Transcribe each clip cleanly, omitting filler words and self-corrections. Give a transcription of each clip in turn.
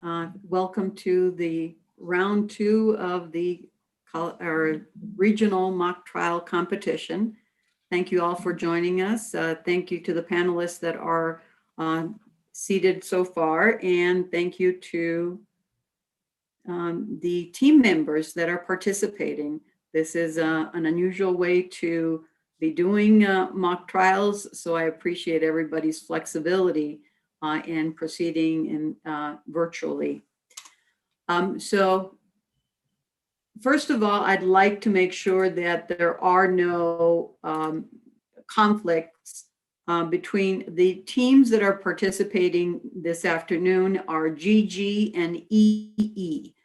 Welcome to the round 2 of our regional mock trial competition. Thank you all for joining us. Thank you to the panelists that are seated so far, and thank you to the team members that are participating. This is an unusual way to be doing mock trials, so I appreciate everybody's flexibility in proceeding virtually. So first of all, I'd like to make sure that there are no conflicts between the teams that are participating this afternoon are GG and EE.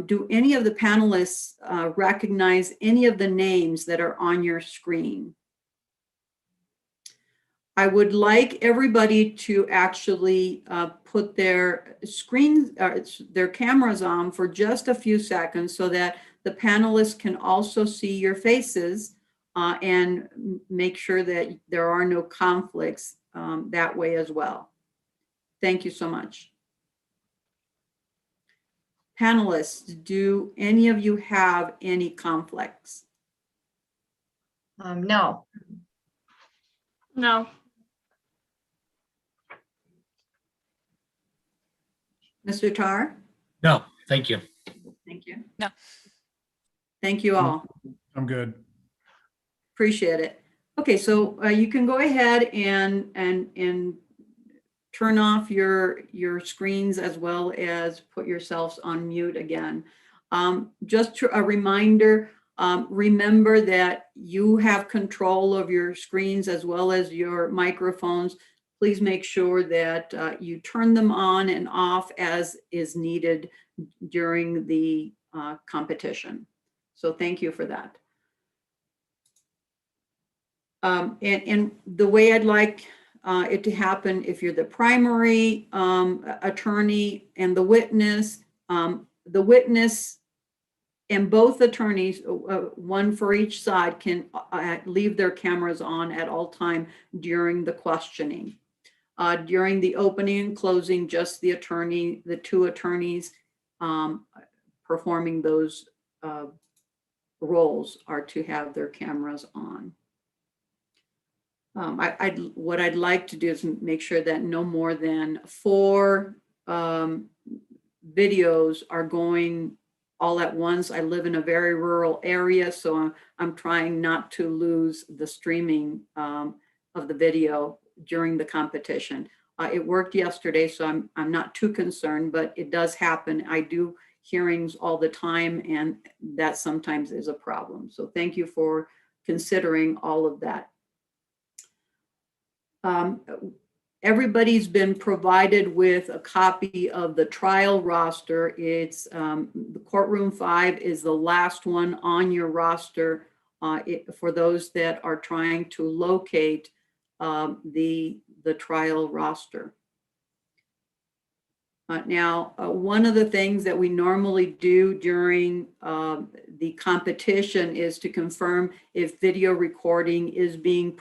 Do any of the panelists recognize any of the names that are on your screen? I would like everybody to actually put their screens, their cameras on for just a few seconds so that the panelists can also see your faces and make sure that there are no conflicts that way as well. Thank you so much. Panelists, do any of you have any conflicts? No. No. Mr. Tar? No, thank you. Thank you. No. Thank you all. I'm good. Appreciate it. Okay, so you can go ahead and turn off your screens as well as put yourselves on mute again. Just a reminder, remember that you have control of your screens as well as your microphones. Please make sure that you turn them on and off as is needed during the competition. So thank you for that. And the way I'd like it to happen, if you're the primary attorney and the witness and both attorneys, one for each side, can leave their cameras on at all time during the questioning. During the opening and closing, just the two attorneys performing those roles are to have their cameras on. What I'd like to do is make sure that no more than 4 videos are going all at once. I live in a very rural area, so I'm trying not to lose the streaming of the video during the competition. It worked yesterday, so I'm not too concerned, but it does happen. I do hearings all the time, and that sometimes is a problem. So thank you for considering all of that. Everybody's been provided with a copy of the trial roster. It's the Courtroom 5 is the last one on your roster for those that are trying to locate the trial roster. Now, one of the things that we normally do during the competition is to confirm if video recording is being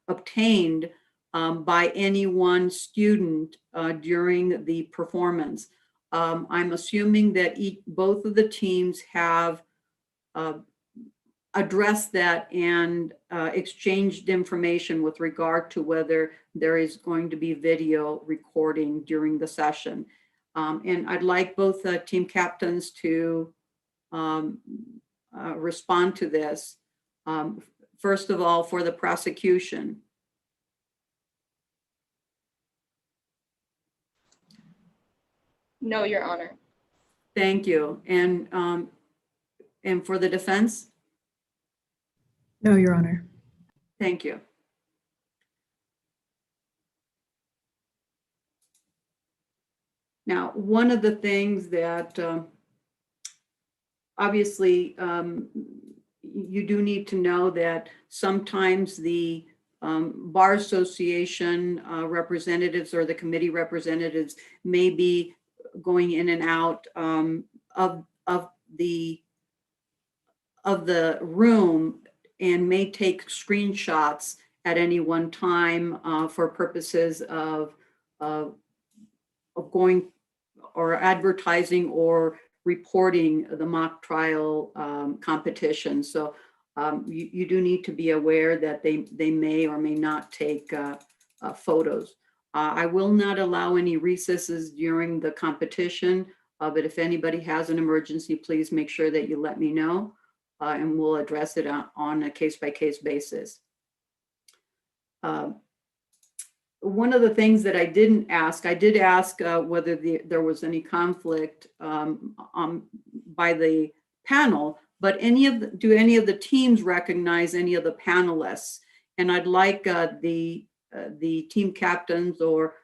obtained by any one student during the performance. I'm assuming that both of the teams have addressed that and exchanged information with regard to whether there is going to be video recording during the session. And I'd like both team captains to respond to this. First of all, for the prosecution. No, Your Honor. Thank you. And for the defense? No, Your Honor. Thank you. Now, one of the things that obviously you do need to know that sometimes the Bar Association representatives or the committee representatives may be going in and out of the room and may take screenshots at any one time for purposes of going advertising or reporting the mock trial competition. So you do need to be aware that they may or may not take photos. I will not allow any recesses during the competition, but if anybody has an emergency, please make sure that you let me know, and we'll address it on a case-by-case basis. One of the things that I didn't ask, I did ask whether there was any conflict by the panel, but do any of the teams recognize any of the panelists? And I'd like the team captains or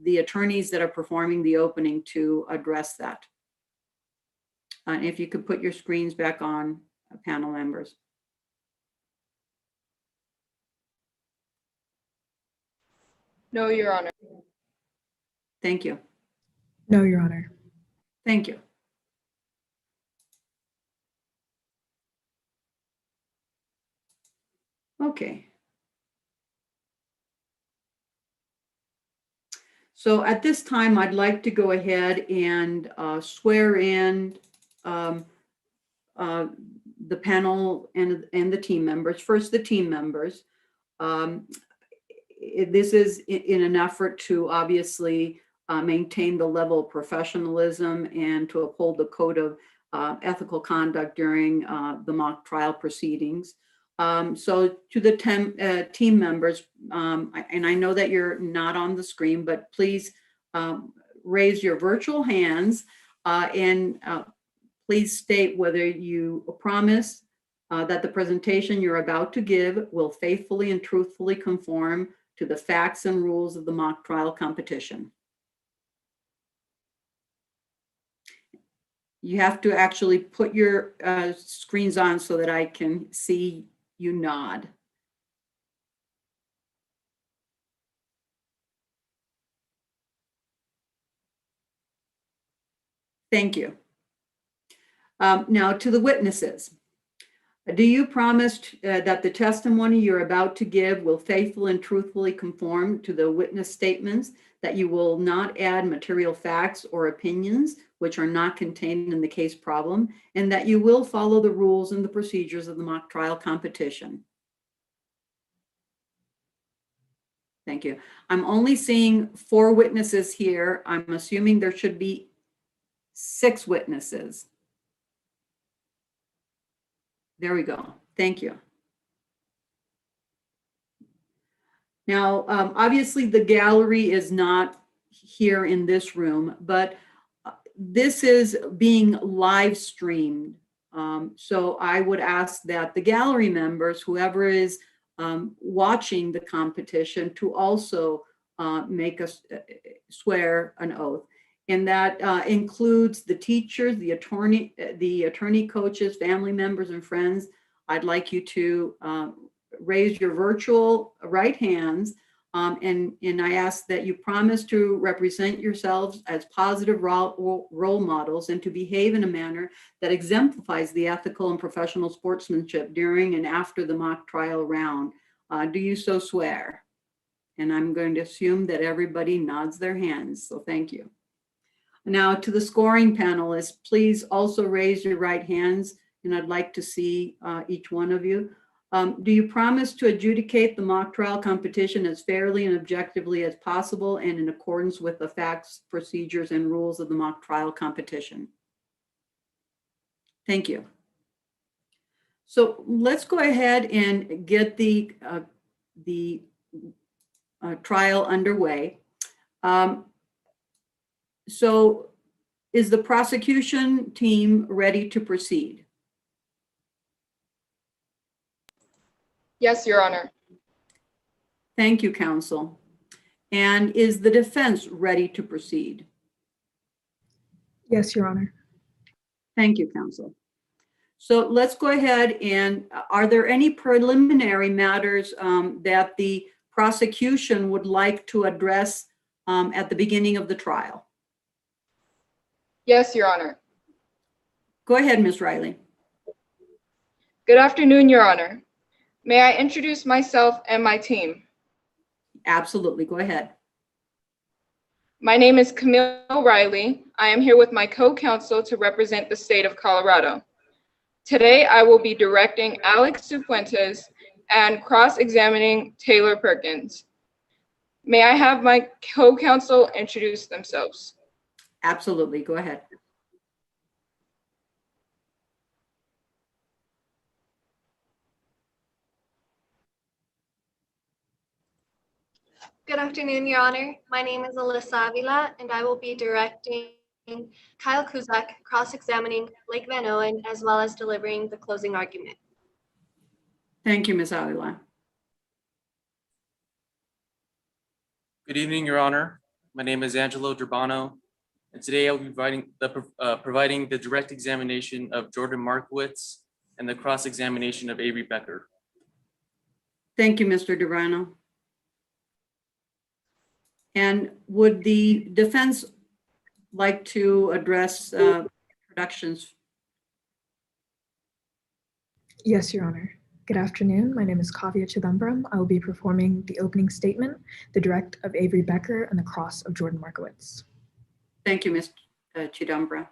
the attorneys that are performing the opening to address that. If you could put your screens back on, panel members. No, Your Honor. Thank you. No, Your Honor. Thank you. Okay. So at this time, I'd like to go ahead and swear in the panel and the team members. First, the team members. This is in an effort to obviously maintain the level of professionalism and to uphold the code of ethical conduct during the mock trial proceedings. So to the team members, and I know that you're not on the screen, but please raise your virtual hands and please state whether you promise that the presentation you're about to give will faithfully and truthfully conform to the facts and rules of the mock trial competition. You have to actually put your screens on so that I can see you nod. Thank you. Now to the witnesses. Do you promise that the testimony you're about to give will faithfully and truthfully conform to the witness statements, that you will not add material facts or opinions which are not contained in the case problem, and that you will follow the rules and the procedures of the mock trial competition? Thank you. I'm only seeing 4 witnesses here. I'm assuming there should be 6 witnesses. There we go. Thank you. Now, obviously the gallery is not here in this room, but this is being live streamed. So I would ask that the gallery members, whoever is watching the competition, to also make us swear an oath. And that includes the teachers, the attorney coaches, family members, and friends. I'd like you to raise your virtual right hands, and I ask that you promise to represent yourselves as positive role models and to behave in a manner that exemplifies the ethical and professional sportsmanship during and after the mock trial round. Do you so swear? And I'm going to assume that everybody nods their hands, so thank you. Now to the scoring panelists, please also raise your right hands, and I'd like to see each one of you. Do you promise to adjudicate the mock trial competition as fairly and objectively as possible and in accordance with the facts, procedures, and rules of the mock trial competition? Thank you. So let's go ahead and get the trial underway. So is the prosecution team ready to proceed? Yes, Your Honor. Thank you, counsel. And is the defense ready to proceed? Yes, Your Honor. Thank you, counsel. So let's go ahead and are there any preliminary matters that the prosecution would like to address at the beginning of the trial? Yes, Your Honor. Go ahead, Ms. Riley. Good afternoon, Your Honor. May I introduce myself and my team? Absolutely, go ahead. My name is Camille Riley. I am here with my co-counsel to represent the state of Colorado. Today, I will be directing Alex Cifuentes and cross-examining Taylor Perkins. May I have my co-counsel introduce themselves? Absolutely. Go ahead. Good afternoon, Your Honor. My name is Alyssa Avila, and I will be directing Kyle Kuzak, cross-examining Blake Van Owen, as well as delivering the closing argument. Thank you, Ms. Avila. Good evening, Your Honor. My name is Angelo Durbano, and today I'll be providing the direct examination of Jordan Markowitz and the cross-examination of Avery Becker. Thank you, Mr. Durano. And would the defense like to address introductions? Yes, Your Honor. Good afternoon. My name is Kavya Chidambaram. I will be performing the opening statement, the direct of Avery Becker, and the cross of Jordan Markowitz. Thank you, Ms. Chidambra.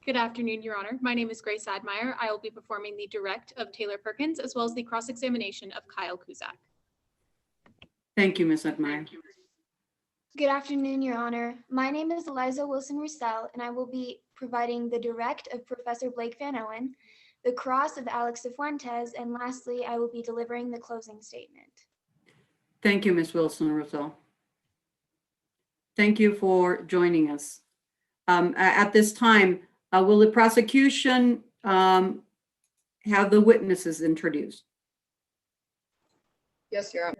Good afternoon, Your Honor. My name is Grace Admire. I will be performing the direct of Taylor Perkins as well as the cross-examination of Kyle Kuzak. Thank you, Ms. Admire. Good afternoon, Your Honor. My name is Eliza Wilson-Russell, and I will be providing the direct of Professor Blake Van Owen, the cross of Alex Cifuentes, and lastly, I will be delivering the closing statement. Thank you, Ms. Wilson-Russell. Thank you for joining us. At this time, will the prosecution have the witnesses introduced? Yes, Your Honor.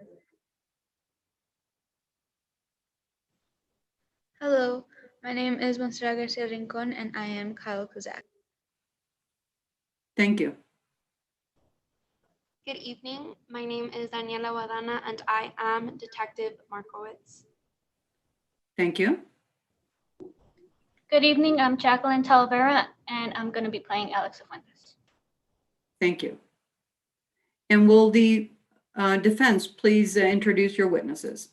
Hello, my name is Montserrat Garcia Rincon, and I am Kyle Kuzak. Thank you. Good evening. My name is Daniela Wadana, and I am Detective Markowitz. Thank you. Good evening, I'm Jacqueline Talavera, and I'm going to be playing Alex Cifuentes. Thank you. And will the defense please introduce your witnesses?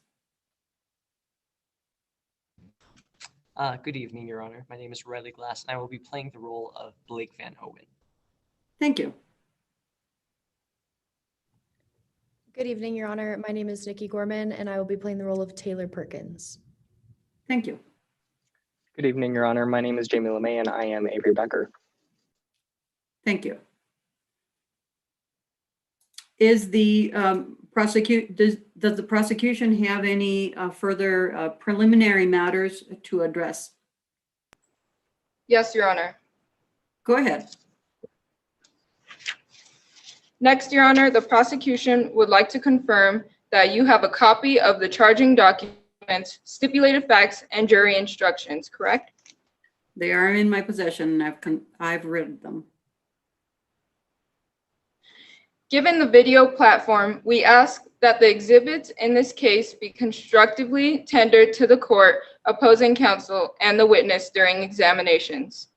Good evening, Your Honor. My name is Riley Glass, and I will be playing the role of Blake Van Owen. Thank you. Good evening, Your Honor. My name is Nikki Gorman, and I will be playing the role of Taylor Perkins. Thank you. Good evening, Your Honor. My name is Jamie LeMay, and I am Avery Becker. Thank you. Is the does the prosecution have any further preliminary matters to address? Yes, Your Honor. Go ahead. Next, Your Honor, the prosecution would like to confirm that you have a copy of the charging documents, stipulated facts, and jury instructions, correct? They are in my possession, and I've read them. Given the video platform, we ask that the exhibits in this case be constructively tendered to the court, opposing counsel, and the witness during examinations.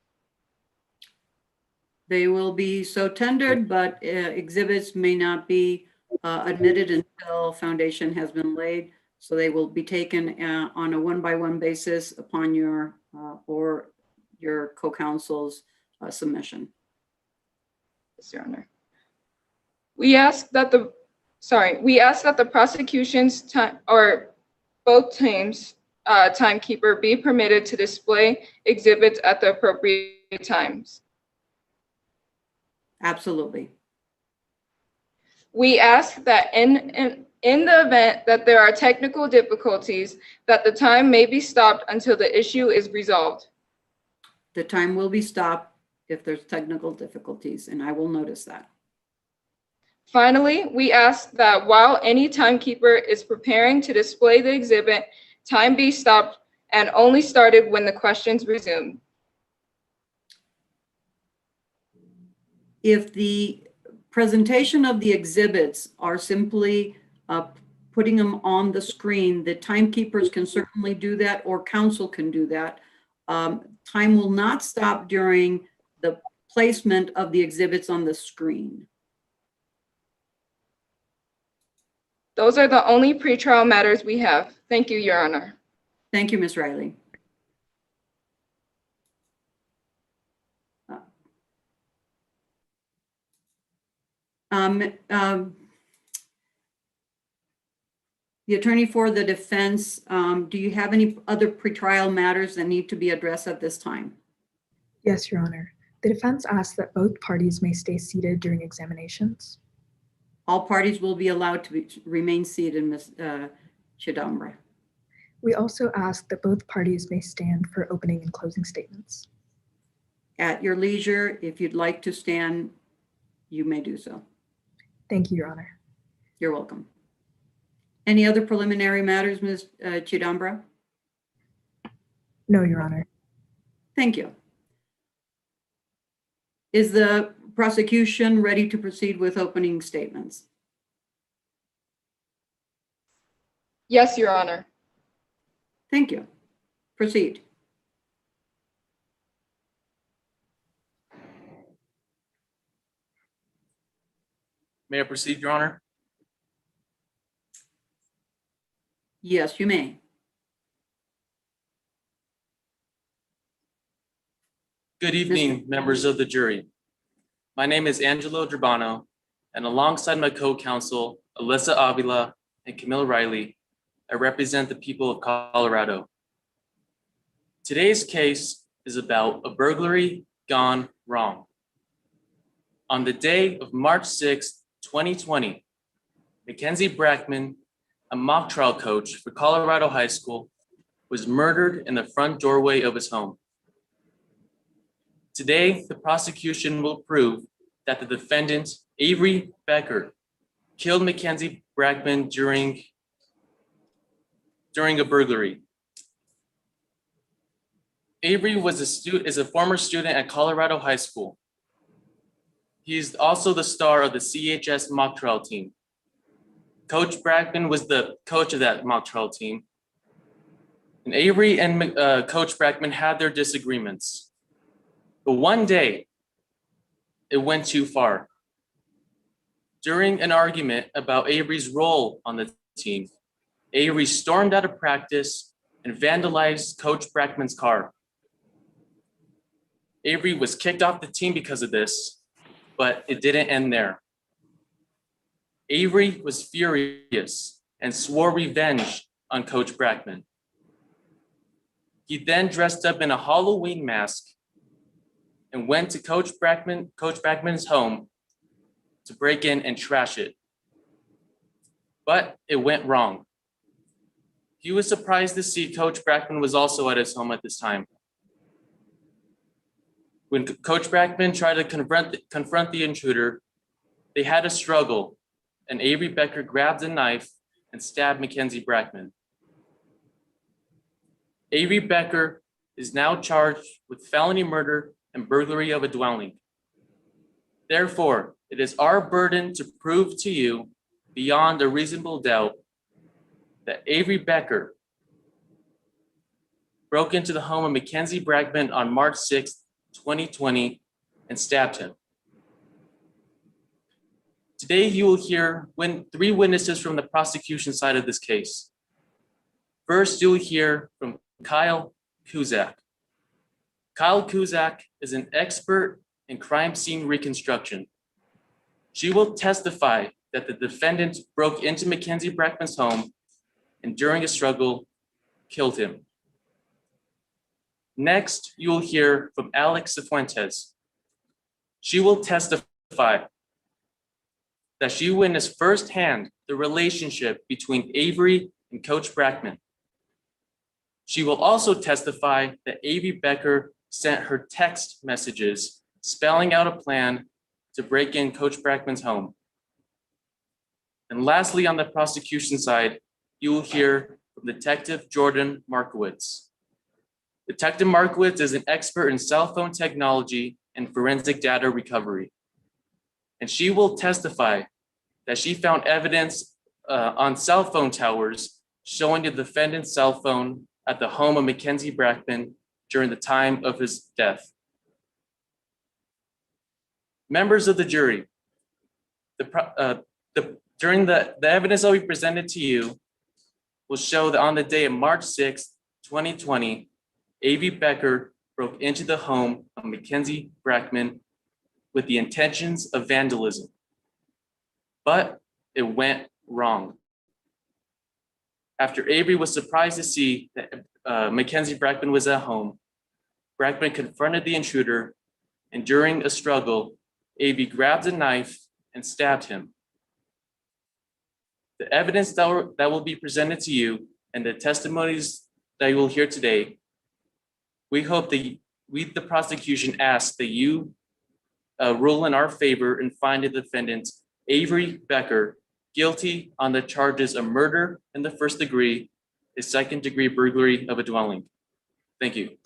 They will be so tendered, but exhibits may not be admitted until foundation has been laid. So they will be taken on a one-by-one basis upon your or your co-counsel's submission. Yes, Your Honor. We ask that the prosecution's time, or both teams' timekeeper be permitted to display exhibits at the appropriate times. Absolutely. We ask that in the event that there are technical difficulties, that the time may be stopped until the issue is resolved. The time will be stopped if there's technical difficulties, and I will notice that. Finally, we ask that while any timekeeper is preparing to display the exhibit, time be stopped and only started when the questions resume. If the presentation of the exhibits are simply putting them on the screen, the timekeepers can certainly do that, or counsel can do that. Time will not stop during the placement of the exhibits on the screen. Those are the only pretrial matters we have. Thank you, Your Honor. Thank you, Ms. Riley. Um, um, The attorney for the defense, do you have any other pretrial matters that need to be addressed at this time? Yes, Your Honor. The defense asks that both parties may stay seated during examinations. All parties will be allowed to remain seated, Ms. Chidambra. We also ask that both parties may stand for opening and closing statements. At your leisure, if you'd like to stand, you may do so. Thank you, Your Honor. You're welcome. Any other preliminary matters, Ms. Chidambra? No, Your Honor. Thank you. Is the prosecution ready to proceed with opening statements? Yes, Your Honor. Thank you. Proceed. May I proceed, Your Honor? Yes, you may. Good evening, members of the jury. My name is Angelo Durbano, and alongside my co-counsel, Alyssa Avila and Camille Riley, I represent the people of Colorado. Today's case is about a burglary gone wrong. On the day of March 6, 2020, Mackenzie Brackman, a mock trial coach for Colorado High School, was murdered in the front doorway of his home. Today, the prosecution will prove that the defendant, Avery Becker, killed Mackenzie Brackman during a burglary. Avery is a former student at Colorado High School. He's also the star of the CHS mock trial team. Coach Brackman was the coach of that mock trial team. And Avery and Coach Brackman had their disagreements. But one day, it went too far. During an argument about Avery's role on the team, Avery stormed out of practice and vandalized Coach Brackman's car. Avery was kicked off the team because of this, but it didn't end there. Avery was furious and swore revenge on Coach Brackman. He then dressed up in a Halloween mask and went to Coach Brackman's home to break in and trash it. But it went wrong. He was surprised to see Coach Brackman was also at his home at this time. When Coach Brackman tried to confront the intruder, they had a struggle, and Avery Becker grabbed a knife and stabbed Mackenzie Brackman. Avery Becker is now charged with felony murder and burglary of a dwelling. Therefore, it is our burden to prove to you beyond a reasonable doubt that Avery Becker broke into the home of Mackenzie Brackman on March 6, 2020, and stabbed him. Today, you will hear three witnesses from the prosecution side of this case. First, you'll hear from Kyle Kuzak. Kyle Kuzak is an expert in crime scene reconstruction. She will testify that the defendant broke into Mackenzie Brackman's home and during a struggle, killed him. Next, you will hear from Alex Cifuentes. She will testify that she witnessed firsthand the relationship between Avery and Coach Brackman. She will also testify that Avery Becker sent her text messages spelling out a plan to break in Coach Brackman's home. And lastly, on the prosecution side, you will hear from Detective Jordan Markowitz. Detective Markowitz is an expert in cell phone technology and forensic data recovery. And she will testify that she found evidence on cell phone towers showing the defendant's cell phone at the home of Mackenzie Brackman during the time of his death. Members of the jury, during the evidence that we presented to you will show that on the day of March 6, 2020, A.V. Becker broke into the home of Mackenzie Brackman with the intentions of vandalism, but it went wrong. After Avery was surprised to see that Mackenzie Brackman was at home, Brackman confronted the intruder, and during a struggle, Avery grabbed a knife and stabbed him. The evidence that will be presented to you and the testimonies that you will hear today, we hope that we, the prosecution, ask that you rule in our favor and find the defendant, Avery Becker, guilty on the charges of murder in the first degree, a second degree burglary of a dwelling. Thank you.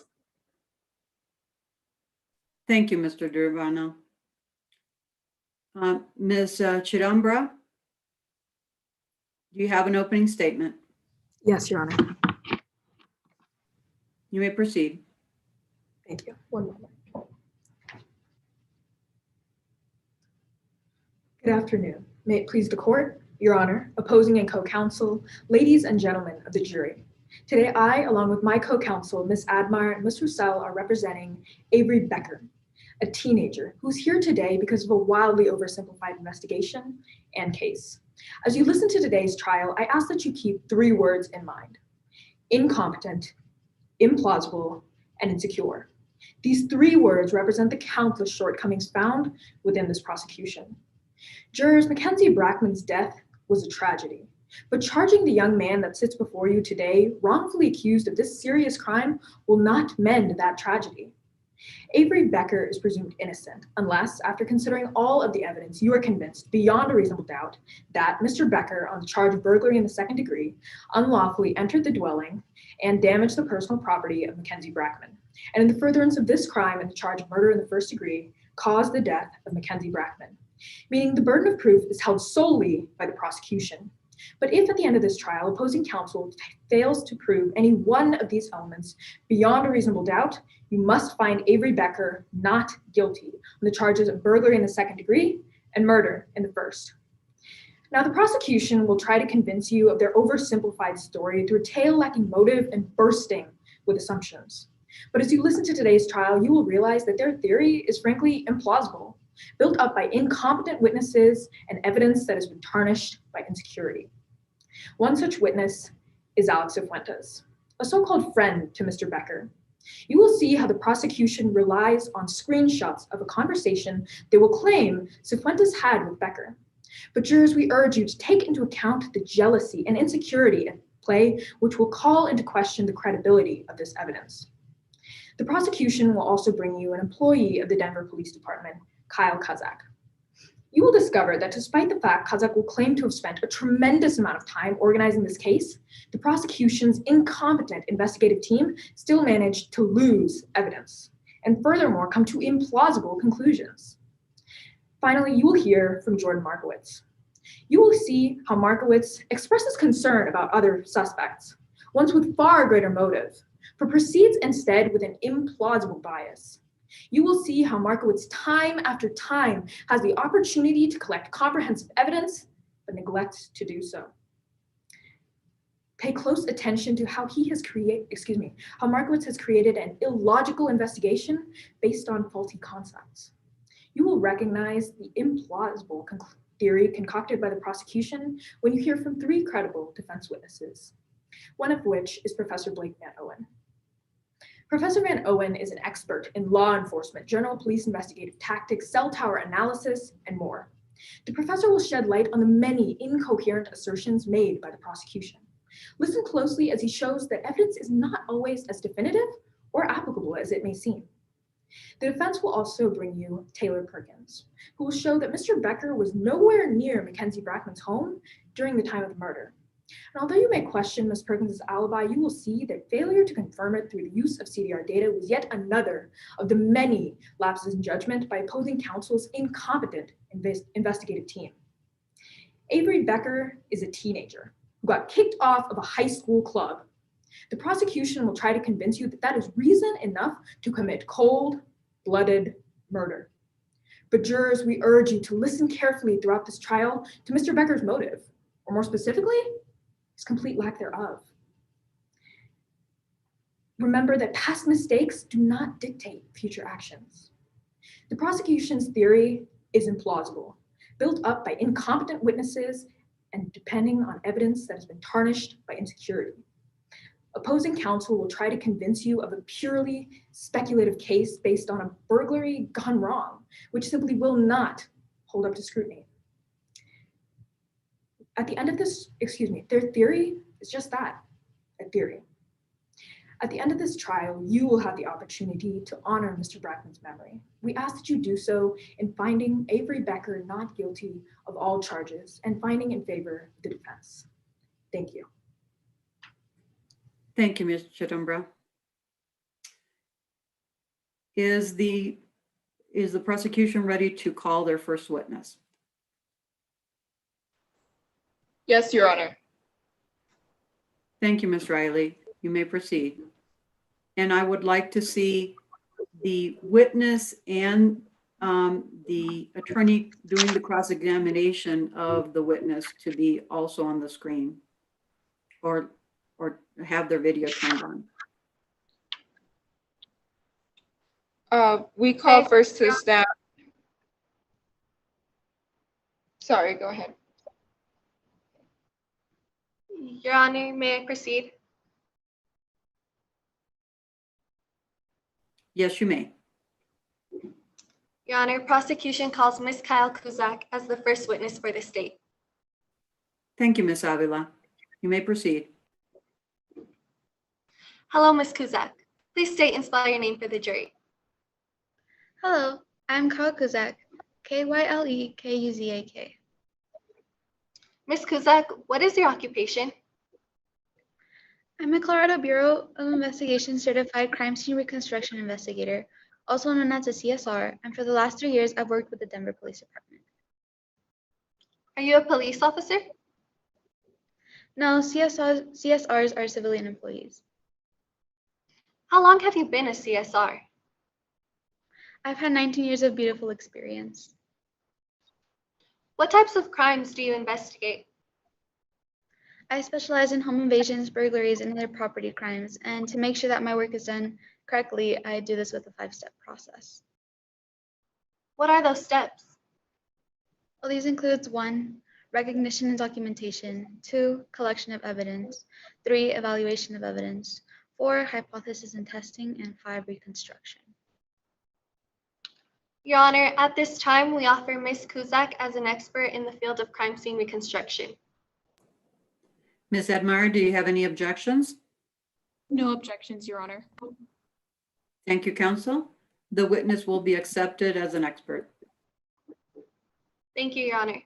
Thank you, Mr. Durbano. Ms. Chidambra, do you have an opening statement? Yes, Your Honor. You may proceed. Thank you. One moment. Good afternoon. May it please the court, Your Honor, opposing and co-counsel, ladies and gentlemen of the jury. Today, I, along with my co-counsel, Ms. Admire and Ms. Roussel, are representing Avery Becker, a teenager who's here today because of a wildly oversimplified investigation and case. As you listen to today's trial, I ask that you keep 3 words in mind: incompetent, implausible, and insecure. These 3 words represent the countless shortcomings found within this prosecution. Jurors, Mackenzie Brackman's death was a tragedy, but charging the young man that sits before you today, wrongfully accused of this serious crime, will not mend that tragedy. Avery Becker is presumed innocent unless, after considering all of the evidence, you are convinced beyond a reasonable doubt that Mr. Becker, on the charge of burglary in the second degree, unlawfully entered the dwelling and damaged the personal property of Mackenzie Brackman, and in the furtherance of this crime and the charge of murder in the first degree, caused the death of Mackenzie Brackman, meaning the burden of proof is held solely by the prosecution. But if at the end of this trial, opposing counsel fails to prove any one of these elements beyond a reasonable doubt, you must find Avery Becker not guilty on the charges of burglary in the second degree and murder in the first. Now, the prosecution will try to convince you of their oversimplified story through a tale lacking motive and bursting with assumptions. But as you listen to today's trial, you will realize that their theory is frankly implausible, built up by incompetent witnesses and evidence that has been tarnished by insecurity. One such witness is Alex Cifuentes, a so-called friend to Mr. Becker. You will see how the prosecution relies on screenshots of a conversation they will claim Cifuentes had with Becker. But jurors, we urge you to take into account the jealousy and insecurity at play, which will call into question the credibility of this evidence. The prosecution will also bring you an employee of the Denver Police Department, Kyle Kuzak. You will discover that despite the fact Kuzak will claim to have spent a tremendous amount of time organizing this case, the prosecution's incompetent investigative team still managed to lose evidence and furthermore come to implausible conclusions. Finally, you will hear from Jordan Markowitz. You will see how Markowitz expresses concern about other suspects, ones with far greater motive, but proceeds instead with an implausible bias. You will see how Markowitz time after time has the opportunity to collect comprehensive evidence, but neglects to do so. Pay close attention to how how Markowitz has created an illogical investigation based on faulty concepts. You will recognize the implausible theory concocted by the prosecution when you hear from 3 credible defense witnesses, one of which is Professor Blake Van Owen. Professor Van Owen is an expert in law enforcement, general police investigative tactics, cell tower analysis, and more. The professor will shed light on the many incoherent assertions made by the prosecution. Listen closely as he shows that evidence is not always as definitive or applicable as it may seem. The defense will also bring you Taylor Perkins, who will show that Mr. Becker was nowhere near Mackenzie Brackman's home during the time of the murder. And although you may question Ms. Perkins' alibi, you will see that failure to confirm it through the use of CDR data was yet another of the many lapses in judgment by opposing counsel's incompetent investigative team. Avery Becker is a teenager who got kicked off of a high school club. The prosecution will try to convince you that that is reason enough to commit cold-blooded murder. But jurors, we urge you to listen carefully throughout this trial to Mr. Becker's motive, or more specifically, his complete lack thereof. Remember that past mistakes do not dictate future actions. The prosecution's theory is implausible, built up by incompetent witnesses and depending on evidence that has been tarnished by insecurity. Opposing counsel will try to convince you of a purely speculative case based on a burglary gone wrong, which simply will not hold up to scrutiny. At the end of this, their theory is just that, a theory. At the end of this trial, you will have the opportunity to honor Mr. Brackman's memory. We ask that you do so in finding Avery Becker not guilty of all charges and finding in favor of the defense. Thank you. Thank you, Ms. Chitumbra. Is the prosecution ready to call their first witness? Yes, Your Honor. Thank you, Ms. Riley. You may proceed. And I would like to see the witness and the attorney doing the cross-examination of the witness to be also on the screen or have their video turned on. We call first to stand. Sorry, go ahead. Your Honor, may I proceed? Yes, you may. Your Honor, prosecution calls Ms. Kyle Kuzak as the first witness for the state. Thank you, Ms. Avila. You may proceed. Hello, Ms. Kuzak. Please state and spell your name for the jury. Hello, I'm Kyle Kuzak, Kylekuzak. Ms. Kuzak, what is your occupation? I'm a Colorado Bureau of Investigation Certified Crime Scene Reconstruction Investigator, also known as a CSR, and for the last 3 years, I've worked with the Denver Police Department. Are you a police officer? No, CSRs are civilian employees. How long have you been a CSR? I've had 19 years of beautiful experience. What types of crimes do you investigate? I specialize in home invasions, burglaries, and other property crimes, and to make sure that my work is done correctly, I do this with a 5-step process. What are those steps? Well, these includes 1, recognition and documentation, 2, collection of evidence, 3, evaluation of evidence, 4, hypothesis and testing, and 5, reconstruction. Your Honor, at this time, we offer Ms. Kuzak as an expert in the field of crime scene reconstruction. Ms. Admire, do you have any objections? No objections, Your Honor. Thank you, counsel. The witness will be accepted as an expert. Thank you, Your Honor.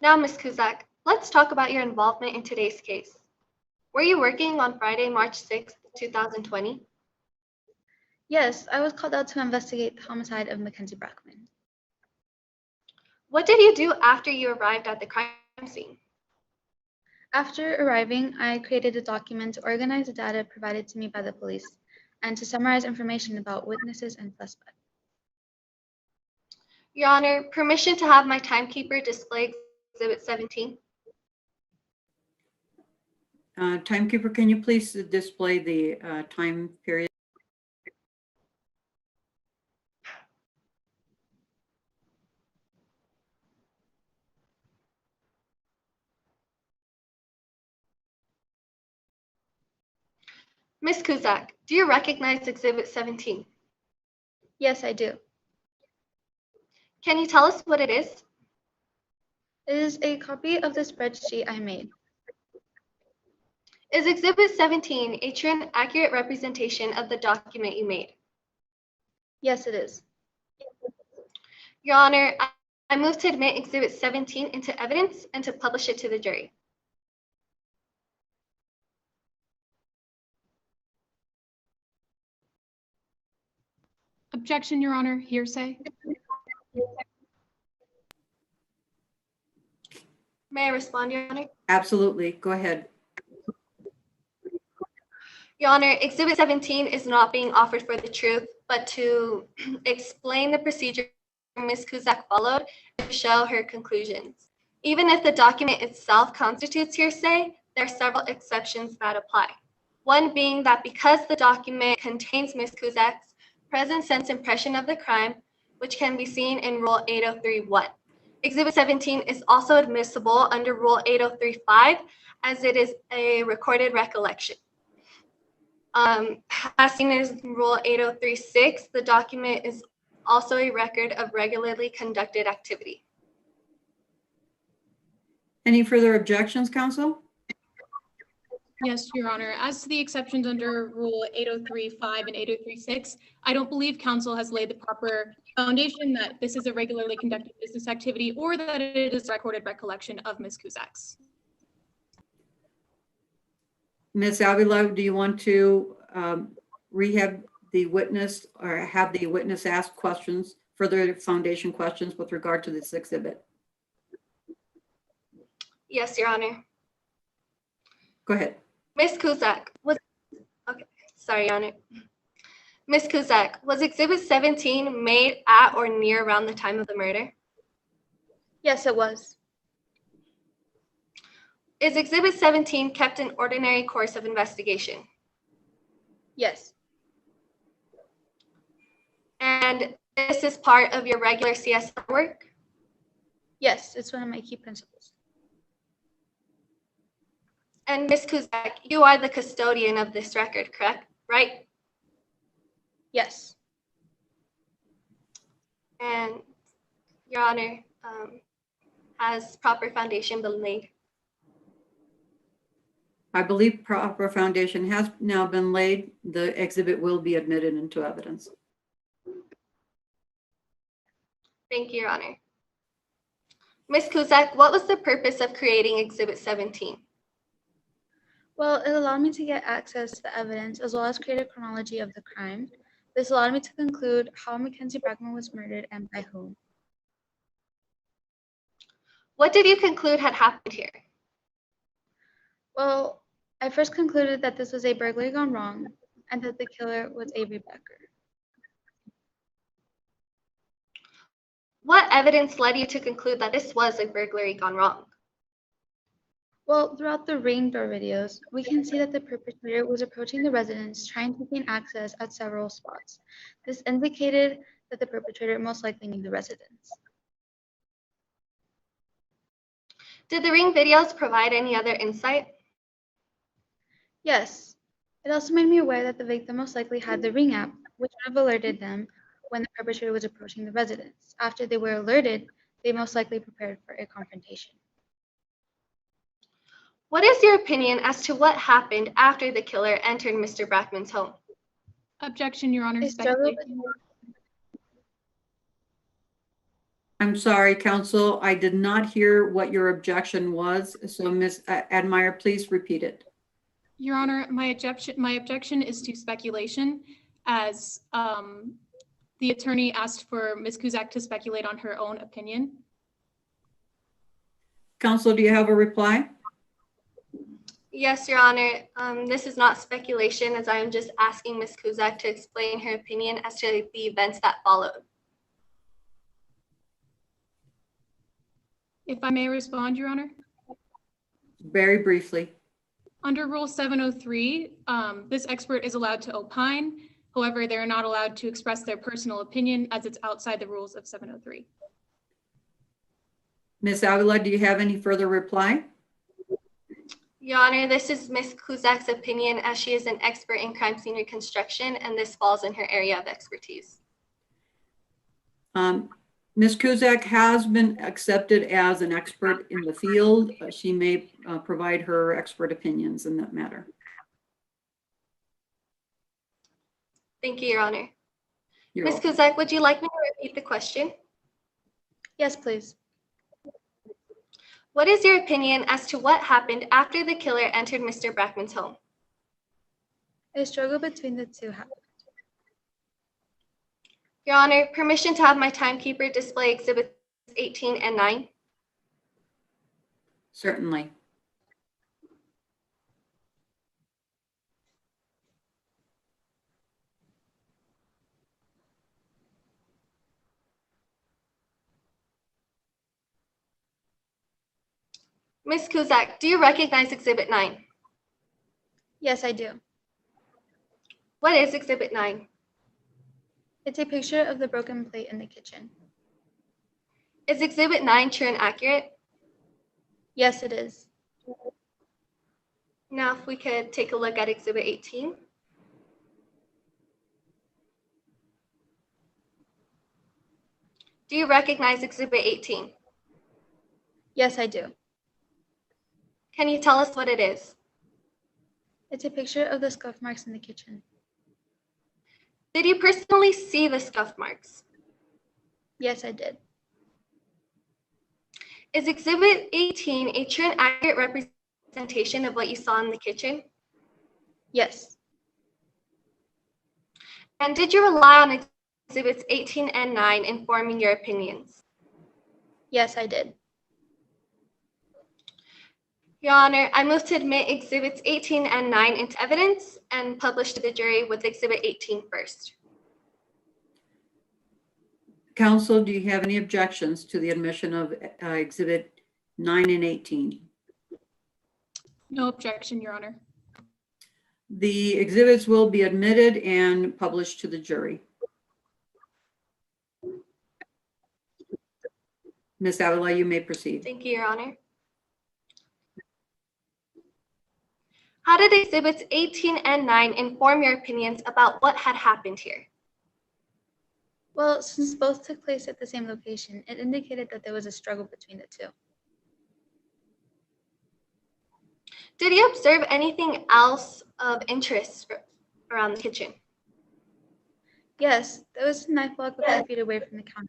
Now, Ms. Kuzak, let's talk about your involvement in today's case. Were you working on Friday, March 6th, 2020? Yes, I was called out to investigate the homicide of Mackenzie Brackman. What did you do after you arrived at the crime scene? After arriving, I created a document to organize the data provided to me by the police and to summarize information about witnesses and suspects. Your Honor, permission to have my timekeeper display Exhibit 17. Timekeeper, can you please display the time period? Ms. Kuzak, do you recognize Exhibit 17? Yes, I do. Can you tell us what it is? It is a copy of the spreadsheet I made. Is Exhibit 17 a true and accurate representation of the document you made? Yes, it is. Your Honor, I move to admit Exhibit 17 into evidence and to publish it to the jury. Objection, Your Honor. Hearsay. May I respond, Your Honor? Absolutely. Go ahead. Your Honor, Exhibit 17 is not being offered for the truth, but to explain the procedure Ms. Kuzak followed and show her conclusions. Even if the document itself constitutes hearsay, there are several exceptions that apply. One being that because the document contains Ms. Kuzak's present sense impression of the crime, which can be seen in Rule 803.1. Exhibit 17 is also admissible under Rule 803.5 as it is a recorded recollection. As seen in Rule 803.6, the document is also a record of regularly conducted activity. Any further objections, counsel? Yes, Your Honor. As to the exceptions under Rule 803.5 and 803.6, I don't believe counsel has laid the proper foundation that this is a regularly conducted business activity or that it is a recorded recollection of Ms. Kuzak's. Ms. Avila, do you want to rehab the witness or have the witness ask questions, further foundation questions with regard to this exhibit? Yes, Your Honor. Go ahead. Ms. Kuzak was, okay, sorry, Your Honor. Ms. Kuzak, was Exhibit 17 made at or near around the time of the murder? Yes, it was. Is Exhibit 17 kept in ordinary course of investigation? Yes. And this is part of your regular CSR work? Yes, it's one of my key principles. And Ms. Kuzak, you are the custodian of this record, correct? Right? Yes. And Your Honor, has proper foundation been laid? I believe proper foundation has now been laid. The exhibit will be admitted into evidence. Thank you, Your Honor. Ms. Kuzak, what was the purpose of creating Exhibit 17? Well, it allowed me to get access to the evidence as well as create a chronology of the crime. This allowed me to conclude how Mackenzie Brackman was murdered and by whom. What did you conclude had happened here? Well, I first concluded that this was a burglary gone wrong and that the killer was Avery Becker. What evidence led you to conclude that this was a burglary gone wrong? Well, throughout the ring door videos, we can see that the perpetrator was approaching the residence trying to gain access at several spots. This indicated that the perpetrator most likely knew the residence. Did the ring videos provide any other insight? Yes. It also made me aware that the victim most likely had the Ring app, which would have alerted them when the perpetrator was approaching the residence. After they were alerted, they most likely prepared for a confrontation. What is your opinion as to what happened after the killer entered Mr. Brackman's home? Objection, Your Honor. I struggle Speculation. I'm sorry, counsel. I did not hear what your objection was. So Ms. Admire, please repeat it. Your Honor, my objection is to speculation, as the attorney asked for Ms. Kuzak to speculate on her own opinion. Counsel, do you have a reply? Yes, Your Honor. This is not speculation, as I am just asking Ms. Kuzak to explain her opinion as to the events that followed. If I may respond, Your Honor. Very briefly. Under Rule 703, this expert is allowed to opine. However, they're not allowed to express their personal opinion as it's outside the rules of 703. Ms. Avila, do you have any further reply? Your Honor, this is Ms. Kuzak's opinion as she is an expert in crime scene reconstruction, and this falls in her area of expertise. Ms. Kuzak has been accepted as an expert in the field. She may provide her expert opinions in that matter. Thank you, Your Honor. You're Ms. welcome. Kuzak, would you like me to repeat the question? Yes, please. What is your opinion as to what happened after the killer entered Mr. Brackman's home? I struggle between the two. Your Honor, permission to have my timekeeper display exhibits 18 and 9. Certainly. Ms. Kuzak, do you recognize exhibit 9? Yes, I do. What is Exhibit 9? It's a picture of the broken plate in the kitchen. Is Exhibit 9 true and accurate? Yes, it is. Now, if we could take a look at Exhibit 18. Do you recognize Exhibit 18? Yes, I do. Can you tell us what it is? It's a picture of the scuff marks in the kitchen. Did you personally see the scuff marks? Yes, I did. Is Exhibit 18 a true and accurate representation of what you saw in the kitchen? Yes. And did you rely on Exhibits 18 and 9 in forming your opinions? Yes, I did. Your Honor, I move to admit Exhibits 18 and 9 into evidence and publish to the jury with Exhibit 18 first. Counsel, do you have any objections to the admission of Exhibit 9 and 18? No objection, Your Honor. The exhibits will be admitted and published to the jury. Ms. Avila, you may proceed. Thank you, Your Honor. How did Exhibits 18 and 9 inform your opinions about what had happened here? Well, since both took place at the same location, it indicated that there was a struggle between the two. Did you observe anything else of interest around the kitchen? Yes, there was a knife block a few feet away from the counter.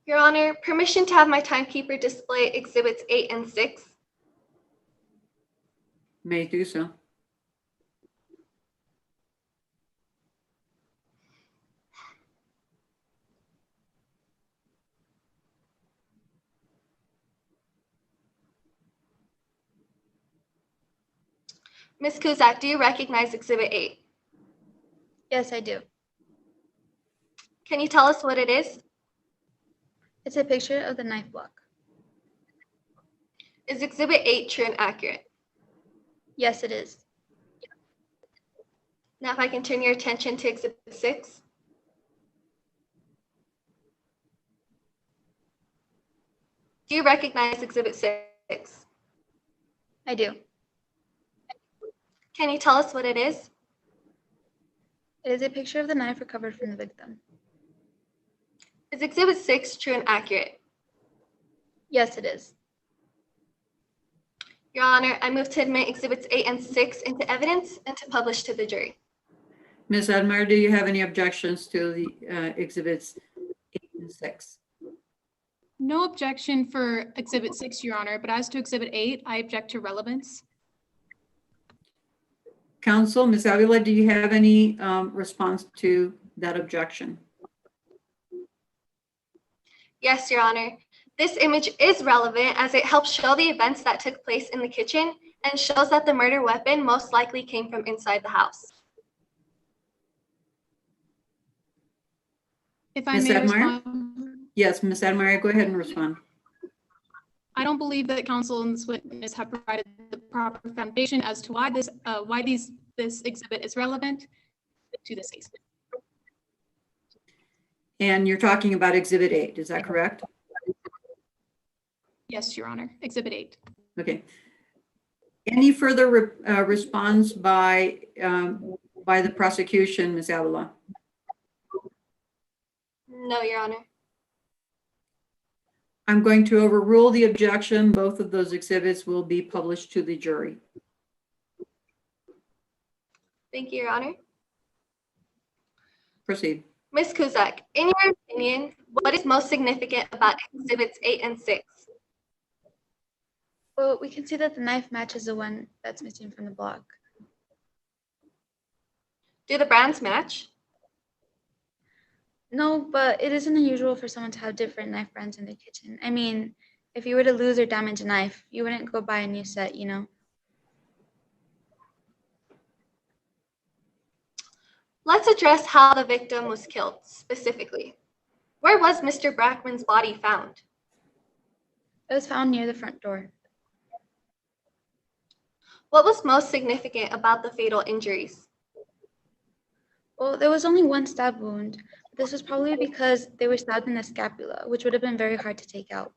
Your Honor, permission to have my timekeeper display Exhibits 8 and 6. May do so. Ms. Kuzak, do you recognize Exhibit 8? Yes, I do. Can you tell us what it is? It's a picture of the knife block. Is Exhibit 8 true and accurate? Yes, it is. Now, if I can turn your attention to Exhibit 6. Do you recognize Exhibit 6? I do. Can you tell us what it is? It is a picture of the knife recovered from the victim. Is Exhibit 6 true and accurate? Yes, it is. Your Honor, I move to admit Exhibits 8 and 6 into evidence and to publish to the jury. Ms. Admire, do you have any objections to the exhibits 8 and 6? No objection for Exhibit 6, Your Honor, but as to Exhibit 8, I object to relevance. Counsel, Ms. Avila, do you have any response to that objection? Yes, Your Honor. This image is relevant as it helps show the events that took place in the kitchen and shows that the murder weapon most likely came from inside the house. If I Ms. may Admire? respond. Yes, Ms. Admire, go ahead and respond. I don't believe that counsel and this witness have provided the proper foundation as to why this exhibit is relevant to this case. And you're talking about Exhibit 8, is that correct? Yes, Your Honor. Exhibit 8. Okay. Any further response by the prosecution, Ms. Avila? No, Your Honor. I'm going to overrule the objection. Both of those exhibits will be published to the jury. Thank you, Your Honor. Proceed. Ms. Kuzak, in your opinion, what is most significant about Exhibits 8 and 6? Well, we can see that the knife matches the one that's missing from the block. Do the brands match? No, but it isn't unusual for someone to have different knife brands in their kitchen. I mean, if you were to lose or damage a knife, you wouldn't go buy a new set, you know? Let's address how the victim was killed specifically. Where was Mr. Brackman's body found? It was found near the front door. What was most significant about the fatal injuries? Well, there was only one stab wound. This was probably because they were stabbed in the scapula, which would have been very hard to take out.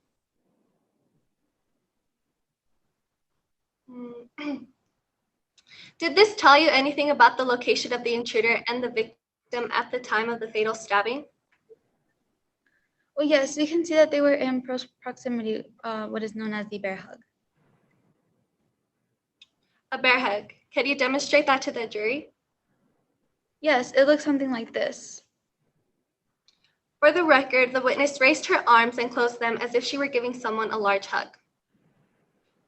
Did this tell you anything about the location of the intruder and the victim at the time of the fatal stabbing? Well, yes, we can see that they were in proximity, what is known as the bear hug. A bear hug. Could you demonstrate that to the jury? Yes, it looks something like this. For the record, the witness raised her arms and closed them as if she were giving someone a large hug.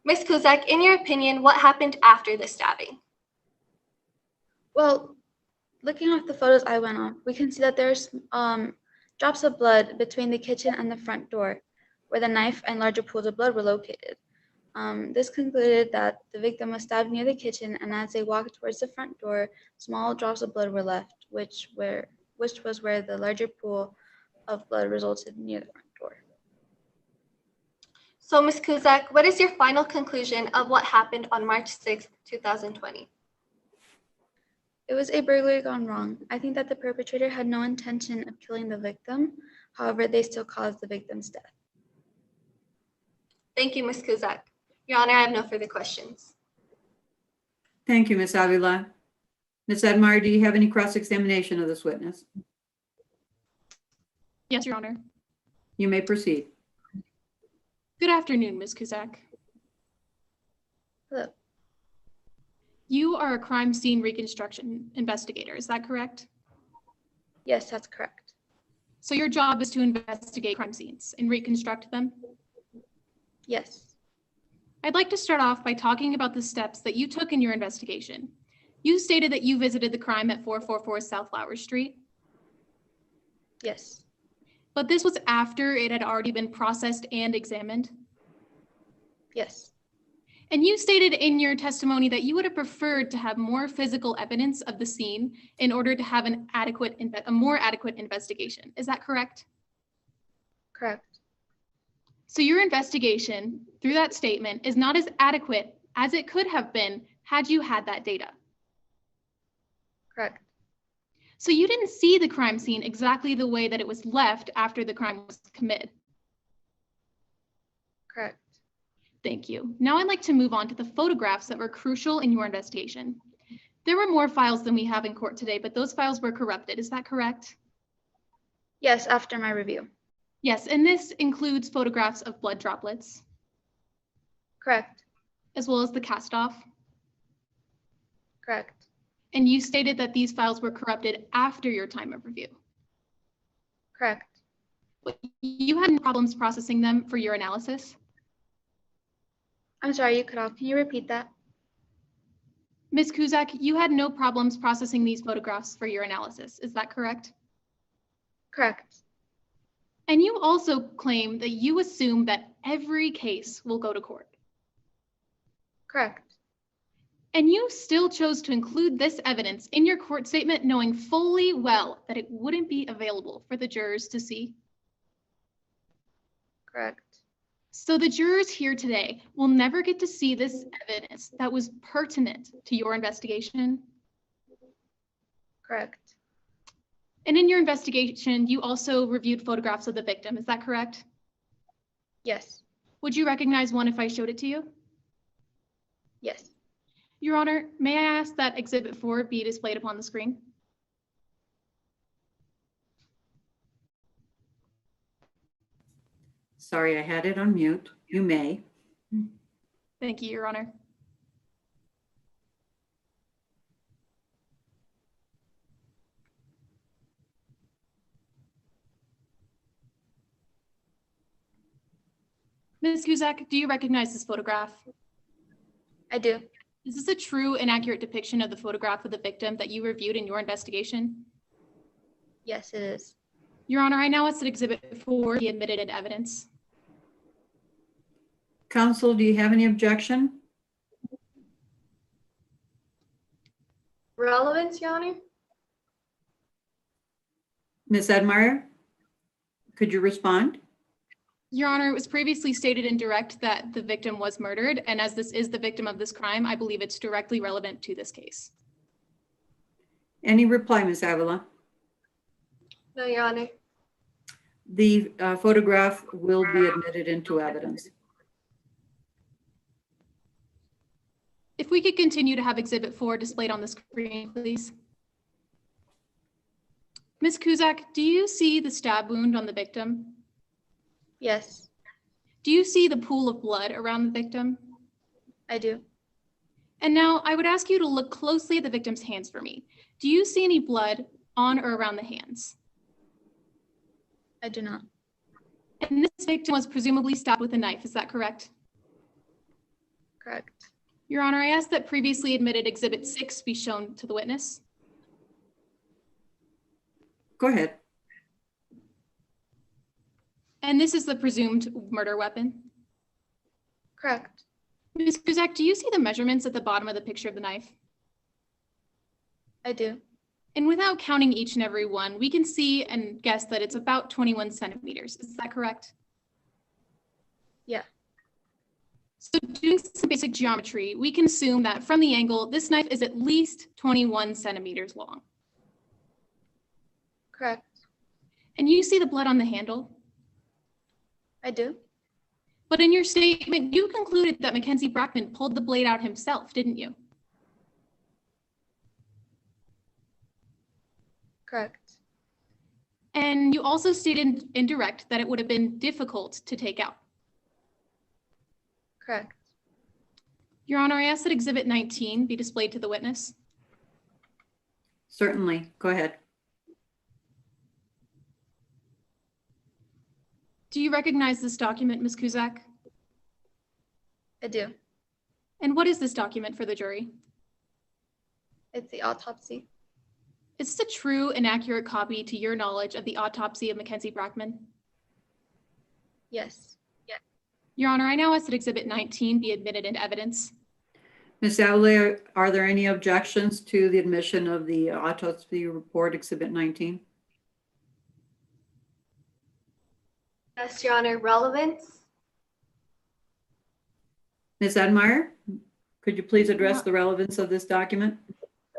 Ms. Kuzak, in your opinion, what happened after the stabbing? Well, looking off the photos I went off, we can see that there's drops of blood between the kitchen and the front door, where the knife and larger pools of blood were located. This concluded that the victim was stabbed near the kitchen, and as they walked towards the front door, small drops of blood were left, which was where the larger pool of blood resulted near the front door. So, Ms. Kuzak, what is your final conclusion of what happened on March 6, 2020? It was a burglary gone wrong. I think that the perpetrator had no intention of killing the victim. However, they still caused the victim's death. Thank you, Ms. Kuzak. Your Honor, I have no further questions. Thank you, Ms. Avila. Ms. Admire, do you have any cross-examination of this witness? Yes, Your Honor. You may proceed. Good afternoon, Ms. Kuzak. Hello. You are a crime scene reconstruction investigator, is that correct? Yes, that's correct. So your job is to investigate crime scenes and reconstruct them? Yes. I'd like to start off by talking about the steps that you took in your investigation. You stated that you visited the crime at 444 South Flowers Street. Yes. But this was after it had already been processed and examined? Yes. And you stated in your testimony that you would have preferred to have more physical evidence of the scene in order to have a more adequate investigation. Is that correct? Correct. So your investigation through that statement is not as adequate as it could have been had you had that data. Correct. So you didn't see the crime scene exactly the way that it was left after the crime was committed. Correct. Thank you. Now I'd like to move on to the photographs that were crucial in your investigation. There were more files than we have in court today, but those files were corrupted. Is that correct? Yes, after my review. Yes, and this includes photographs of blood droplets. Correct. As well as the cast-off. Correct. And you stated that these files were corrupted after your time of review. Correct. You had no problems processing them for your analysis? I'm sorry, you cut off. Can you repeat that? Ms. Kuzak, you had no problems processing these photographs for your analysis. Is that correct? Correct. And you also claim that you assume that every case will go to court. Correct. And you still chose to include this evidence in your court statement, knowing fully well that it wouldn't be available for the jurors to see. Correct. So the jurors here today will never get to see this evidence that was pertinent to your investigation. Correct. And in your investigation, you also reviewed photographs of the victim. Is that correct? Yes. Would you recognize one if I showed it to you? Yes. Your Honor, may I ask that Exhibit 4 be displayed upon the screen? Sorry, I had it on mute. You may. Thank you, Your Honor. Ms. Kuzak, do you recognize this photograph? I do. Is this a true and accurate depiction of the photograph of the victim that you reviewed in your investigation? Yes, it is. Your Honor, I now ask that Exhibit 4 be admitted into evidence. Counsel, do you have any objection? Relevance, Your Honor? Ms. Admire, could you respond? Your Honor, it was previously stated in direct that the victim was murdered, and as this is the victim of this crime, I believe it's directly relevant to this case. Any reply, Ms. Avila? No, Your Honor. The photograph will be admitted into evidence. If we could continue to have Exhibit 4 displayed on the screen, please. Ms. Kuzak, do you see the stab wound on the victim? Yes, Do you see the pool of blood around the victim? I do. And now I would ask you to look closely at the victim's hands for me. Do you see any blood on or around the hands? I do not. And this victim was presumably stabbed with a knife, is that correct? Correct. Your Honor, I ask that previously admitted Exhibit 6 be shown to the witness. Go ahead. And this is the presumed murder weapon. Correct. Ms. Kuzak, do you see the measurements at the bottom of the picture of the knife? I do. And without counting each and every one, we can see and guess that it's about 21 centimeters. Is that correct? Yeah. So doing some basic geometry, we can assume that from the angle, this knife is at least 21 centimeters long. Correct. And you see the blood on the handle? I do. But in your statement, you concluded that Mackenzie Brackman pulled the blade out himself, didn't you? Correct. And you also stated in direct that it would have been difficult to take out. Correct. Your Honor, I ask that Exhibit 19 be displayed to the witness. Certainly. Go ahead. Do you recognize this document, Ms. Kuzak? I do. And what is this document for the jury? It's the autopsy. Is this a true and accurate copy, to your knowledge, of the autopsy of Mackenzie Brackman? Yes. Your Honor, I now ask that Exhibit 19 be admitted into evidence. Ms. Avila, are there any objections to the admission of the autopsy report, Exhibit 19? Yes, Your Honor. Relevance? Ms. Admire, could you please address the relevance of this document?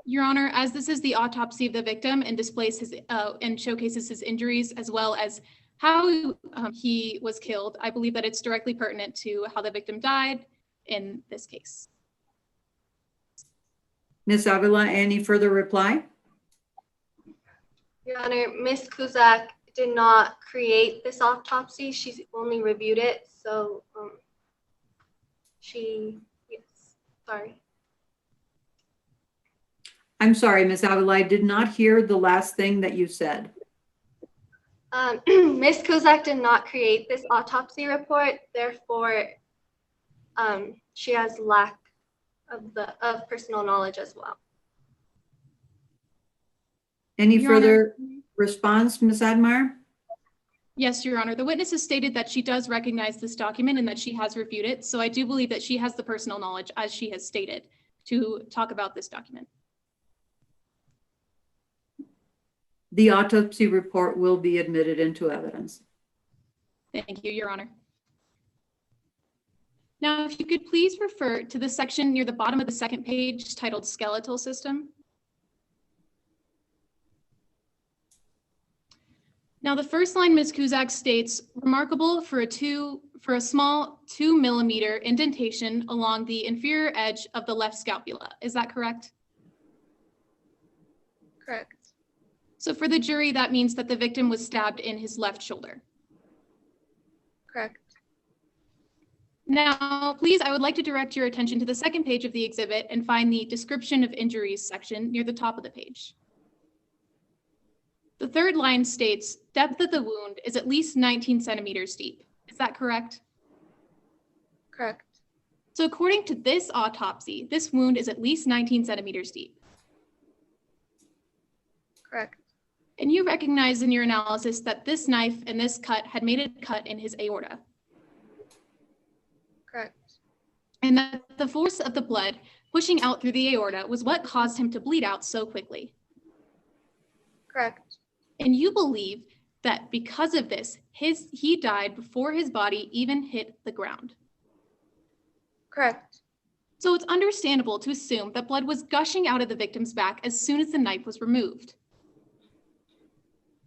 Your Honor, as this is the autopsy of the victim and displays his and showcases his injuries as well as how he was killed, I believe that it's directly pertinent to how the victim died in this case. Ms. Avila, any further reply? Your Honor, Ms. Kuzak did not create this autopsy. She's only reviewed it. So sorry. I'm sorry, Ms. Avila, I did not hear the last thing that you said. Ms. Kuzak did not create this autopsy report. Therefore, she has lack of personal knowledge as well. Any Your further response, Ms. Admire? Yes, Your Honor. The witness has stated that she does recognize this document and that she has reviewed it. So I do believe that she has the personal knowledge, as she has stated, to talk about this document. The autopsy report will be admitted into evidence. Thank you, Your Honor. Now, if you could please refer to the section near the bottom of the second page titled Skeletal System. Now, the first line, Ms. Kuzak states, remarkable for a small 2 millimeter indentation along the inferior edge of the left scapula. Is that correct? Correct. So for the jury, that means that the victim was stabbed in his left shoulder. Correct. Now, please, I would like to direct your attention to the second page of the exhibit and find the description of injuries section near the top of the page. The third line states, depth of the wound is at least 19 centimeters deep. Is that correct? Correct. So according to this autopsy, this wound is at least 19 centimeters deep. Correct. And you recognize in your analysis that this knife and this cut had made a cut in his aorta. Correct. And that the force of the blood pushing out through the aorta was what caused him to bleed out so quickly. Correct. And you believe that because of this, he died before his body even hit the ground. Correct. So it's understandable to assume that blood was gushing out of the victim's back as soon as the knife was removed.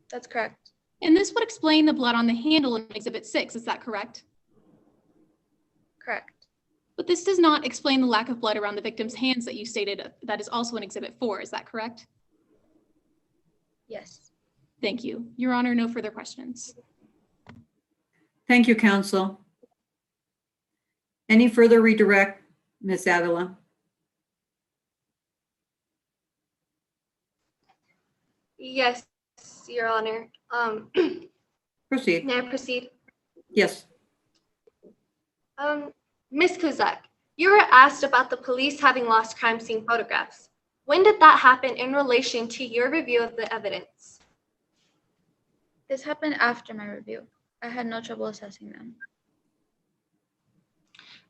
That's correct. And this would explain the blood on the handle in Exhibit 6, is that correct? Correct. But this does not explain the lack of blood around the victim's hands that you stated that is also in Exhibit 4, is that correct? Yes. Thank you. Your Honor, no further questions. Thank you, counsel. Any further redirect, Ms. Avila? Yes, Your Honor. Proceed. May I proceed? Yes. Ms. Kuzak, you were asked about the police having lost crime scene photographs. When did that happen in relation to your review of the evidence? This happened after my review. I had no trouble assessing them.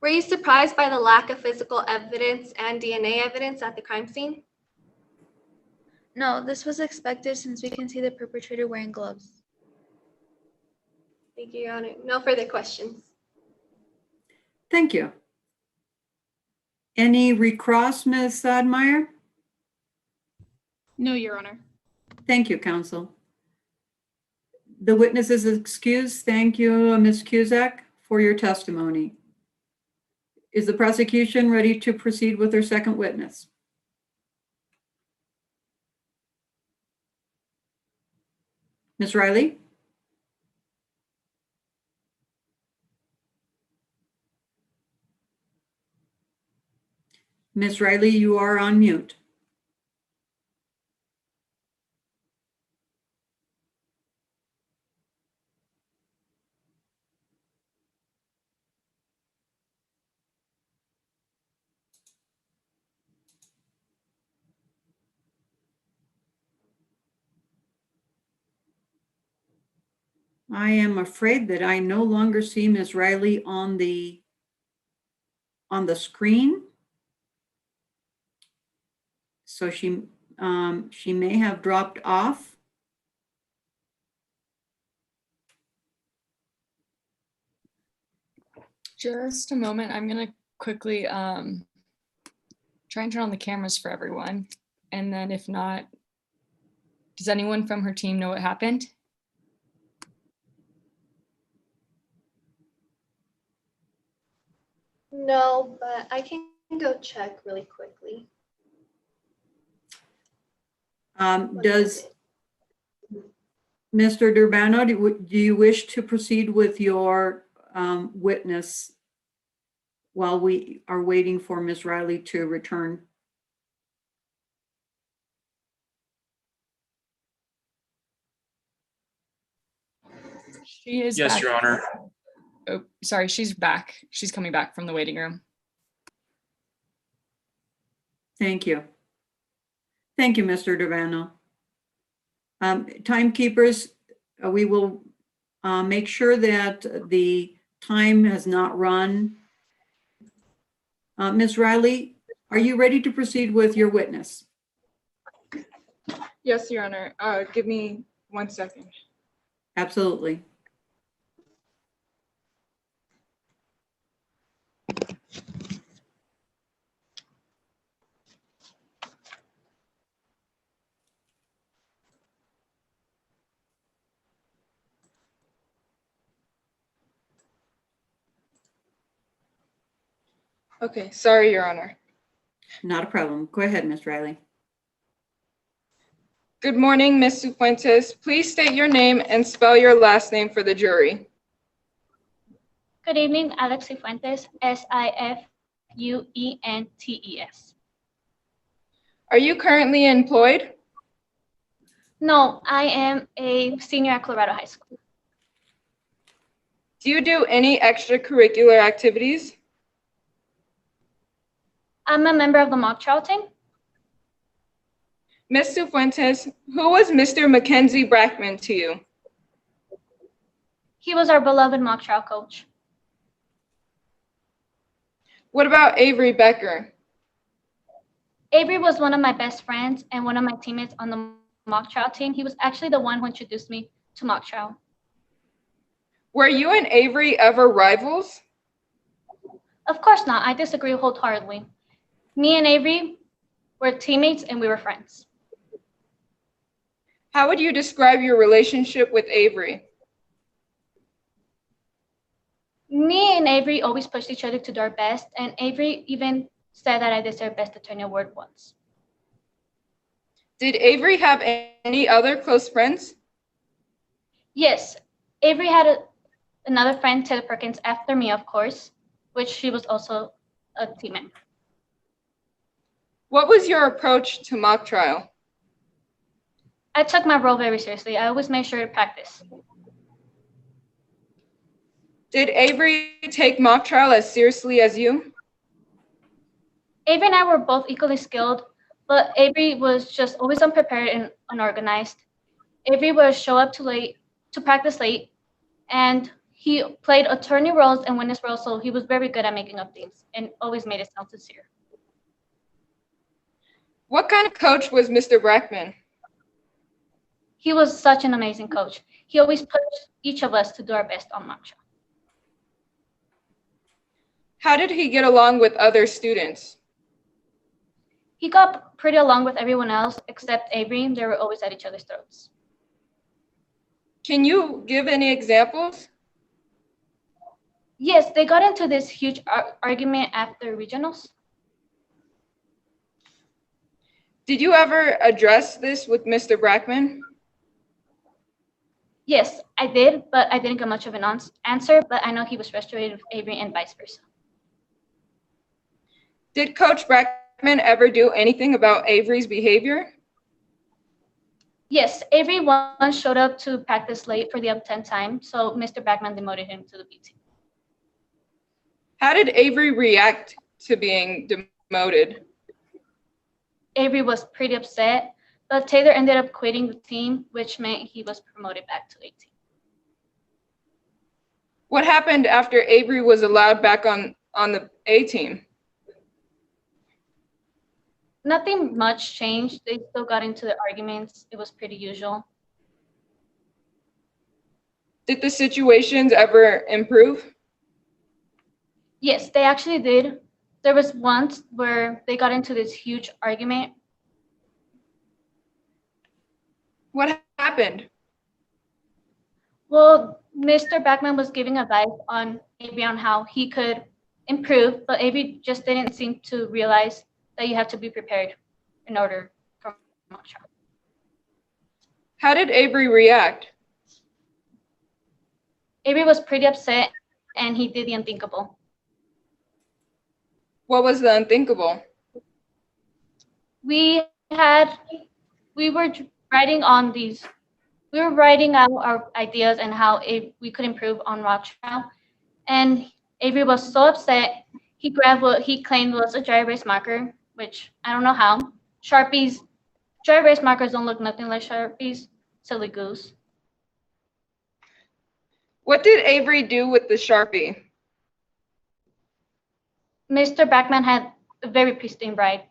Were you surprised by the lack of physical evidence and DNA evidence at the crime scene? No, this was expected since we can see the perpetrator wearing gloves. Thank you, Your Honor. No further questions. Thank you. Any recross, Ms. Sadmeyer? No, Your Honor. Thank you, counsel. The witness is excused. Thank you, Ms. Cusack, for your testimony. Is the prosecution ready to proceed with their second witness? Ms. Riley? Ms. Riley, you are on mute. I am afraid that I no longer see Ms. Riley on the screen. So she may have dropped off. Just a moment. I'm going to quickly try and turn on the cameras for everyone. And then if not, does anyone from her team know what happened? No, but I can go check really quickly. Does Mr. Durbano, do you wish to proceed with your witness while we are waiting for Ms. Riley to return? She is Yes, back. Your Honor. Oh, sorry, she's back. She's coming back from the waiting room. Thank you. Thank you, Mr. Durbano. Timekeepers, we will make sure that the time has not run. Ms. Riley, are you ready to proceed with your witness? Yes, Your Honor. Give me 1 second. Absolutely. Okay, sorry, Your Honor. Not a problem. Go ahead, Ms. Riley. Good morning, Ms. Cifuentes. Please state your name and spell your last name for the jury. Good evening, Alex Cifuentes, Sifuentes. Are you currently employed? No, I am a senior at Colorado High School. Do you do any extracurricular activities? I'm a member of the mock trial team. Ms. Cifuentes, who was Mr. Mackenzie Brackman to you? He was our beloved mock trial coach. What about Avery Becker? Avery was one of my best friends and one of my teammates on the mock trial team. He was actually the one who introduced me to mock trial. Were you and Avery ever rivals? Of course not. I disagree wholeheartedly. Me and Avery were teammates and we were friends. How would you describe your relationship with Avery? Me and Avery always pushed each other to do our best, and Avery even said that I deserved Best Attorney Award once. Did Avery have any other close friends? Yes, Avery had another friend, Taylor Perkins, after me, of course, which she was also a team member. What was your approach to mock trial? I took my role very seriously. I always made sure to practice. Did Avery take mock trial as seriously as you? Avery and I were both equally skilled, but Avery was just always unprepared and unorganized. Avery would show up too late to practice late, and he played attorney roles and witness roles, so he was very good at making up things and always made it sound sincere. What kind of coach was Mr. Brackman? He was such an amazing coach. He always pushed each of us to do our best on mock trial. How did he get along with other students? He got pretty along with everyone else except Avery. They were always at each other's throats. Can you give any examples? Yes, they got into this huge argument after regionals. Did you ever address this with Mr. Brackman? Yes, I did, but I didn't get much of an answer, but I know he was frustrated with Avery and vice versa. Did Coach Brackman ever do anything about Avery's behavior? Yes, Avery once showed up to practice late for the up 10 time, so Mr. Brackman demoted him to the B team. How did Avery react to being demoted? Avery was pretty upset, but Taylor ended up quitting the team, which meant he was promoted back to A team. What happened after Avery was allowed back on the A team? Nothing much changed. They still got into the arguments. It was pretty usual. Did the situations ever improve? Yes, they actually did. There was once where they got into this huge argument. What happened? Well, Mr. Brackman was giving advice on Avery on how he could improve, but Avery just didn't seem to realize that you have to be prepared in order for mock trial. How did Avery react? Avery was pretty upset and he did the unthinkable. What was the unthinkable? We were writing out our ideas and how we could improve on mock trial. And Avery was so upset, he grabbed what he claimed was a dry erase marker, which I don't know how. Sharpies, dry erase markers don't look nothing like Sharpies, silly goose. What did Avery do with the Sharpie? Mr. Brackman had a very pristine bride.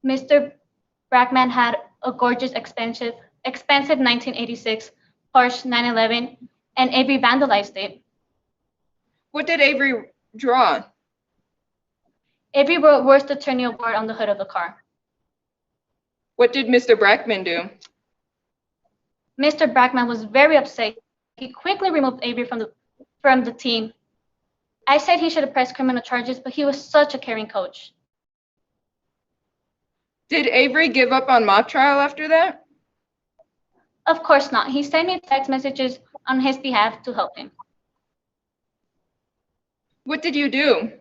Mr. Brackman had a gorgeous, expensive 1986 Porsche 911, and Avery vandalized it. What did Avery draw? Avery wrote Worst Attorney Award on the hood of the car. What did Mr. Brackman do? Mr. Brackman was very upset. He quickly removed Avery from the team. I said he should have pressed criminal charges, but he was such a caring coach. Did Avery give up on mock trial after that? Of course not. He sent me text messages on his behalf to help him. What did you do?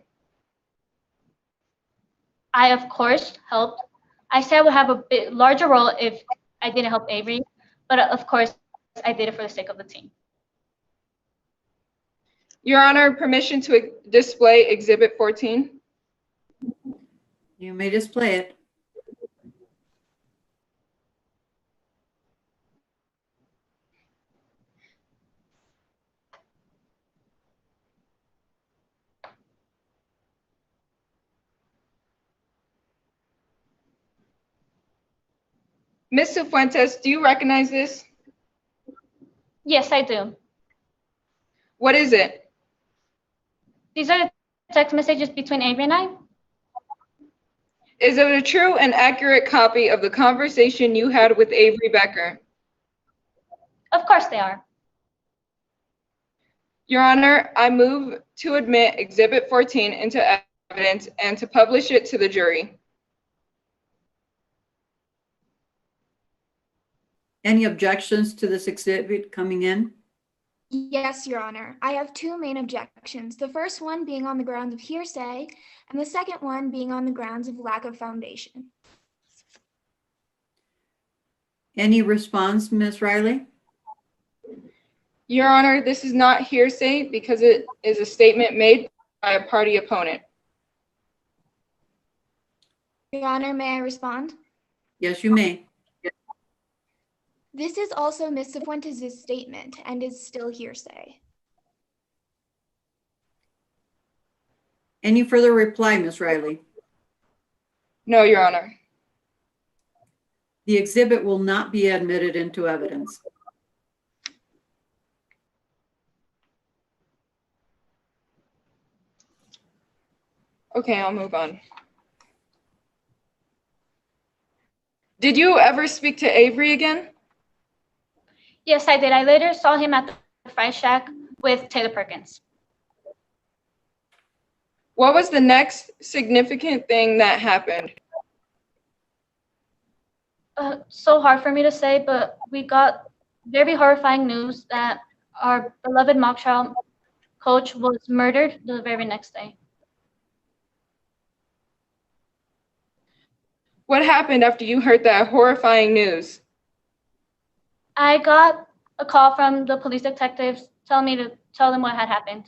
I, of course, helped. I said I would have a bit larger role if I didn't help Avery, but of course, I did it for the sake of the team. Your Honor, permission to display Exhibit 14. You may display it. Ms. Cifuentes, do you recognize this? Yes, I do. What is it? These are the text messages between Avery and I. Is it a true and accurate copy of the conversation you had with Avery Becker? Of course they are. Your Honor, I move to admit Exhibit 14 into evidence and to publish it to the jury. Any objections to this exhibit coming in? Yes, Your Honor. I have two main objections. The first one being on the grounds of hearsay, and the second one being on the grounds of lack of foundation. Any response, Ms. Riley? Your Honor, this is not hearsay because it is a statement made by a party opponent. Your Honor, may I respond? Yes, you may. This is also Ms. Cifuentes' statement and is still hearsay. Any further reply, Ms. Riley? No, Your Honor. The exhibit will not be admitted into evidence. Okay, I'll move on. Did you ever speak to Avery again? Yes, I did. I later saw him at the Fry Shack with Taylor Perkins. What was the next significant thing that happened? So hard for me to say, but we got very horrifying news that our beloved mock trial coach was murdered the very next day. What happened after you heard that horrifying news? I got a call from the police detectives telling me to tell them what had happened.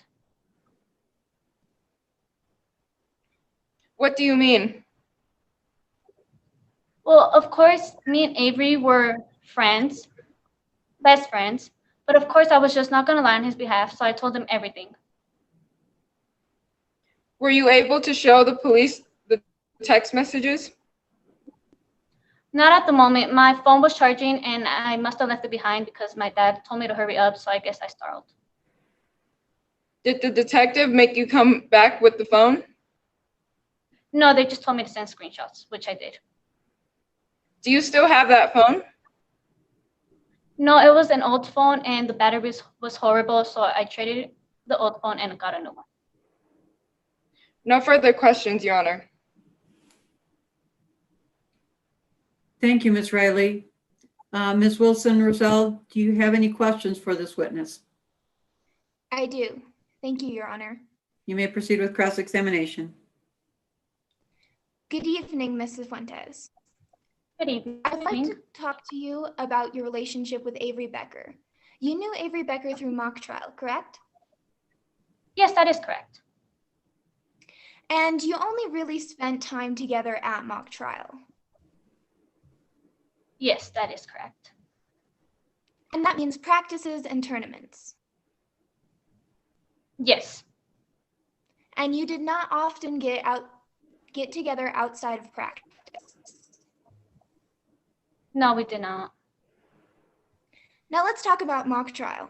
What do you mean? Well, of course, me and Avery were friends, best friends, but of course I was just not going to lie on his behalf, so I told him everything. Were you able to show the police the text messages? Not at the moment. My phone was charging and I must have left it behind because my dad told me to hurry up, so I guess I startled. Did the detective make you come back with the phone? No, they just told me to send screenshots, which I did. Do you still have that phone? No, it was an old phone and the battery was horrible, so I traded the old phone and got a new one. No further questions, Your Honor. Thank you, Ms. Riley. Ms. Wilson-Rosell, do you have any questions for this witness? I do. Thank you, Your Honor. You may proceed with cross-examination. Good evening, Mrs. Fuentes. Good evening. I'd like to talk to you about your relationship with Avery Becker. You knew Avery Becker through mock trial, correct? Yes, that is correct. And you only really spent time together at mock trial. Yes, that is correct. And that means practices and tournaments. Yes. And you did not often get together outside of practice. No, we did not. Now let's talk about mock trial.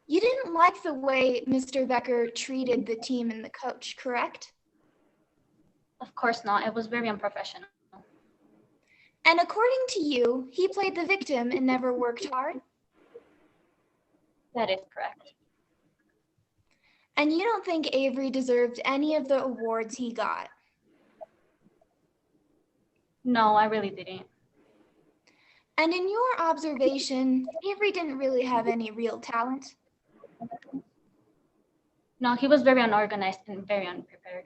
You didn't like the way Mr. Becker treated the team and the coach, correct? Of course not. It was very unprofessional. And according to you, he played the victim and never worked hard? That is correct. And you don't think Avery deserved any of the awards he got? No, I really didn't. And in your observation, Avery didn't really have any real talent? No, he was very unorganized and very unprepared.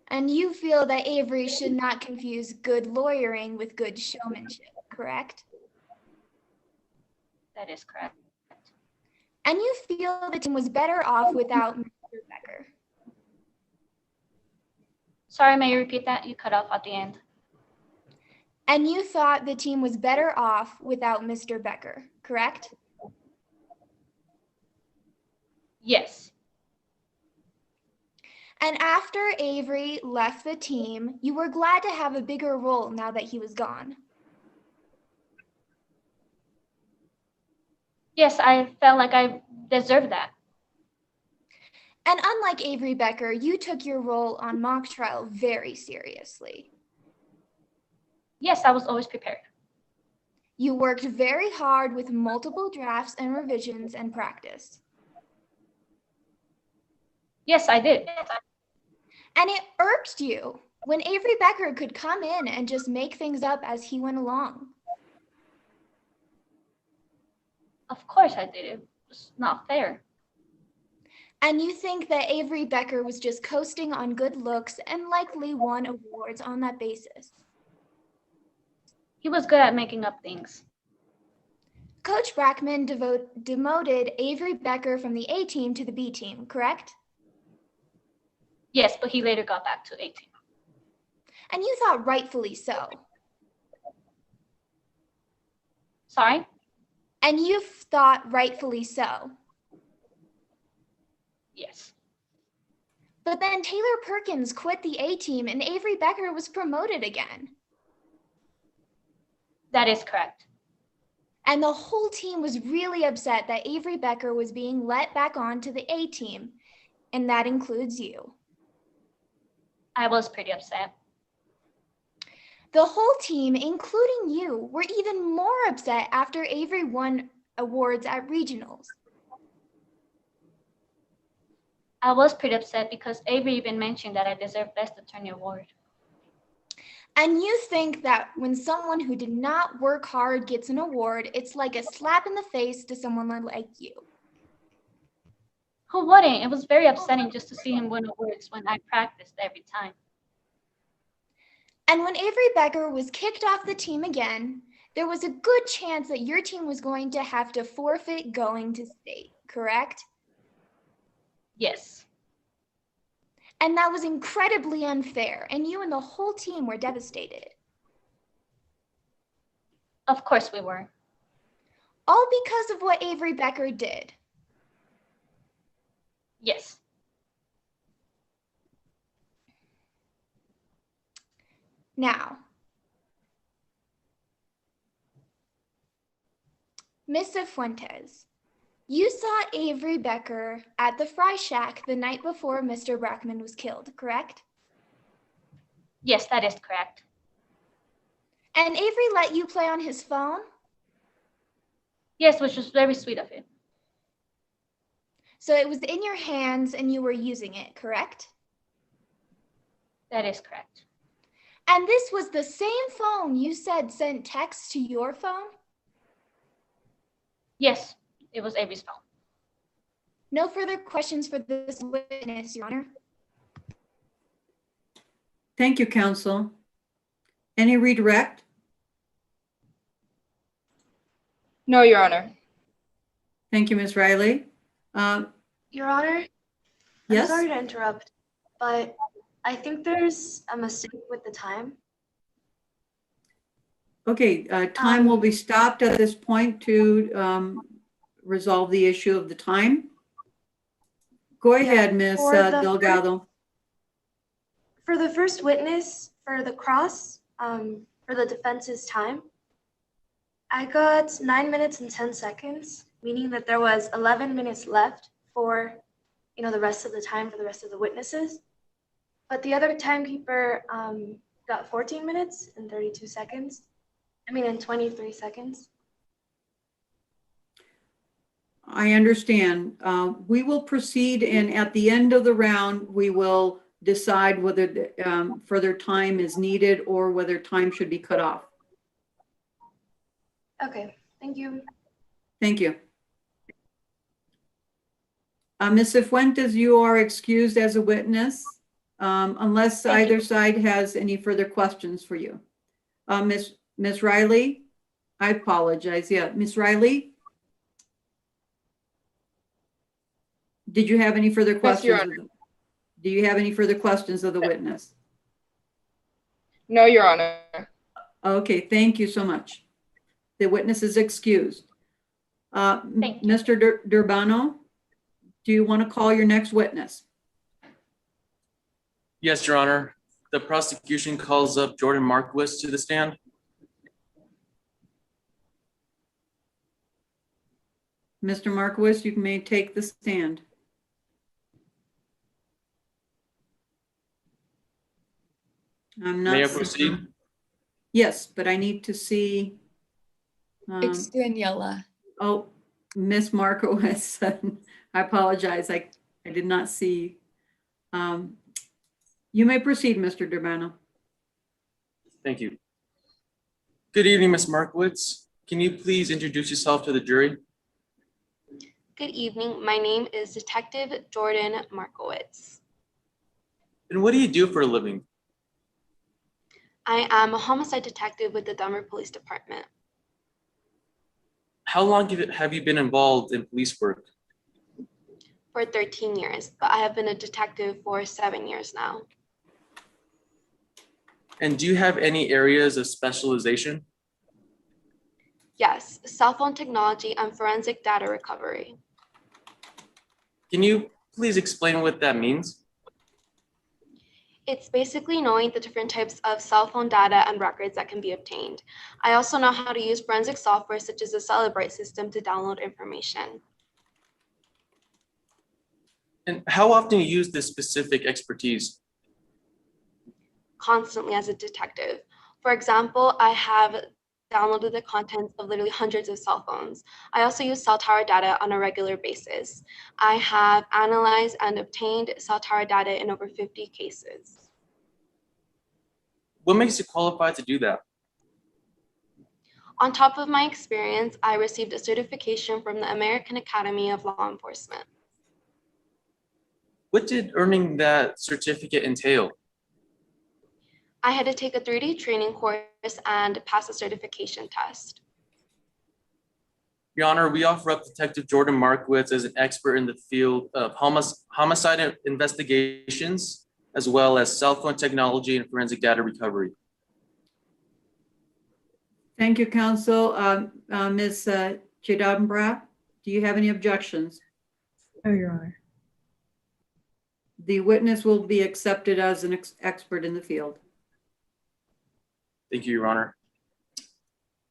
And you feel that Avery should not confuse good lawyering with good showmanship, correct? That is correct. And you feel the team was better off without Mr. Becker? Sorry, may you repeat that? You cut off at the end. And you thought the team was better off without Mr. Becker, correct? Yes. And after Avery left the team, you were glad to have a bigger role now that he was gone. Yes, I felt like I deserved that. And unlike Avery Becker, you took your role on mock trial very seriously. Yes, I was always prepared. You worked very hard with multiple drafts and revisions and practice. Yes, I did. And it irked you when Avery Becker could come in and just make things up as he went along. Of course I did. It was not fair. And you think that Avery Becker was just coasting on good looks and likely won awards on that basis. He was good at making up things. Coach Brackman demoted Avery Becker from the A team to the B team, correct? Yes, but he later got back to 18. And you thought rightfully so. Sorry? And you thought rightfully so. Yes. But then Taylor Perkins quit the A team and Avery Becker was promoted again. That is correct. And the whole team was really upset that Avery Becker was being let back on to the A team, and that includes you. I was pretty upset. The whole team, including you, were even more upset after Avery won awards at regionals. I was pretty upset because Avery even mentioned that I deserved Best Attorney Award. And you think that when someone who did not work hard gets an award, it's like a slap in the face to someone like you. Who wouldn't? It was very upsetting just to see him win awards when I practiced every time. And when Avery Becker was kicked off the team again, there was a good chance that your team was going to have to forfeit going to state, correct? Yes. And that was incredibly unfair, and you and the whole team were devastated. Of course we were. All because of what Avery Becker did. Yes. Now, Ms. Fuentes, you saw Avery Becker at the Fry Shack the night before Mr. Brackman was killed, correct? Yes, that is correct. And Avery let you play on his phone? Yes, which was very sweet of him. So it was in your hands and you were using it, correct? That is correct. And this was the same phone you said sent texts to your phone? Yes, it was Avery's phone. No further questions for this witness, Your Honor. Thank you, counsel. Any redirect? No, Your Honor. Thank you, Ms. Riley. Your Honor, Yes? I'm sorry to interrupt, but I think there's a mistake with the time. Okay, time will be stopped at this point to resolve the issue of the time. Go ahead, Ms. for the Delgado. For the first witness, for the cross, for the defense's time, I got 9 minutes and 10 seconds, meaning that there was 11 minutes left for, the rest of the time for the rest of the witnesses. But the other timekeeper got 14 minutes and 32 seconds. And 23 seconds. I understand. We will proceed, and at the end of the round, we will decide whether further time is needed or whether time should be cut off. Okay, thank you. Thank you. Ms. Fuentes, you are excused as a witness, unless either side has any further questions for you. Ms. Riley, I apologize. Yeah, Ms. Riley? Did you have any further questions? Yes, Your Honor. Do you have any further questions of the witness? No, Your Honor. Okay, thank you so much. The witness is excused. Mr. Durbano, do you want to call your next witness? Yes, Your Honor. The prosecution calls up Jordan Markowitz to the stand. Mr. Markowitz, you may take the stand. I'm not. May I seeing- proceed? Yes, but I need to see. It's Daniela. Oh, Miss Markowitz, I apologize. I did not see. You may proceed, Mr. Durbano. Thank you. Good evening, Ms. Markowitz. Can you please introduce yourself to the jury? Good evening. My name is Detective Jordan Markowitz. And what do you do for a living? I am a homicide detective with the Denver Police Department. How long have you been involved in police work? For 13 years, but I have been a detective for 7 years now. And do you have any areas of specialization? Yes, cell phone technology and forensic data recovery. Can you please explain what that means? It's basically knowing the different types of cell phone data and records that can be obtained. I also know how to use forensic software such as the Celebrate system to download information. And how often do you use this specific expertise? Constantly as a detective. For example, I have downloaded the contents of literally hundreds of cell phones. I also use cell tower data on a regular basis. I have analyzed and obtained cell tower data in over 50 cases. What makes you qualified to do that? On top of my experience, I received a certification from the American Academy of Law Enforcement. What did earning that certificate entail? I had to take a 3D training course and pass a certification test. Your Honor, we offer up Detective Jordan Markowitz as an expert in the field of homicide investigations, as well as cell phone technology and forensic data recovery. Thank you, counsel. Ms. Chidambra, do you have any objections? No, Your Honor. The witness will be accepted as an expert in the field. Thank you, Your Honor.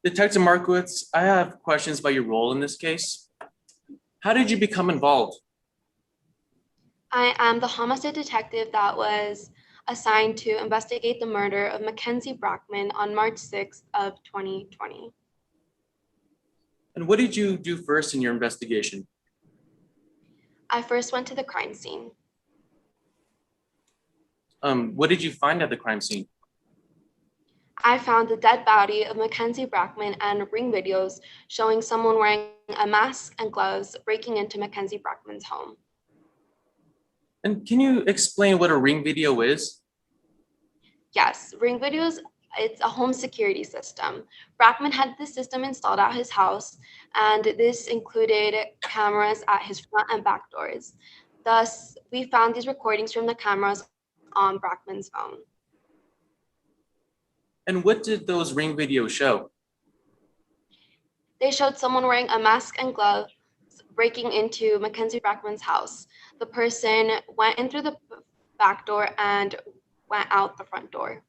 Detective Markowitz, I have questions about your role in this case. How did you become involved? I am the homicide detective that was assigned to investigate the murder of Mackenzie Brockman on March 6th of 2020. And what did you do first in your investigation? I first went to the crime scene. What did you find at the crime scene? I found the dead body of Mackenzie Brockman and ring videos showing someone wearing a mask and gloves breaking into Mackenzie Brockman's home. And can you explain what a ring video is? Yes, ring videos, it's a home security system. Brockman had this system installed at his house, and this included cameras at his front and back doors. Thus, we found these recordings from the cameras on Brockman's phone. And what did those ring videos show? They showed someone wearing a mask and gloves breaking into Mackenzie Brockman's house. The person went in through the back door and went out the front door.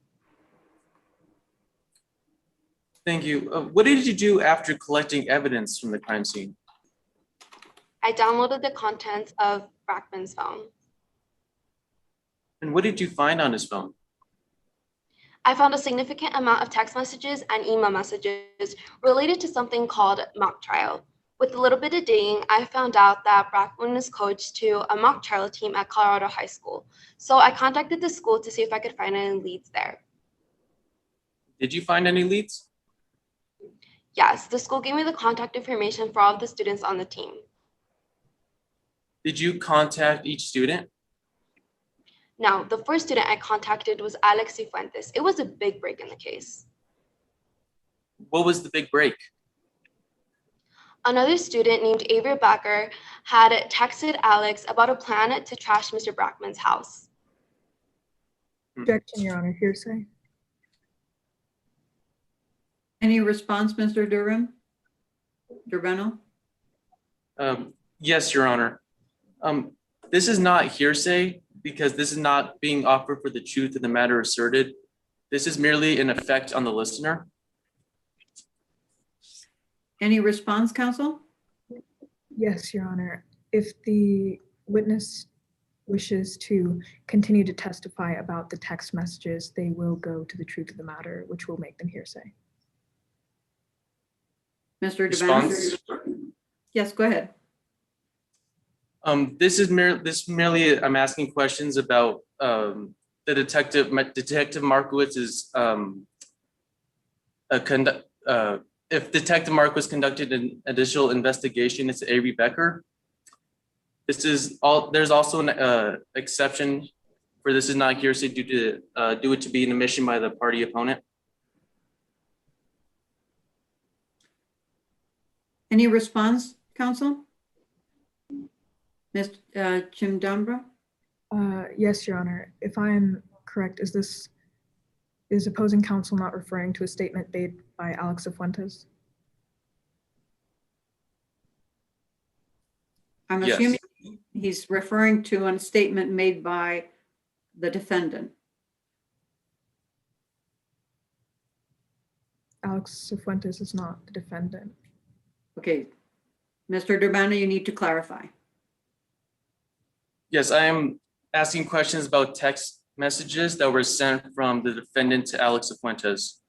Thank you. What did you do after collecting evidence from the crime scene? I downloaded the contents of Brockman's phone. And what did you find on his phone? I found a significant amount of text messages and email messages related to something called mock trial. With a little bit of digging, I found out that Brockman is coached to a mock trial team at Colorado High School. So I contacted the school to see if I could find any leads there. Did you find any leads? Yes, the school gave me the contact information for all of the students on the team. Did you contact each student? Now, the first student I contacted was Alex Cifuentes. It was a big break in the case. What was the big break? Another student named Avery Becker had texted Alex about a plan to trash Mr. Brockman's house. Objection, Your Honor. Hearsay. Any response, Mr. Durbano? Yes, Your Honor. This is not hearsay because this is not being offered for the truth of the matter asserted. This is merely an effect on the listener. Any response, counsel? Yes, Your Honor. If the witness wishes to continue to testify about the text messages, they will go to the truth of the matter, which will make them hearsay. Mr. Response? Devanna? Yes, go ahead. This is merely, I'm asking questions about the Detective Markowitz's if Detective Markowitz conducted an additional investigation into Avery Becker. There's also an exception for this is not hearsay due to be an omission by the party opponent. Any response, counsel? Ms. Chimdambra? Yes, Your Honor. If I am correct, is opposing counsel not referring to a statement made by Alex Cifuentes? I'm Yes. assuming he's referring to a statement made by the defendant. Alex Cifuentes is not the defendant. Okay. Mr. Devanna, you need to clarify. Yes, I am asking questions about text messages that were sent from the defendant to Alex Cifuentes.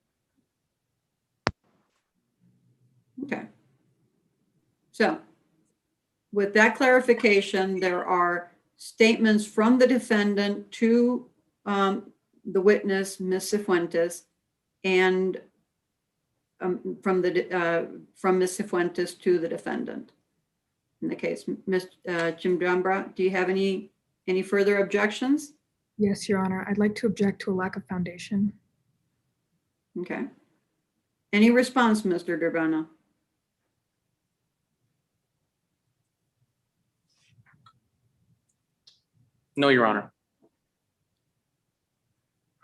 Okay. So with that clarification, there are statements from the defendant to the witness, Ms. Cifuentes, and from Ms. Cifuentes to the defendant. In the case, Ms. Chimdambra, do you have any further objections? Yes, Your Honor. I'd like to object to a lack of foundation. Okay. Any response, Mr. Devanna? No, Your Honor.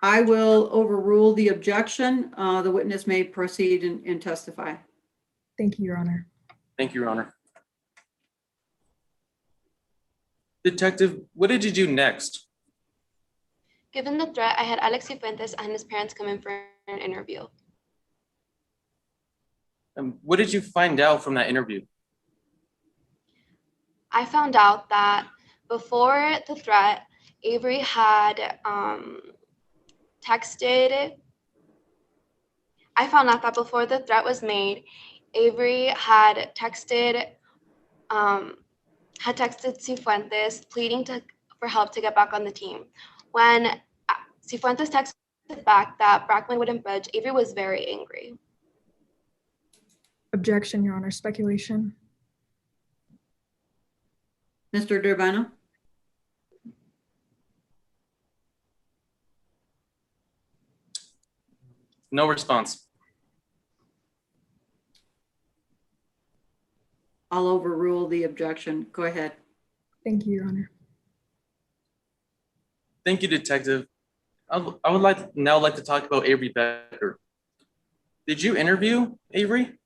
I will overrule the objection. The witness may proceed and testify. Thank you, Your Honor. Thank you, Your Honor. Detective, what did you do next? Given the threat, I had Alex Cifuentes and his parents come in for an interview. What did you find out from that interview? I found out that before the threat, Avery had texted. I found out that before the threat was made, Avery had texted Cifuentes pleading for help to get back on the team. When Cifuentes texted back that Brackman wouldn't budge, Avery was very angry. Objection, Your Honor. Speculation. Mr. Devanna? No response. I'll overrule the objection. Go ahead. Thank you, Your Honor. Thank you, Detective. I would now like to talk about Avery Becker. Did you interview Avery?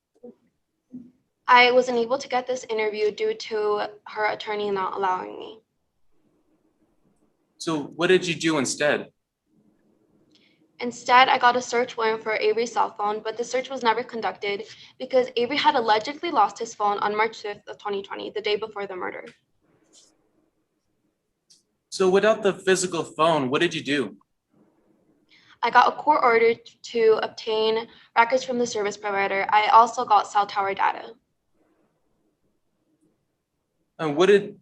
I wasn't able to get this interview due to her attorney not allowing me. So what did you do instead? Instead, I got a search warrant for Avery's cell phone, but the search was never conducted because Avery had allegedly lost his phone on March 5th of 2020, the day before the murder. So without the physical phone, what did you do? I got a court order to obtain records from the service provider. I also got cell tower data. And what do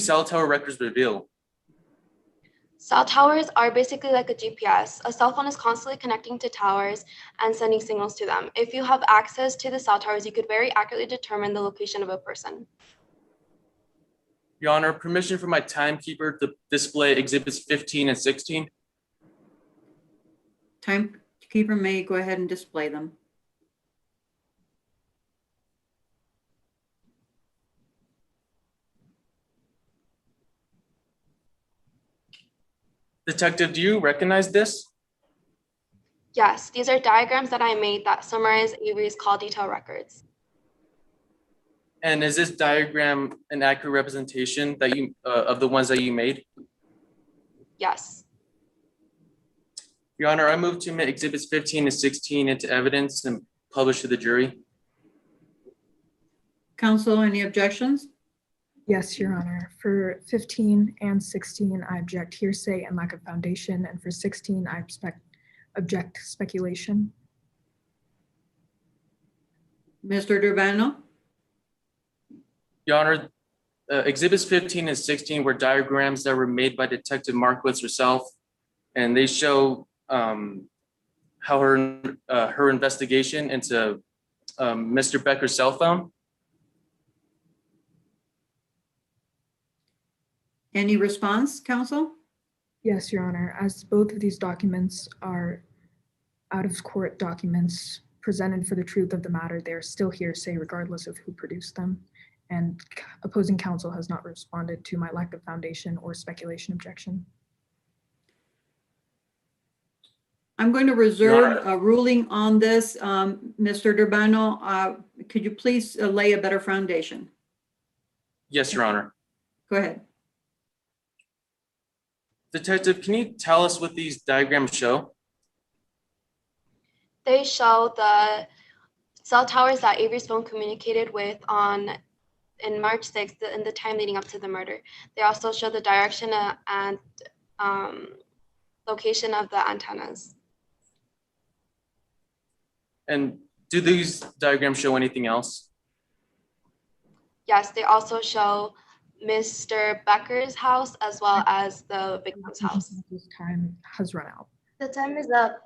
cell tower records reveal? Cell towers are basically like a GPS. A cell phone is constantly connecting to towers and sending signals to them. If you have access to the cell towers, you could very accurately determine the location of a person. Your Honor, permission for my timekeeper to display exhibits 15 and 16. Timekeeper may go ahead and display them. Detective, do you recognize this? Yes, these are diagrams that I made that summarize Avery's call detail records. And is this diagram an accurate representation that of the ones that you made? Yes. Your Honor, I move to admit exhibits 15 and 16 into evidence and publish to the jury. Council, any objections? Yes, Your Honor. For 15 and 16, I object hearsay and lack of foundation. And for 16, I object speculation. Mr. Durbano? Your Honor, exhibits 15 and 16 were diagrams that were made by Detective Markowitz herself, and they show how her investigation into Mr. Becker's cell phone. Any response, Council? Yes, Your Honor. As both of these documents are out-of-court documents presented for the truth of the matter, they are still hearsay regardless of who produced them. And opposing counsel has not responded to my lack of foundation or speculation objection. I'm going to reserve a ruling on this. Mr. Durbano, could you please lay a better foundation? Yes, Your Honor. Go ahead. Detective, can you tell us what these diagrams show? They show the cell towers that Avery's phone communicated with in March 6th, in the time leading up to the murder. They also show the direction and location of the antennas. And do these diagrams show anything else? Yes, they also show Mr. Becker's house as well as the victim's house. This time has run out. The time is up.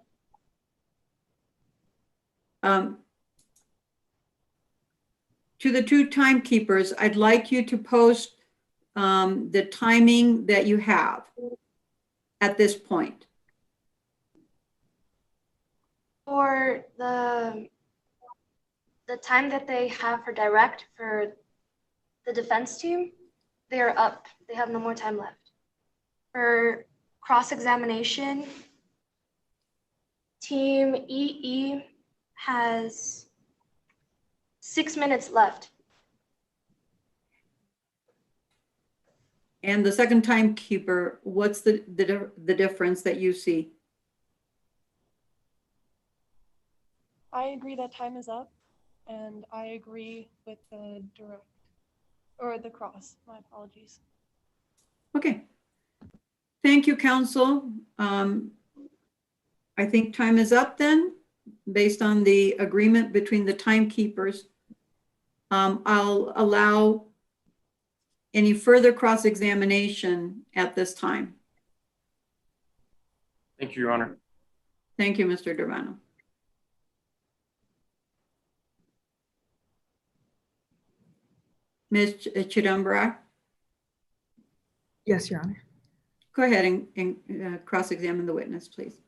To the two timekeepers, I'd like you to post the timing that you have at this point. For the time that they have for direct for the defense team, they are up. They have no more time left. For cross-examination, Team EE has 6 minutes left. And the second timekeeper, what's the difference that you see? I agree that time is up, and I agree with the direct, or the cross, my apologies. Okay. Thank you, counsel. I think time is up then, based on the agreement between the timekeepers. I'll allow any further cross-examination at this time. Thank you, Your Honor. Thank you, Mr. Durbano. Ms. Chidambra? Yes, Your Honor. Go ahead and cross-examine the witness, please.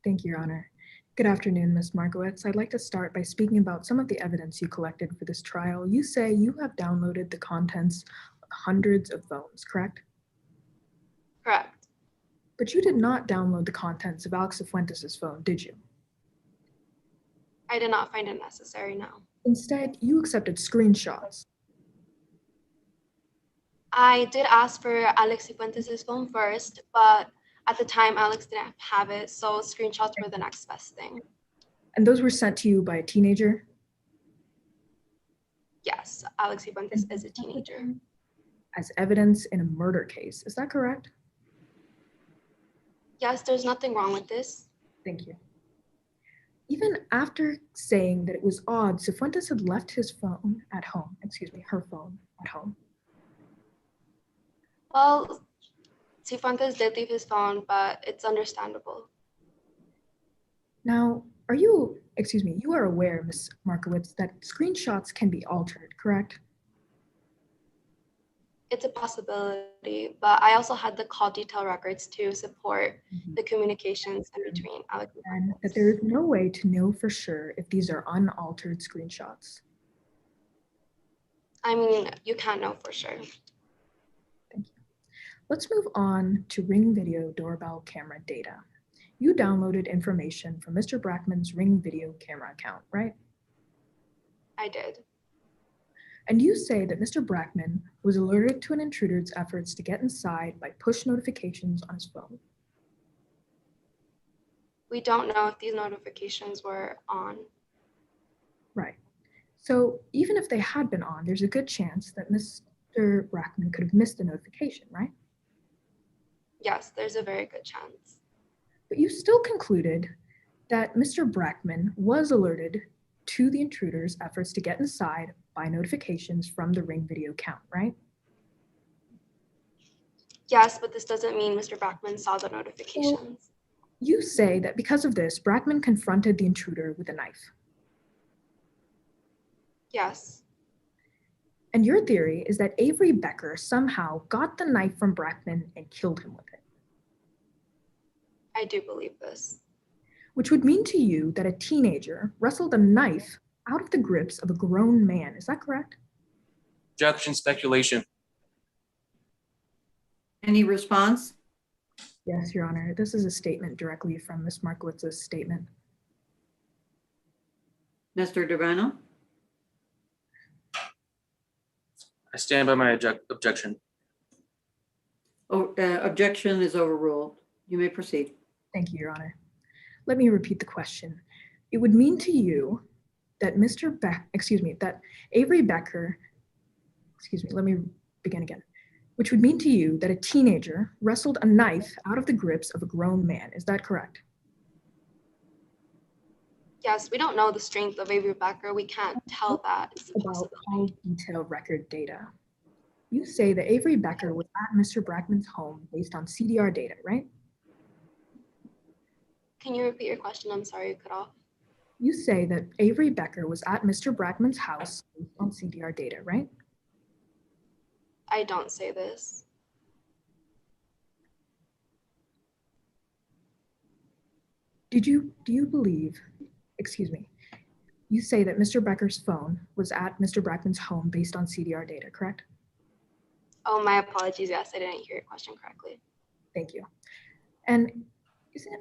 Thank you, Your Honor. Good afternoon, Ms. Markowitz. I'd like to start by speaking about some of the evidence you collected for this trial. You say you have downloaded the contents of hundreds of phones, correct? Correct. But you did not download the contents of Alex Cifuentes' phone, did you? I did not find it necessary, no. Instead, you accepted screenshots. I did ask for Alex Cifuentes' phone first, but at the time, Alex didn't have it, so screenshots were the next best thing. And those were sent to you by a teenager? Yes, Alex Cifuentes is a teenager. As evidence in a murder case, is that correct? Yes, there's nothing wrong with this. Thank you. Even after saying that it was odd, Cifuentes had left his phone at home, her phone at home. Well, Cifuentes did leave his phone, but it's understandable. Now, you are aware, Ms. Markowitz, that screenshots can be altered, correct? It's a possibility, but I also had the call detail records to support the communications in between Alex and that there is no way to know for sure if these are unaltered screenshots. I mean, you can't know for sure. Thank you. Let's move on to Ring video doorbell camera data. You downloaded information from Mr. Brackman's Ring video camera account, right? I did. And you say that Mr. Brackman was alerted to an intruder's efforts to get inside by push notifications on his phone. We don't know if these notifications were on. Right. So even if they had been on, there's a good chance that Mr. Brackman could have missed the notification, right? Yes, there's a very good chance. But you still concluded that Mr. Brackman was alerted to the intruder's efforts to get inside by notifications from the Ring video count, right? Yes, but this doesn't mean Mr. Brackman saw the notifications. You say that because of this, Brackman confronted the intruder with a knife. Yes. And your theory is that Avery Becker somehow got the knife from Brackman and killed him with it. I do believe this. Which would mean to you that a teenager wrestled a knife out of the grips of a grown man. Is that correct? Objection, speculation. Any response? Yes, Your Honor. This is a statement directly from Ms. Markowitz's statement. Mr. Durbano? I stand by my objection. Oh, objection is overruled. You may proceed. Thank you, Your Honor. Let me repeat the question. It would mean to you that that Avery Becker, let me begin again. Which would mean to you that a teenager wrestled a knife out of the grips of a grown man. Is that correct? Yes, we don't know the strength of Avery Becker. We can't tell that. It's About all detailed record data. You say that Avery Becker was at Mr. Brackman's home based on CDR data, right? Can you repeat your question? I'm sorry, you cut off. You say that Avery Becker was at Mr. Brackman's house based on CDR data, right? I don't say this. Do you believe, you say that Mr. Becker's phone was at Mr. Brackman's home based on CDR data, correct? Oh, my apologies. Yes, I didn't hear your question correctly. Thank you. And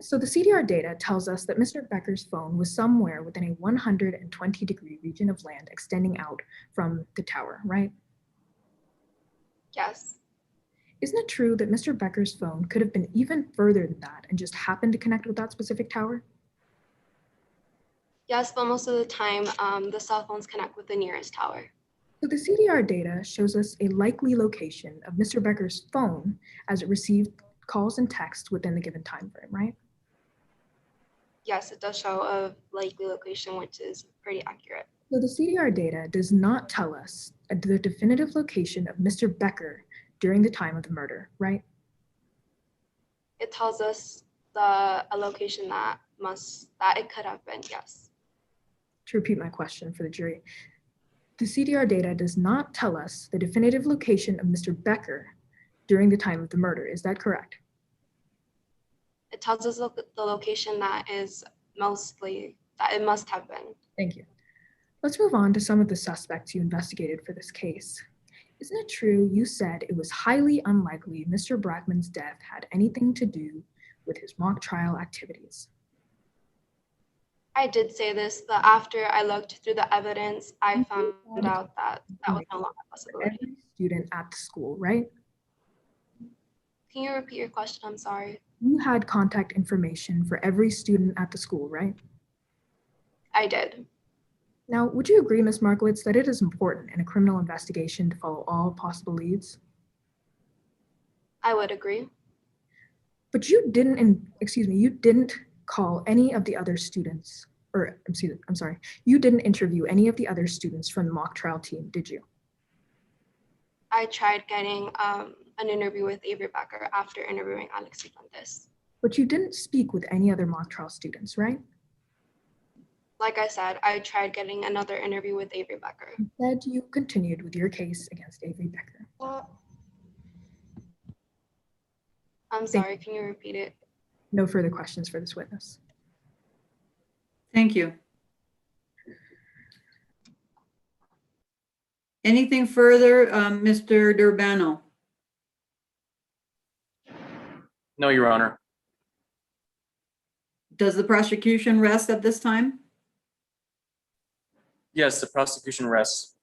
so the CDR data tells us that Mr. Becker's phone was somewhere within a 120-degree region of land extending out from the tower, right? Yes. Isn't it true that Mr. Becker's phone could have been even further than that and just happened to connect with that specific tower? Yes, but most of the time, the cell phones connect with the nearest tower. So the CDR data shows us a likely location of Mr. Becker's phone as it received calls and texts within the given time frame, right? Yes, it does show a likely location, which is pretty accurate. So the CDR data does not tell us the definitive location of Mr. Becker during the time of the murder, right? It tells us a location that it could have been, yes. To repeat my question for the jury, the CDR data does not tell us the definitive location of Mr. Becker during the time of the murder. Is that correct? It tells us the location that it must have been. Thank you. Let's move on to some of the suspects you investigated for this case. Isn't it true you said it was highly unlikely Mr. Brackman's death had anything to do with his mock trial activities? I did say this, but after I looked through the evidence, I found out that that was no longer a possibility. Every student at the school, right? Can you repeat your question? I'm sorry. You had contact information for every student at the school, right? I did. Now, would you agree, Ms. Markowitz, that it is important in a criminal investigation to follow all possible leads? I would agree. But you didn't call any of the other students, you didn't interview any of the other students from the mock trial team, did you? I tried getting an interview with Avery Becker after interviewing Alex Cifuentes. But you didn't speak with any other mock trial students, right? Like I said, I tried getting another interview with Avery Becker. Instead, you continued with your case against Avery Becker. I'm sorry, can you repeat it? No further questions for this witness. Thank you. Anything further, Mr. Durbano? No, Your Honor. Does the prosecution rest at this time? Yes, the prosecution rests.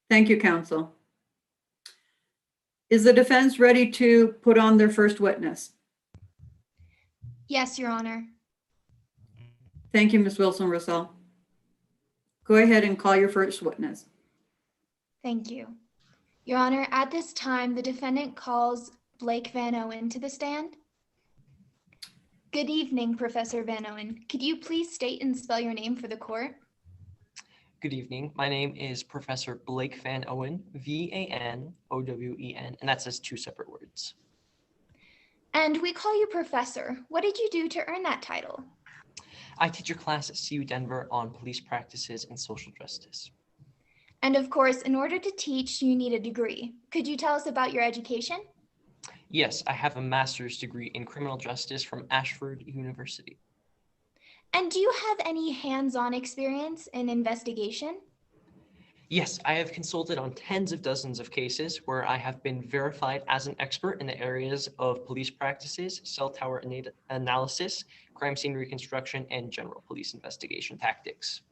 Thank you, counsel. Is the defense ready to put on their first witness? Yes, Your Honor. Thank you, Ms. Wilson-Russell. go ahead and call your first witness. Thank you. Your Honor, at this time, the defendant calls Blake Van Owen to the stand. Good evening, Professor Van Owen. Could you please state and spell your name for the court? Good evening. My name is Professor Blake Van Owen, Vanowen, and that's as two separate words. And we call you Professor. What did you do to earn that title? I teach a class at CU Denver on police practices and social justice. And of course, in order to teach, you need a degree. Could you tell us about your education? Yes, I have a master's degree in criminal justice from Ashford University. And do you have any hands-on experience in investigation? Yes, I have consulted on tens of dozens of cases where I have been verified as an expert in the areas of police practices, cell tower analysis, crime scene reconstruction, and general police investigation tactics.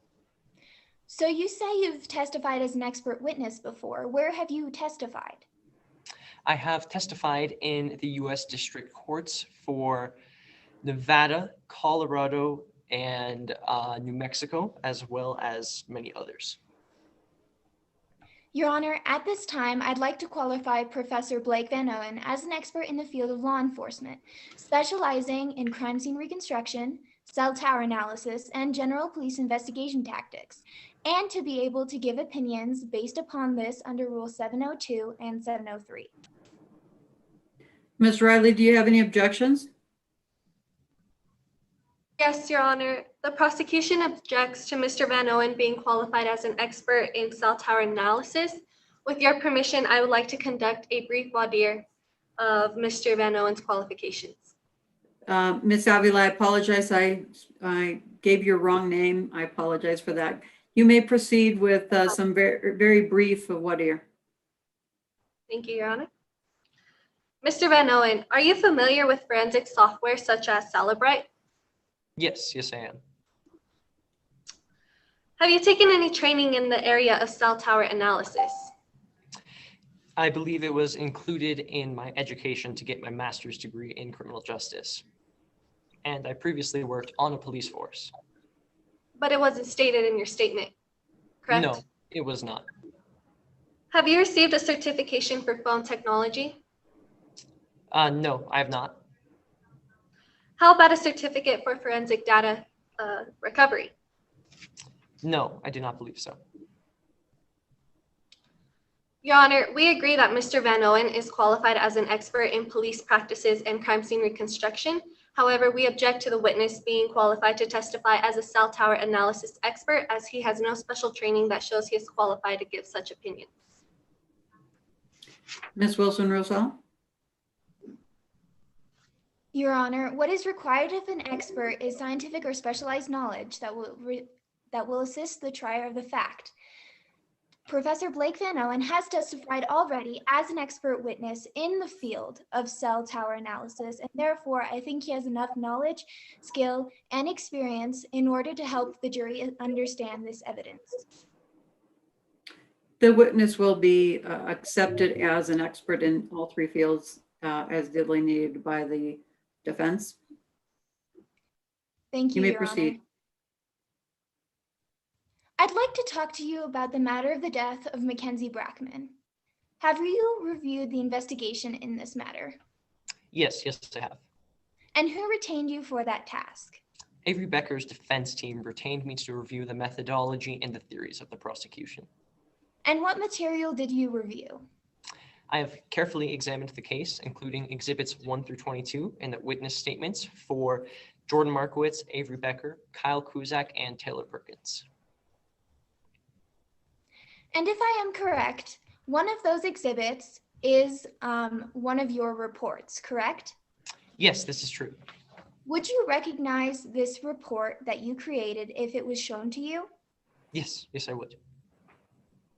So you say you've testified as an expert witness before. Where have you testified? I have testified in the U.S. District Courts for Nevada, Colorado, and New Mexico, as well as many others. Your Honor, at this time, I'd like to qualify Professor Blake Van Owen as an expert in the field of law enforcement, specializing in crime scene reconstruction, cell tower analysis, and general police investigation tactics, and to be able to give opinions based upon this under Rule 702 and 703. Ms. Riley, do you have any objections? Yes, Your Honor. The prosecution objects to Mr. Van Owen being qualified as an expert in cell tower analysis. With your permission, I would like to conduct a brief voir dire of Mr. Van Owen's qualifications. Ms. Avila, I apologize. I gave you a wrong name. I apologize for that. You may proceed with some very brief voir dire. Thank you, Your Honor. Mr. Van Owen, are you familiar with forensic software such as Celebrite? Yes, I am. Have you taken any training in the area of cell tower analysis? I believe it was included in my education to get my master's degree in criminal justice. And I previously worked on a police force. But it wasn't stated in your statement, correct? No, it was not. Have you received a certification for phone technology? No, I have not. How about a certificate for forensic data recovery? No, I do not believe so. Your Honor, we agree that Mr. Van Owen is qualified as an expert in police practices and crime scene reconstruction. However, we object to the witness being qualified to testify as a cell tower analysis expert, as he has no special training that shows he is qualified to give such opinions. Ms. Wilson-Rosell? Your Honor, what is required of an expert is scientific or specialized knowledge that will assist the trier of the fact. Professor Blake Van Owen has testified already as an expert witness in the field of cell tower analysis, and therefore I think he has enough knowledge, skill, and experience in order to help the jury understand this evidence. The witness will be accepted as an expert in all three fields as delineated by the defense. Thank you, You may Your proceed. Honor. I'd like to talk to you about the matter of the death of Mackenzie Brackman. Have you reviewed the investigation in this matter? Yes, I have. And who retained you for that task? Avery Becker's defense team retained me to review the methodology and the theories of the prosecution. And what material did you review? I have carefully examined the case, including exhibits 1 through 22 and the witness statements for Jordan Markowitz, Avery Becker, Kyle Kuzak, and Taylor Perkins. And if I am correct, one of those exhibits is one of your reports, correct? Yes, this is true. Would you recognize this report that you created if it was shown to you? Yes, I would.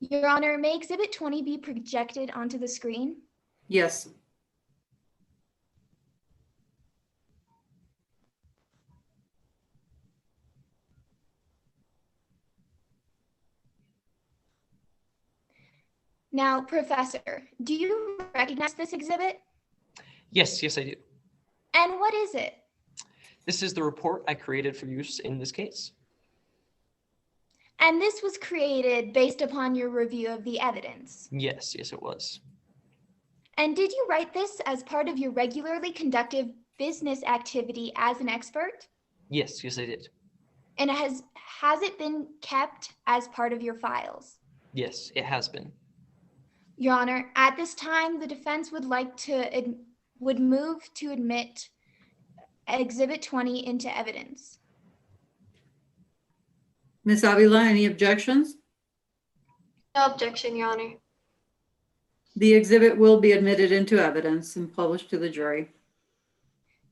Your Honor, may Exhibit 20 be projected onto the screen? Yes. Now, Professor, do you recognize this exhibit? Yes, I do. And what is it? This is the report I created for use in this case. And this was created based upon your review of the evidence. Yes, yes, it was. And did you write this as part of your regularly conducted business activity as an expert? Yes, yes, I did. And has it been kept as part of your files? Yes, it has been. Your Honor, at this time, the defense would move to admit Exhibit 20 into evidence. Ms. Avila, any objections? No objection, Your Honor. The exhibit will be admitted into evidence and published to the jury.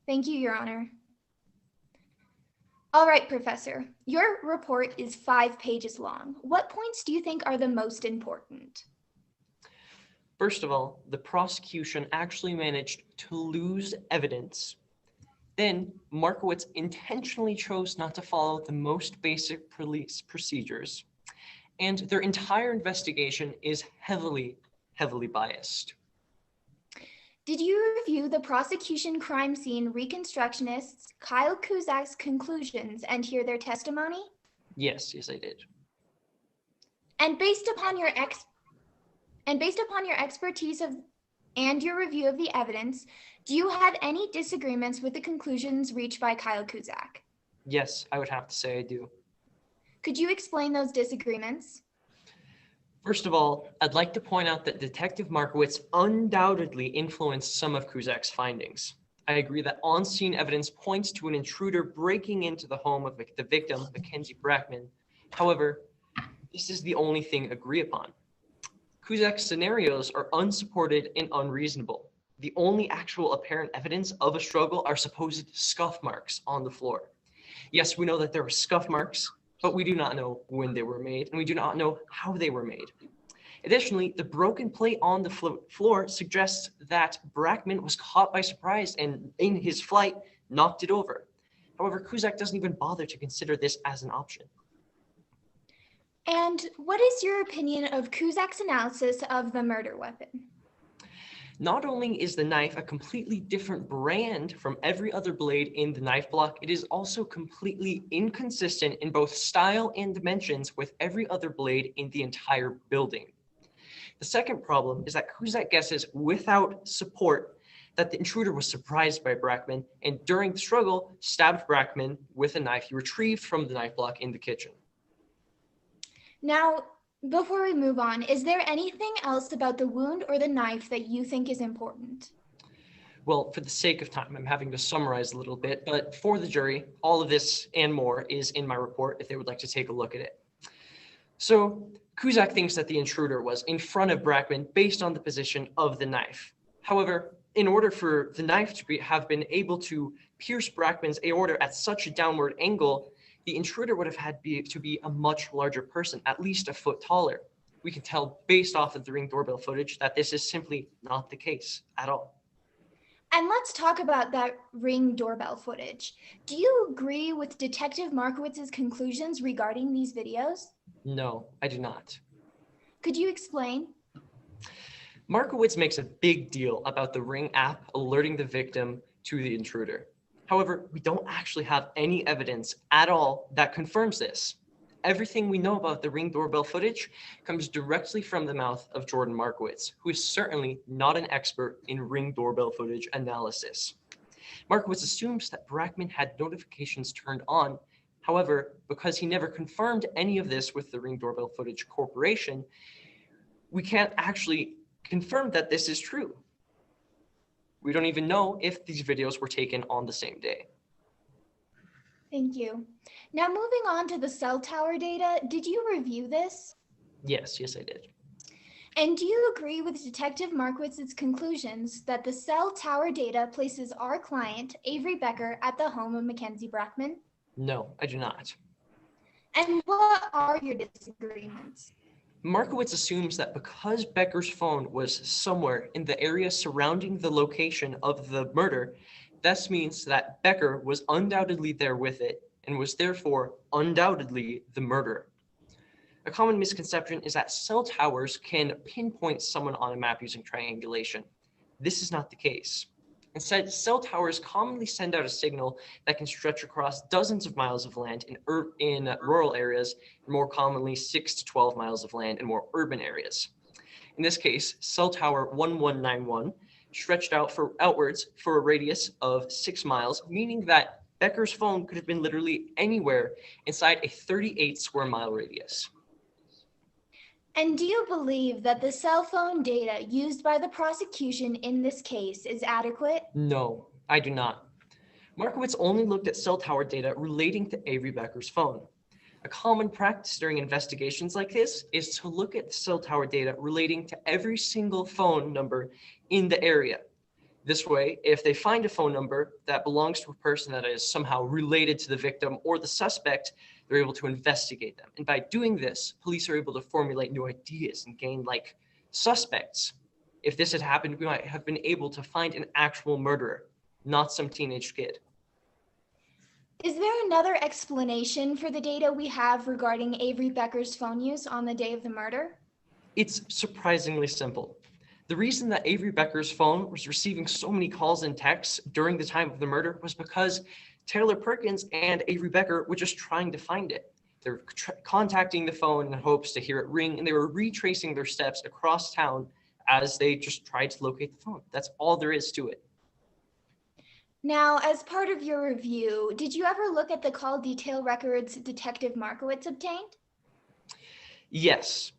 Thank you, Your Honor. All right, Professor, your report is 5 pages long. What points do you think are the most important? First of all, the prosecution actually managed to lose evidence. Then Markowitz intentionally chose not to follow the most basic police procedures. And their entire investigation is heavily biased. Did you review the prosecution crime scene reconstructionists Kyle Kuzak's conclusions and hear their testimony? Yes, yes, I did. And based upon your expertise and your review of the evidence, do you have any disagreements with the conclusions reached by Kyle Kuzak? Yes, I would have to say I do. Could you explain those disagreements? First of all, I'd like to point out that Detective Markowitz undoubtedly influenced some of Kuzak's findings. I agree that on-scene evidence points to an intruder breaking into the home of the victim, Mackenzie Brackman. However, this is the only thing agreed upon. Kuzak's scenarios are unsupported and unreasonable. The only actual apparent evidence of a struggle are supposed scuff marks on the floor. Yes, we know that there were scuff marks, but we do not know when they were made, and we do not know how they were made. Additionally, the broken plate on the floor suggests that Brackman was caught by surprise and in his flight knocked it over. However, Kuzak doesn't even bother to consider this as an option. And what is your opinion of Kuzak's analysis of the murder weapon? Not only is the knife a completely different brand from every other blade in the knife block, it is also completely inconsistent in both style and dimensions with every other blade in the entire building. The second problem is that Kuzak guesses without support that the intruder was surprised by Brackman and during the struggle stabbed Brackman with a knife he retrieved from the knife block in the kitchen. Now, before we move on, is there anything else about the wound or the knife that you think is important? Well, for the sake of time, I'm having to summarize a little bit, but for the jury, all of this and more is in my report if they would like to take a look at it. So Kuzak thinks that the intruder was in front of Brackman based on the position of the knife. However, in order for the knife to have been able to pierce Brackman's aorta at such a downward angle, the intruder would have had to be a much larger person, at least a foot taller. We can tell based off of the Ring doorbell footage that this is simply not the case at all. And let's talk about that Ring doorbell footage. Do you agree with Detective Markowitz's conclusions regarding these videos? No, I do not. Could you explain? Markowitz makes a big deal about the Ring app alerting the victim to the intruder. However, we don't actually have any evidence at all that confirms this. Everything we know about the Ring doorbell footage comes directly from the mouth of Jordan Markowitz, who is certainly not an expert in Ring doorbell footage analysis. Markowitz assumes that Brackman had notifications turned on. However, because he never confirmed any of this with the Ring doorbell footage corporation, we can't actually confirm that this is true. We don't even know if these videos were taken on the same day. Thank you. Now moving on to the cell tower data, did you review this? Yes, I did. And do you agree with Detective Markowitz's conclusions that the cell tower data places our client, Avery Becker, at the home of Mackenzie Brackman? No, I do not. And what are your disagreements? Markowitz assumes that because Becker's phone was somewhere in the area surrounding the location of the murder, this means that Becker was undoubtedly there with it and was therefore undoubtedly the murderer. A common misconception is that cell towers can pinpoint someone on a map using triangulation. This is not the case. Instead, cell towers commonly send out a signal that can stretch across dozens of miles of land in rural areas, and more commonly 6 to 12 miles of land in more urban areas. In this case, cell tower 1191 stretched outwards for a radius of 6 miles, meaning that Becker's phone could have been literally anywhere inside a 38 square mile radius. And do you believe that the cell phone data used by the prosecution in this case is adequate? No, I do not. Markowitz only looked at cell tower data relating to Avery Becker's phone. A common practice during investigations like this is to look at the cell tower data relating to every single phone number in the area. This way, if they find a phone number that belongs to a person that is somehow related to the victim or the suspect, they're able to investigate them. And by doing this, police are able to formulate new ideas and gain suspects. If this had happened, we might have been able to find an actual murderer, not some teenage kid. Is there another explanation for the data we have regarding Avery Becker's phone use on the day of the murder? It's surprisingly simple. The reason that Avery Becker's phone was receiving so many calls and texts during the time of the murder was because Taylor Perkins and Avery Becker were just trying to find it. They were contacting the phone in hopes to hear it ring, and they were retracing their steps across town as they just tried to locate the phone. That's all there is to it. Now, as part of your review, did you ever look at the call detail records Detective Markowitz obtained? Yes.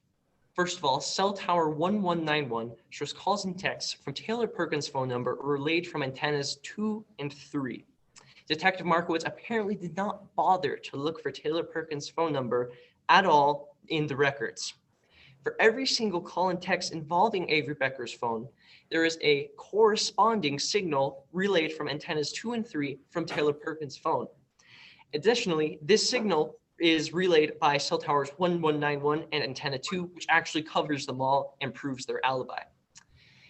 First of all, cell tower 1191 shows calls and texts from Taylor Perkins' phone number relayed from antennas 2 and 3. Detective Markowitz apparently did not bother to look for Taylor Perkins' phone number at all in the records. For every single call and text involving Avery Becker's phone, there is a corresponding signal relayed from antennas 2 and 3 from Taylor Perkins' phone. Additionally, this signal is relayed by cell towers 1191 and antenna 2, which actually covers them all and proves their alibi.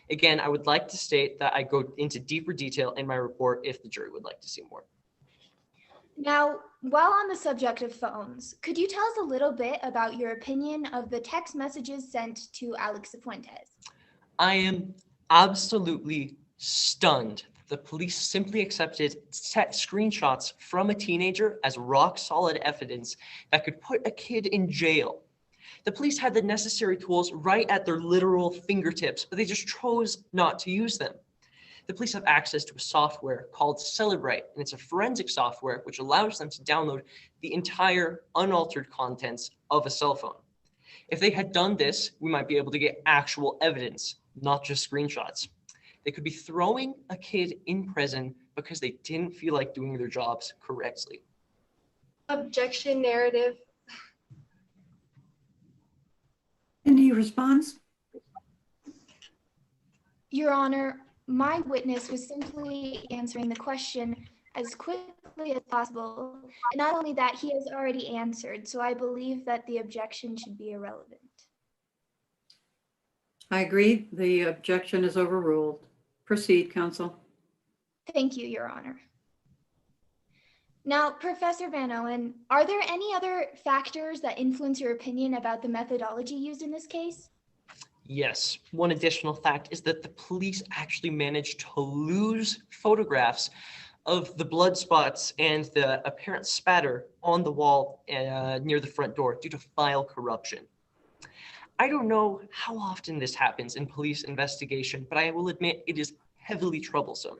Again, I would like to state that I go into deeper detail in my report if the jury would like to see more. Now, while on the subject of phones, could you tell us a little bit about your opinion of the text messages sent to Alex Fuentes? I am absolutely stunned. The police simply accepted screenshots from a teenager as rock solid evidence that could put a kid in jail. The police had the necessary tools right at their literal fingertips, but they just chose not to use them. The police have access to a software called Celebrate, and it's a forensic software which allows them to download the entire unaltered contents of a cell phone. If they had done this, we might be able to get actual evidence, not just screenshots. They could be throwing a kid in prison because they didn't feel like doing their jobs correctly. Objection narrative. Any response? Your Honor, my witness was simply answering the question as quickly as possible. And not only that, he has already answered, so I believe that the objection should be irrelevant. I agree. The objection is overruled. Proceed, counsel. Thank you, Your Honor. Now, Professor Van Owen, are there any other factors that influence your opinion about the methodology used in this case? Yes, one additional fact is that the police actually managed to lose photographs of the blood spots and the apparent spatter on the wall near the front door due to file corruption. I don't know how often this happens in police investigation, but I will admit it is heavily troublesome.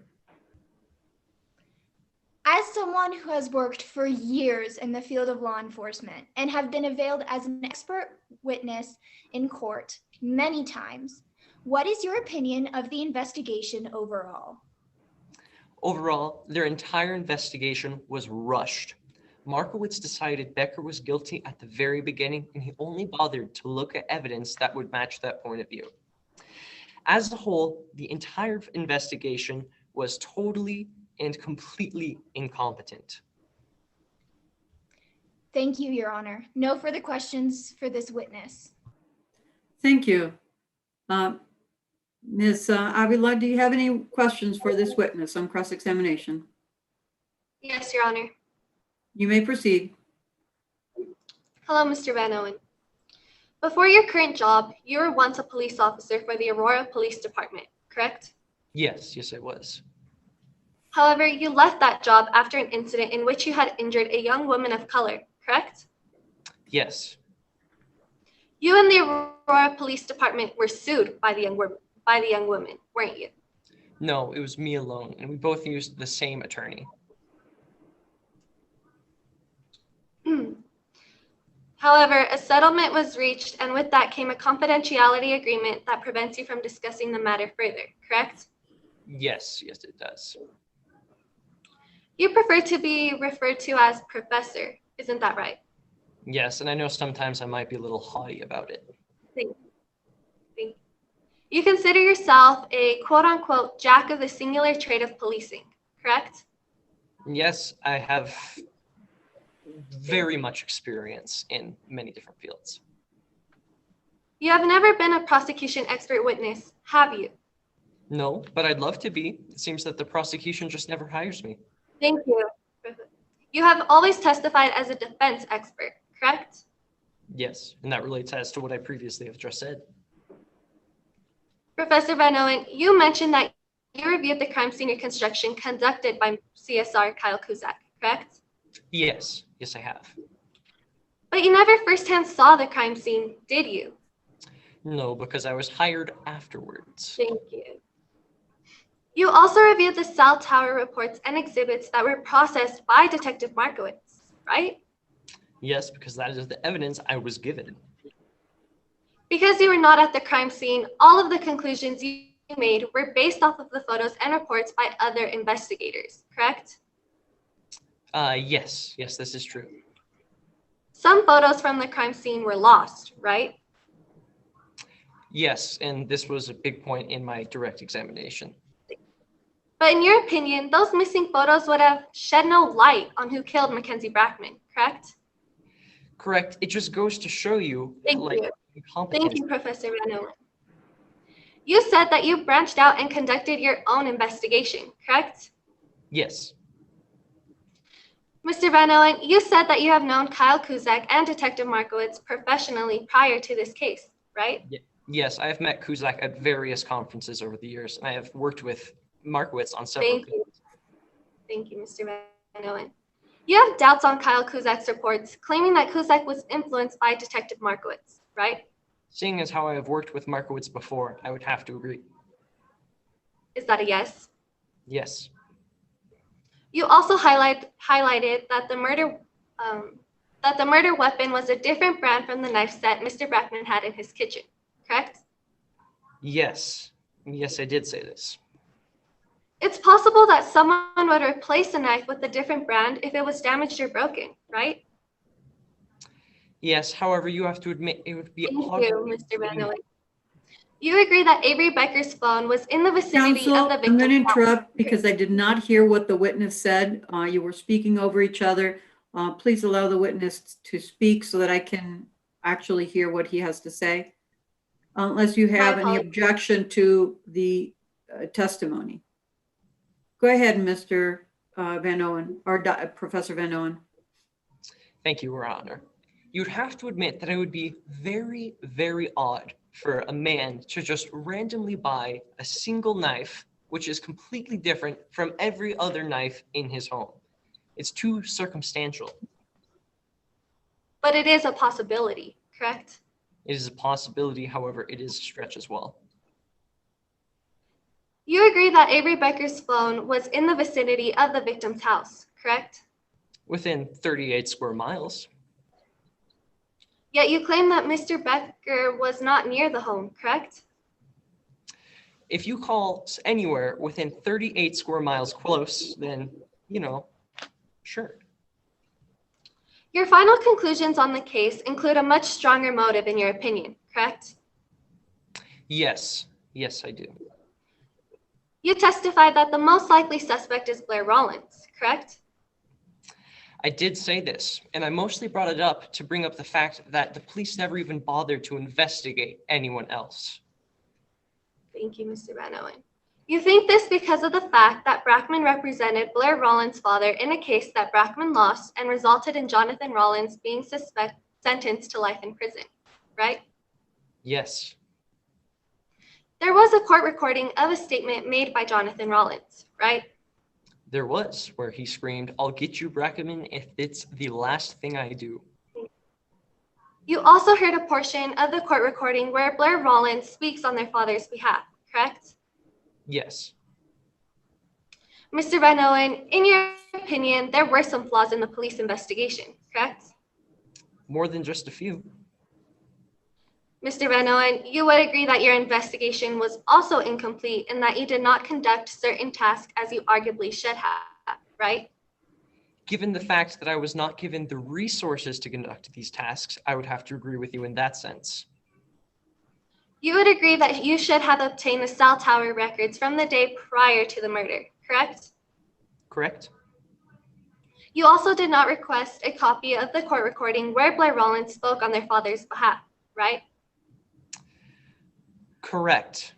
As someone who has worked for years in the field of law enforcement and have been availed as an expert witness in court many times, what is your opinion of the investigation overall? Overall, their entire investigation was rushed. Markowitz decided Becker was guilty at the very beginning, and he only bothered to look at evidence that would match that point of view. As a whole, the entire investigation was totally and completely incompetent. Thank you, Your Honor. No further questions for this witness. Thank you. Ms. Avila, do you have any questions for this witness on cross-examination? Yes, Your Honor. You may proceed. Hello, Mr. Van Owen. Before your current job, you were once a police officer for the Aurora Police Department, correct? Yes, it was. However, you left that job after an incident in which you had injured a young woman of color, correct? Yes, You and the Aurora Police Department were sued by the young woman, weren't you? no, it was me alone, and we both used the same attorney. However, a settlement was reached, and with that came a confidentiality agreement that prevents you from discussing the matter further, correct? Yes, yes, it does. You prefer to be referred to as professor, isn't that right? Yes, and I know sometimes I might be a little haughty about it. Thank you. You consider yourself a quote-unquote jack of the singular trade of policing, correct? Yes, I have very much experience in many different fields. You have never been a prosecution expert witness, have you? No, but I'd love to be. It seems that the prosecution just never hires me. Thank you. You have always testified as a defense expert, correct? Yes, and that relates as to what I previously have just said. Professor Van Owen, you mentioned that you reviewed the crime scene reconstruction conducted by CSR Kyle Kuzak, correct? Yes, yes, I have. But you never firsthand saw the crime scene, did you? No, because I was hired afterwards. Thank you. You also reviewed the cell tower reports and exhibits that were processed by Detective Markowitz, right? Yes, because that is the evidence I was given. Because you were not at the crime scene, all of the conclusions you made were based off of the photos and reports by other investigators, correct? Yes, yes, this is true. Some photos from the crime scene were lost, right? Yes, and this was a big point in my direct examination. But in your opinion, those missing photos would have shed no light on who killed Mackenzie Brackman, correct? Correct. It just goes to show you, Thank like, you. incompetence. Thank you, Professor Van Owen. You said that you branched out and conducted your own investigation, correct? Yes. Mr. Van Owen, you said that you have known Kyle Kuzak and Detective Markowitz professionally prior to this case, right? Yes, I have met Kuzak at various conferences over the years, and I have worked with Markowitz on several Thank you. cases. Thank you, Mr. Van Owen. You have doubts on Kyle Kuzak's reports, claiming that Kuzak was influenced by Detective Markowitz, right? Seeing as how I have worked with Markowitz before, I would have to agree. Is that a yes? Yes. You also highlighted that the murder weapon was a different brand from the knife set Mr. Brackman had in his kitchen, correct? Yes. Yes, I did say this. It's possible that someone would replace a knife with a different brand if it was damaged or broken, right? Yes, however, you have to admit it would be Thank you, Mr. Van Owen. You agree that Avery Becker's phone was in the vicinity Counsel, of the I'm victim's going to house. interrupt because I did not hear what the witness said. You were speaking over each other. Please allow the witness to speak so that I can actually hear what he has to say. Unless you have any objection to the testimony. Go ahead, Mr. Van Owen, or Professor Van Owen. Thank you, Your Honor. You'd have to admit that it would be very, very odd for a man to just randomly buy a single knife, which is completely different from every other knife in his home. It's too circumstantial. But it is a possibility, correct? It is a possibility, however, it is a stretch as well. You agree that Avery Becker's phone was in the vicinity of the victim's house, correct? Within 38 square miles. Yet you claim that Mr. Becker was not near the home, correct? If you call anywhere within 38 square miles close, then, you know, sure. Your final conclusions on the case include a much stronger motive in your opinion, correct? Yes, yes, I do. You testified that the most likely suspect is Blair Rollins, correct? I did say this, and I mostly brought it up to bring up the fact that the police never even bothered to investigate anyone else. Thank you, Mr. Van Owen. You think this because of the fact that Brackman represented Blair Rollins' father in a case that Brackman lost and resulted in Jonathan Rollins being sentenced to life in prison, right? Yes. There was a court recording of a statement made by Jonathan Rollins, right? There was, where he screamed, "I'll get you, Brackman, if it's the last thing I do." You also heard a portion of the court recording where Blair Rollins speaks on their father's behalf, correct? Yes. Mr. Van Owen, in your opinion, there were some flaws in the police investigation, correct? More than just a few. Mr. Van Owen, you would agree that your investigation was also incomplete and that you did not conduct certain tasks as you arguably should have, right? Given the fact that I was not given the resources to conduct these tasks, I would have to agree with you in that sense. You would agree that you should have obtained the cell tower records from the day prior to the murder, correct? Correct? You also did not request a copy of the court recording where Blair Rollins spoke on their father's behalf, right? Correct.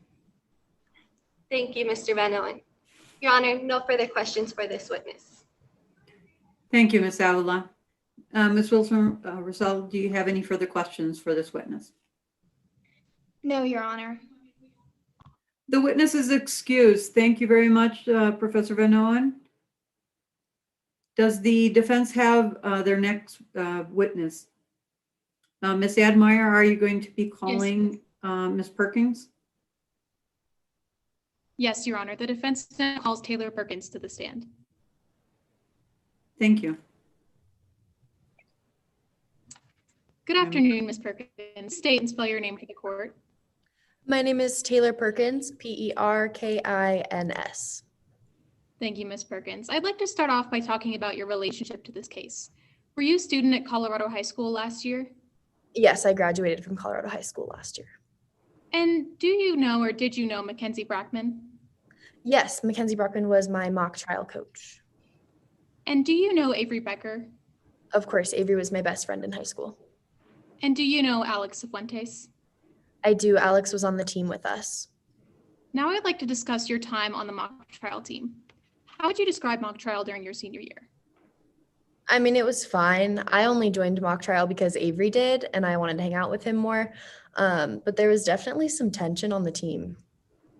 Thank you, Mr. Van Owen. Your Honor, no further questions for this witness. Thank you, Ms. Avila. Ms. Wilson-Rosell, do you have any further questions for this witness? No, Your Honor. The witness is excused. Thank you very much, Professor Van Owen. Does the defense have their next witness? Ms. Admire, are you going to be calling Ms. Perkins? Yes, Your Honor. The defense now calls Taylor Perkins to the stand. Thank you. Good afternoon, Ms. Perkins. State and spell your name for the court. My name is Taylor Perkins, Perkins. Thank you, Ms. Perkins. I'd like to start off by talking about your relationship to this case. Were you a student at Colorado High School last year? Yes, I graduated from Colorado High School last year. And do you know or did you know Mackenzie Brackman? Yes, Mackenzie Brockman was my mock trial coach. And do you know Avery Becker? Of course, Avery was my best friend in high school. And do you know Alex Cifuentes? I do. Alex was on the team with us. Now I'd like to discuss your time on the mock trial team. How would you describe mock trial during your senior year? I mean, it was fine. I only joined mock trial because Avery did, and I wanted to hang out with him more. But there was definitely some tension on the team.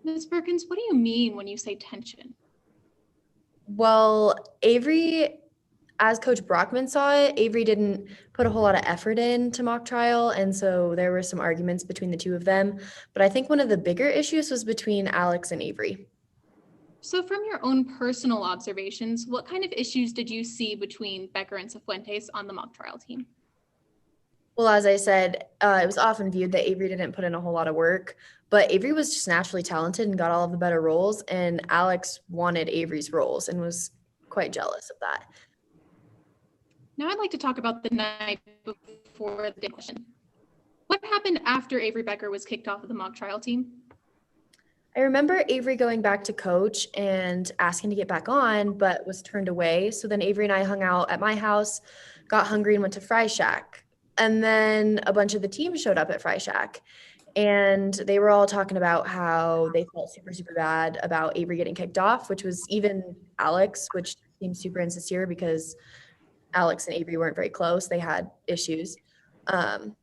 Ms. Perkins, what do you mean when you say tension? Well, Avery, as Coach Brockman saw it, Avery didn't put a whole lot of effort into mock trial, and so there were some arguments between the two of them. But I think one of the bigger issues was between Alex and Avery. So from your own personal observations, what kind of issues did you see between Becker and Cifuentes on the mock trial team? Well, as I said, it was often viewed that Avery didn't put in a whole lot of work, but Avery was just naturally talented and got all of the better roles, and Alex wanted Avery's roles and was quite jealous of that. Now I'd like to talk about the night before the question. What happened after Avery Becker was kicked off of the mock trial team? I remember Avery going back to coach and asking to get back on, but was turned away. So then Avery and I hung out at my house, got hungry and went to Fry Shack. And then a bunch of the team showed up at Fry Shack, and they were all talking about how they felt super, super bad about Avery getting kicked off, which was even Alex, which seemed super insincere because Alex and Avery weren't very close. They had issues. And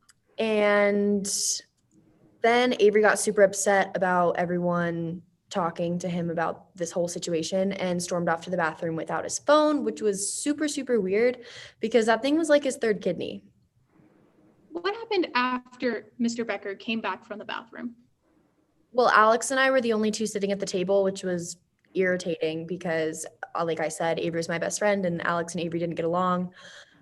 then Avery got super upset about everyone talking to him about this whole situation and stormed off to the bathroom without his phone, which was super, super weird because that thing was like his third kidney. What happened after Mr. Becker came back from the bathroom? Well, Alex and I were the only two sitting at the table, which was irritating because, like I said, Avery was my best friend and Alex and Avery didn't get along.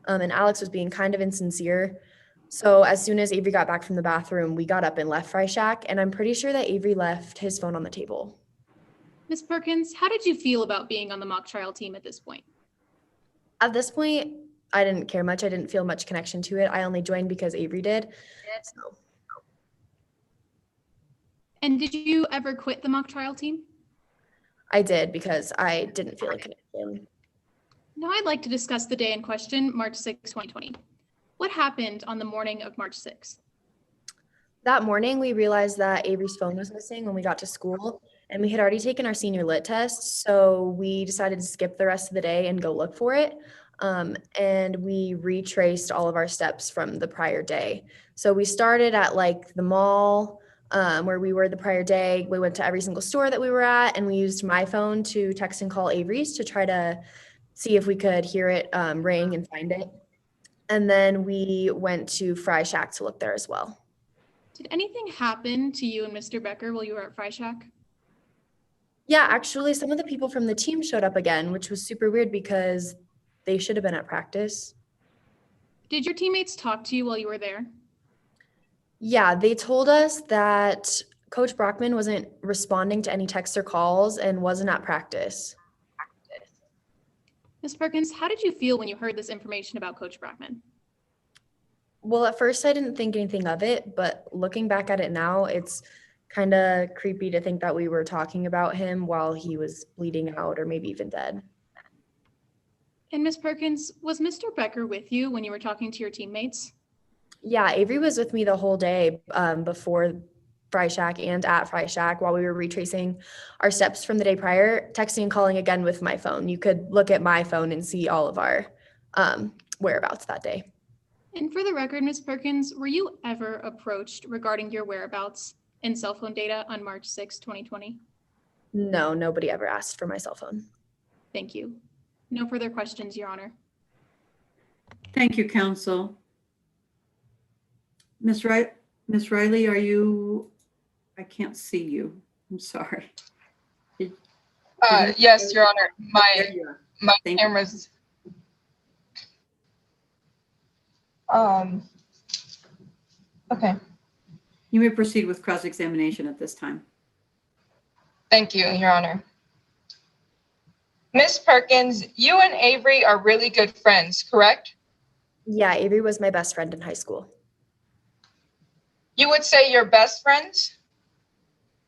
And Alex was being kind of insincere. So as soon as Avery got back from the bathroom, we got up and left Fry Shack, and I'm pretty sure that Avery left his phone on the table. Ms. Perkins, how did you feel about being on the mock trial team at this point? At this point, I didn't care much. I didn't feel much connection to it. I only joined because Avery did. So. And did you ever quit the mock trial team? I did because I didn't feel a connection. Now I'd like to discuss the day in question, March 6, 2020. What happened on the morning of March 6th? That morning, we realized that Avery's phone was missing when we got to school, and we had already taken our senior lit test, so we decided to skip the rest of the day and go look for it. And we retraced all of our steps from the prior day. So we started at like the mall, where we were the prior day. We went to every single store that we were at, and we used my phone to text and call Avery's to try to see if we could hear it ring and find it. And then we went to Fry Shack to look there as well. Did anything happen to you and Mr. Becker while you were at Fry Shack? Yeah, actually, some of the people from the team showed up again, which was super weird because they should have been at practice. Did your teammates talk to you while you were there? Yeah, they told us that Coach Brockman wasn't responding to any texts or calls and wasn't at practice. Ms. Perkins, how did you feel when you heard this information about Coach Brockman? Well, at first I didn't think anything of it, but looking back at it now, it's kind of creepy to think that we were talking about him while he was bleeding out or maybe even dead. And Ms. Perkins, was Mr. Becker with you when you were talking to your teammates? Yeah, Avery was with me the whole day before Fry Shack and at Fry Shack while we were retracing our steps from the day prior, texting and calling again with my phone. You could look at my phone and see all of our whereabouts that day. And for the record, Ms. Perkins, were you ever approached regarding your whereabouts and cell phone data on March 6, 2020? No, nobody ever asked for my cell phone. Thank you. No further questions, Your Honor. Thank you, counsel. Ms. Riley, are you, I can't see you. I'm sorry. Yes, Your Honor. My Thank camera's. Okay. You may proceed with cross-examination at this time. Thank you, Your Honor. Ms. Perkins, you and Avery are really good friends, correct? Yeah, Avery was my best friend in high school. You would say you're best friends?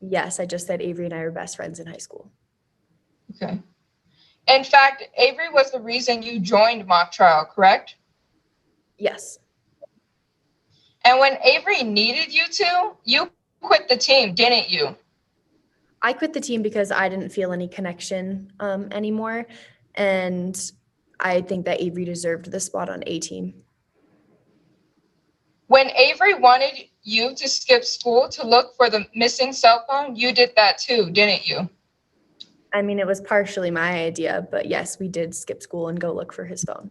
Yes, I just said Avery and I were best friends in high school. Okay. In fact, Avery was the reason you joined mock trial, correct? Yes. And when Avery needed you to, you quit the team, didn't you? I quit the team because I didn't feel any connection anymore. And I think that Avery deserved the spot on A team. When Avery wanted you to skip school to look for the missing cell phone, you did that too, didn't you? I mean, it was partially my idea, but yes, we did skip school and go look for his phone.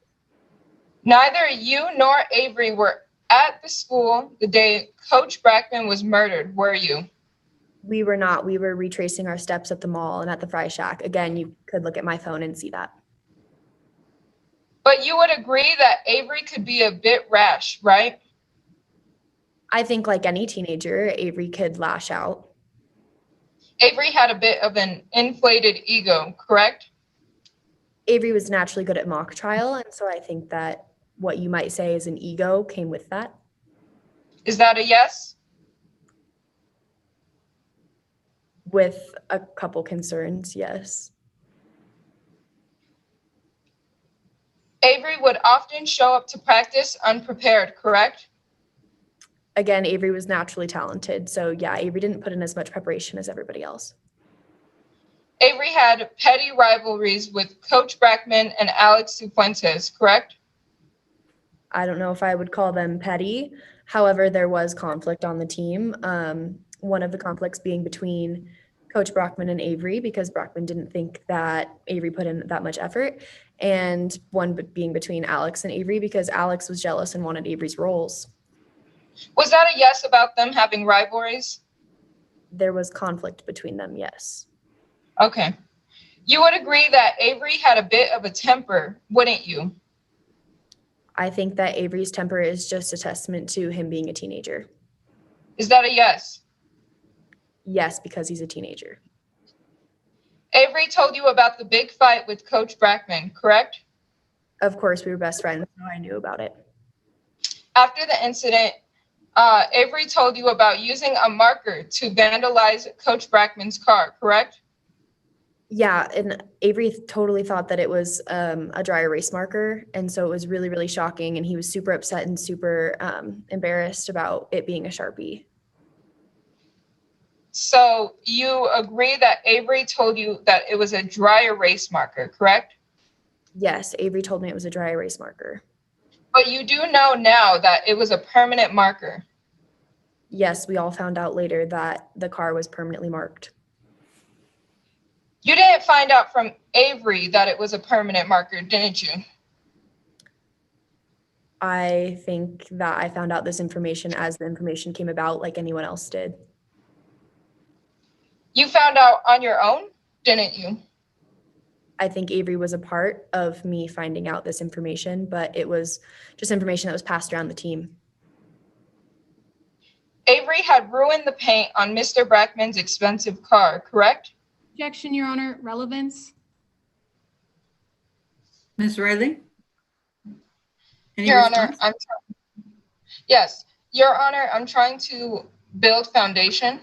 Neither you nor Avery were at the school the day Coach Brackman was murdered, were you? We were not. We were retracing our steps at the mall and at the Fry Shack. Again, you could look at my phone and see that. But you would agree that Avery could be a bit rash, right? I think like any teenager, Avery could lash out. Avery had a bit of an inflated ego, correct? Avery was naturally good at mock trial, and so I think that what you might say is an ego came with that. Is that a yes? With a couple concerns, yes. Avery would often show up to practice unprepared, correct? Again, Avery was naturally talented, so yeah, Avery didn't put in as much preparation as everybody else. Avery had petty rivalries with Coach Brackman and Alex Cifuentes, correct? I don't know if I would call them petty. However, there was conflict on the team. One of the conflicts being between Coach Brockman and Avery because Brockman didn't think that Avery put in that much effort. And one being between Alex and Avery because Alex was jealous and wanted Avery's roles. Was that a yes about them having rivalries? There was conflict between them, yes. Okay. You would agree that Avery had a bit of a temper, wouldn't you? I think that Avery's temper is just a testament to him being a teenager. Is that a yes? Yes, because he's a teenager. Avery told you about the big fight with Coach Brackman, correct? Of course, we were best friends, so I knew about it. After the incident, Avery told you about using a marker to vandalize Coach Brackman's car, correct? Yeah, and Avery totally thought that it was a dry erase marker, and so it was really, really shocking, and he was super upset and super embarrassed about it being a Sharpie. So you agree that Avery told you that it was a dry erase marker, correct? Yes, Avery told me it was a dry erase marker. But you do know now that it was a permanent marker. yes, we all found out later that the car was permanently marked. You didn't find out from Avery that it was a permanent marker, didn't you? I think that I found out this information as the information came about, like anyone else did. You found out on your own, didn't you? I think Avery was a part of me finding out this information, but it was just information that was passed around the team. Avery had ruined the paint on Mr. Brackman's expensive car, correct? Objection, Your Honor. Relevance? Ms. Riley? Any Your Honor, response? yes, Your Honor, I'm trying to build foundation.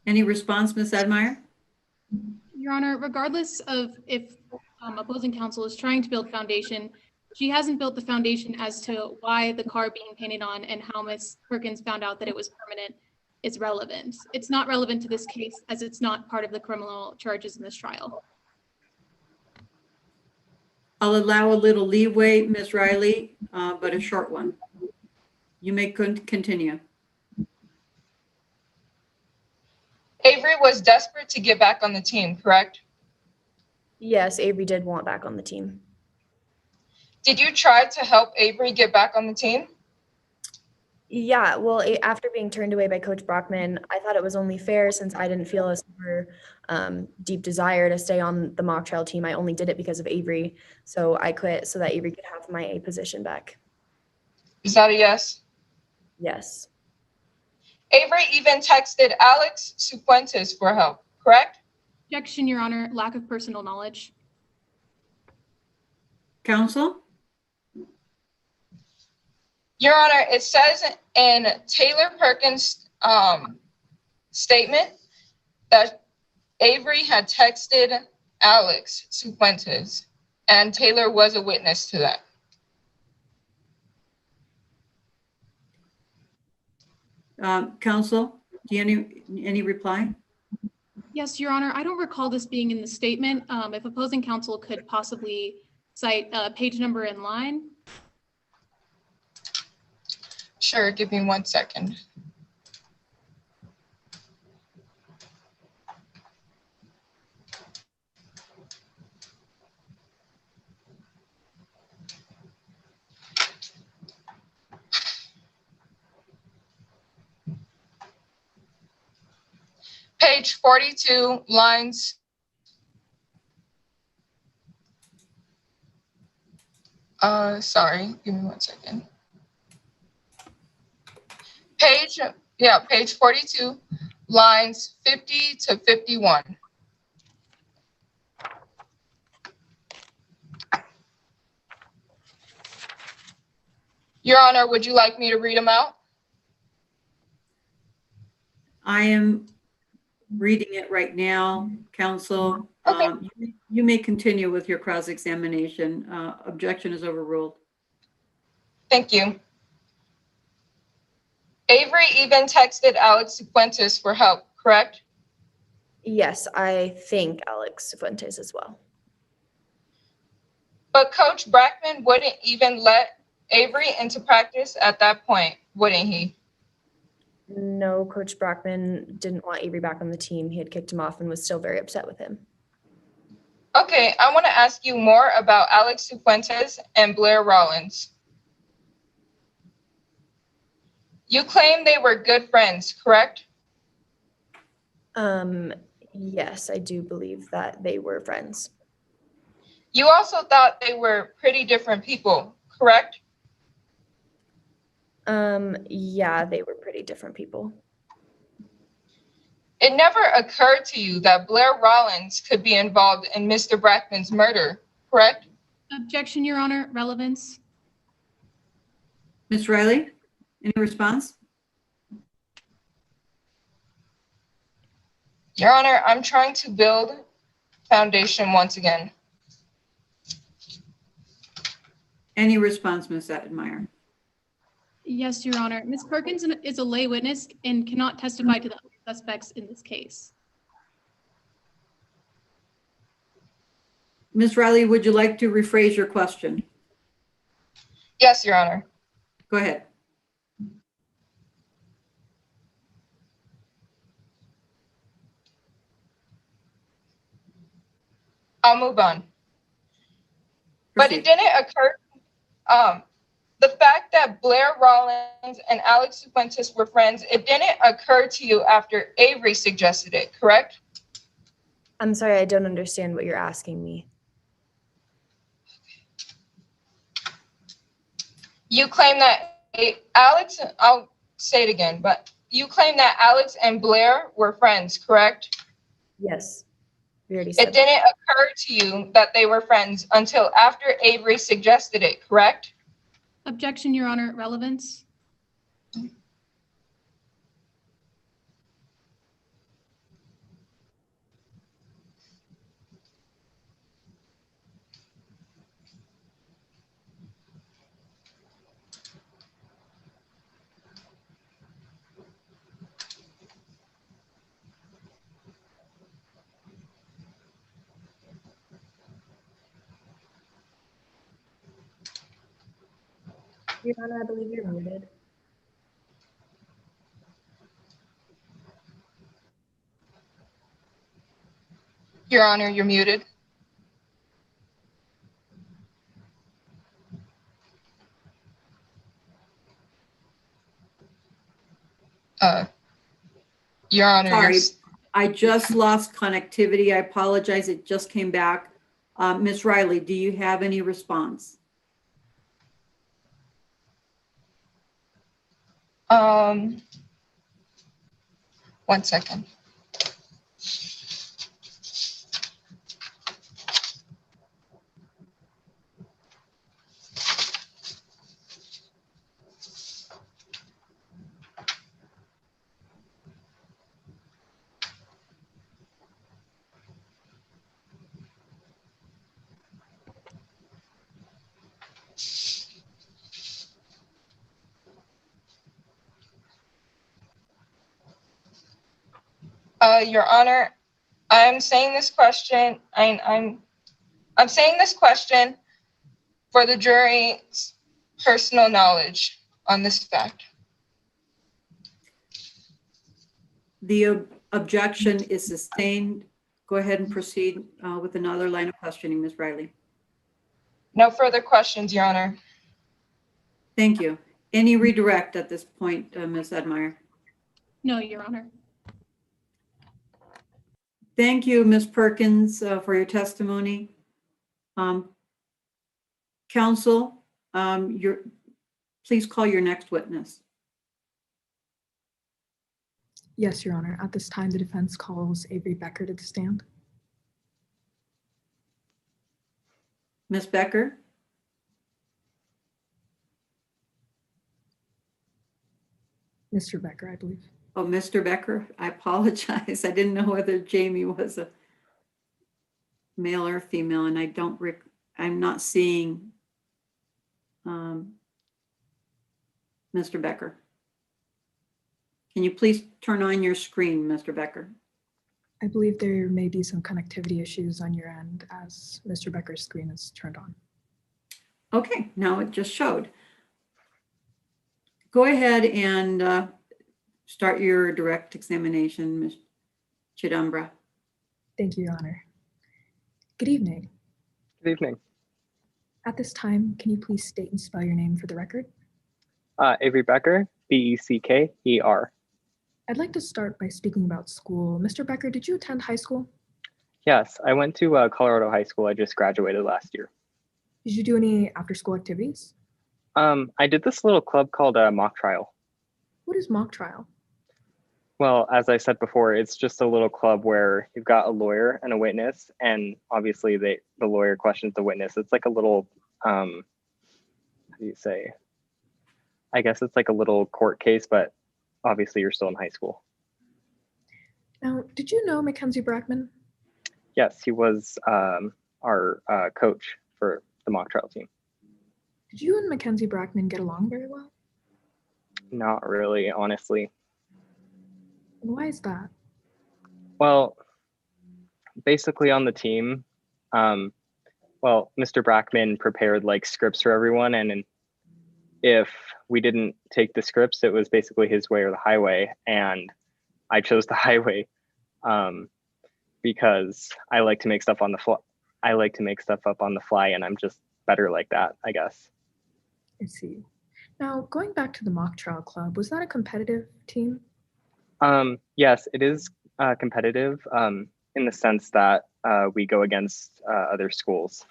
Any response, Ms. Admire? Your Honor, regardless of if opposing counsel is trying to build foundation, she hasn't built the foundation as to why the car being painted on and how Ms. Perkins found out that it was permanent is relevant. It's not relevant to this case as it's not part of the criminal charges in this trial. I'll allow a little leeway, Ms. Riley, but a short one. You may continue. Avery was desperate to get back on the team, correct? Yes, Avery did want back on the team. Did you try to help Avery get back on the team? Yeah, well, after being turned away by Coach Brockman, I thought it was only fair since I didn't feel a super deep desire to stay on the mock trial team. I only did it because of Avery. So I quit so that Avery could have my A position back. Is that a yes? Yes. Avery even texted Alex Cifuentes for help, correct? Objection, Your Honor. Lack of personal knowledge. Counsel? Your Honor, it says in Taylor Perkins' statement that Avery had texted Alex Cifuentes, and Taylor was a witness to that. Counsel, do you any reply? Yes, Your Honor. I don't recall this being in the statement. If opposing counsel could possibly cite page number and line. Sure, give me 1 second. Page 42, lines. Sorry, give me 1 second. Page 42, lines 50 to 51. Your Honor, would you like me to read them out? I am reading it right now, counsel. Okay. You may continue with your cross-examination. Objection is overruled. Thank you. Avery even texted Alex Cifuentes for help, correct? Yes, I think Alex Cifuentes as well. But Coach Brackman wouldn't even let Avery into practice at that point, wouldn't he? No, Coach Brockman didn't want Avery back on the team. He had kicked him off and was still very upset with him. Okay, I want to ask you more about Alex Cifuentes and Blair Rollins. You claim they were good friends, correct? Yes, I do believe that they were friends. You also thought they were pretty different people, correct? Yeah, they were pretty different people. It never occurred to you that Blair Rollins could be involved in Mr. Brackman's murder, correct? Objection, Your Honor. Relevance. Ms. Riley, any response? Your Honor, I'm trying to build foundation once again. Any response, Ms. Admire? Yes, Your Honor. Ms. Perkins is a lay witness and cannot testify to the suspects in this case. Ms. Riley, would you like to rephrase your question? Yes, Your Honor. Go ahead. I'll move on. But Proceed. it didn't occur, the fact that Blair Rollins and Alex Fuentes were friends, it didn't occur to you after Avery suggested it, correct? I'm sorry, I don't understand what you're asking me. You claim that Alex, I'll say it again, but you claim that Alex and Blair were friends, correct? Yes, we already said It didn't occur to you that they were friends until after Avery suggested it, correct? Objection, Your Honor, relevance. Your Honor, I believe you're muted. Your Honor, you're muted. Your Honor, Sorry, I just lost connectivity. I apologize. It just came back. Ms. Riley, do you have any response? One second. Your Honor, I'm saying this question, I'm saying this question for the jury's personal knowledge on this fact. The objection is sustained. Go ahead and proceed with another line of questioning, Ms. Riley. No further questions, Your Honor. Thank you. Any redirect at this point, Ms. Admire? No, Your Honor. Thank you, Ms. Perkins, for your testimony. Counsel, please call your next witness. Yes, Your Honor. At this time, the defense calls Avery Becker to the stand. Ms. Becker? Mr. Becker, I believe. Oh, Mr. Becker, I apologize. I didn't know whether Jamie was a male or female, and I'm not seeing Mr. Becker. Can you please turn on your screen, Mr. Becker? I believe there may be some connectivity issues on your end as Mr. Becker's screen is turned on. Okay, now it just showed. Go ahead and start your direct examination, Ms. Chidambra. Thank you, Your Honor. Good evening. Good evening. At this time, can you please state and spell your name for the record? Avery Becker, Becker. I'd like to start by speaking about school. Mr. Becker, did you attend high school? Yes, I went to Colorado High School. I just graduated last year. Did you do any after-school activities? I did this little club called Mock Trial. What is mock trial? Well, as I said before, it's just a little club where you've got a lawyer and a witness, and obviously the lawyer questions the witness. It's like a little, how do you say? I guess it's like a little court case, but obviously you're still in high school. Now, did you know Mackenzie Brackman? Yes, he was our coach for the mock trial team. Did you and Mackenzie Brackman get along very well? Not really, honestly. And why is that? Well, basically on the team, well, Mr. Brackman prepared like scripts for everyone, and if we didn't take the scripts, it was basically his way or the highway, and I chose the highway because I like to make stuff on the fly. I like to make stuff up on the fly, and I'm just better like that, I guess. I see. Now, going back to the mock trial club, was that a competitive team? Yes, it is competitive in the sense that we go against other schools.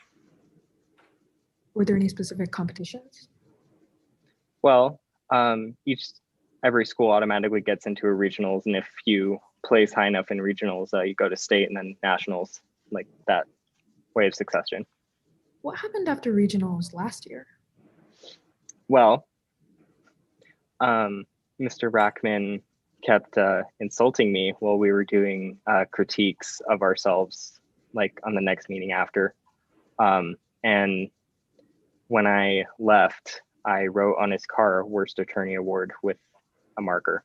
Were there any specific competitions? Well, every school automatically gets into a regionals, and if you place high enough in regionals, you go to state and then nationals, like that way of succession. What happened after regionals last year? Well, Mr. Rackman kept insulting me while we were doing critiques of ourselves, like on the next meeting after. And when I left, I wrote on his car "Worst Attorney Award" with a marker,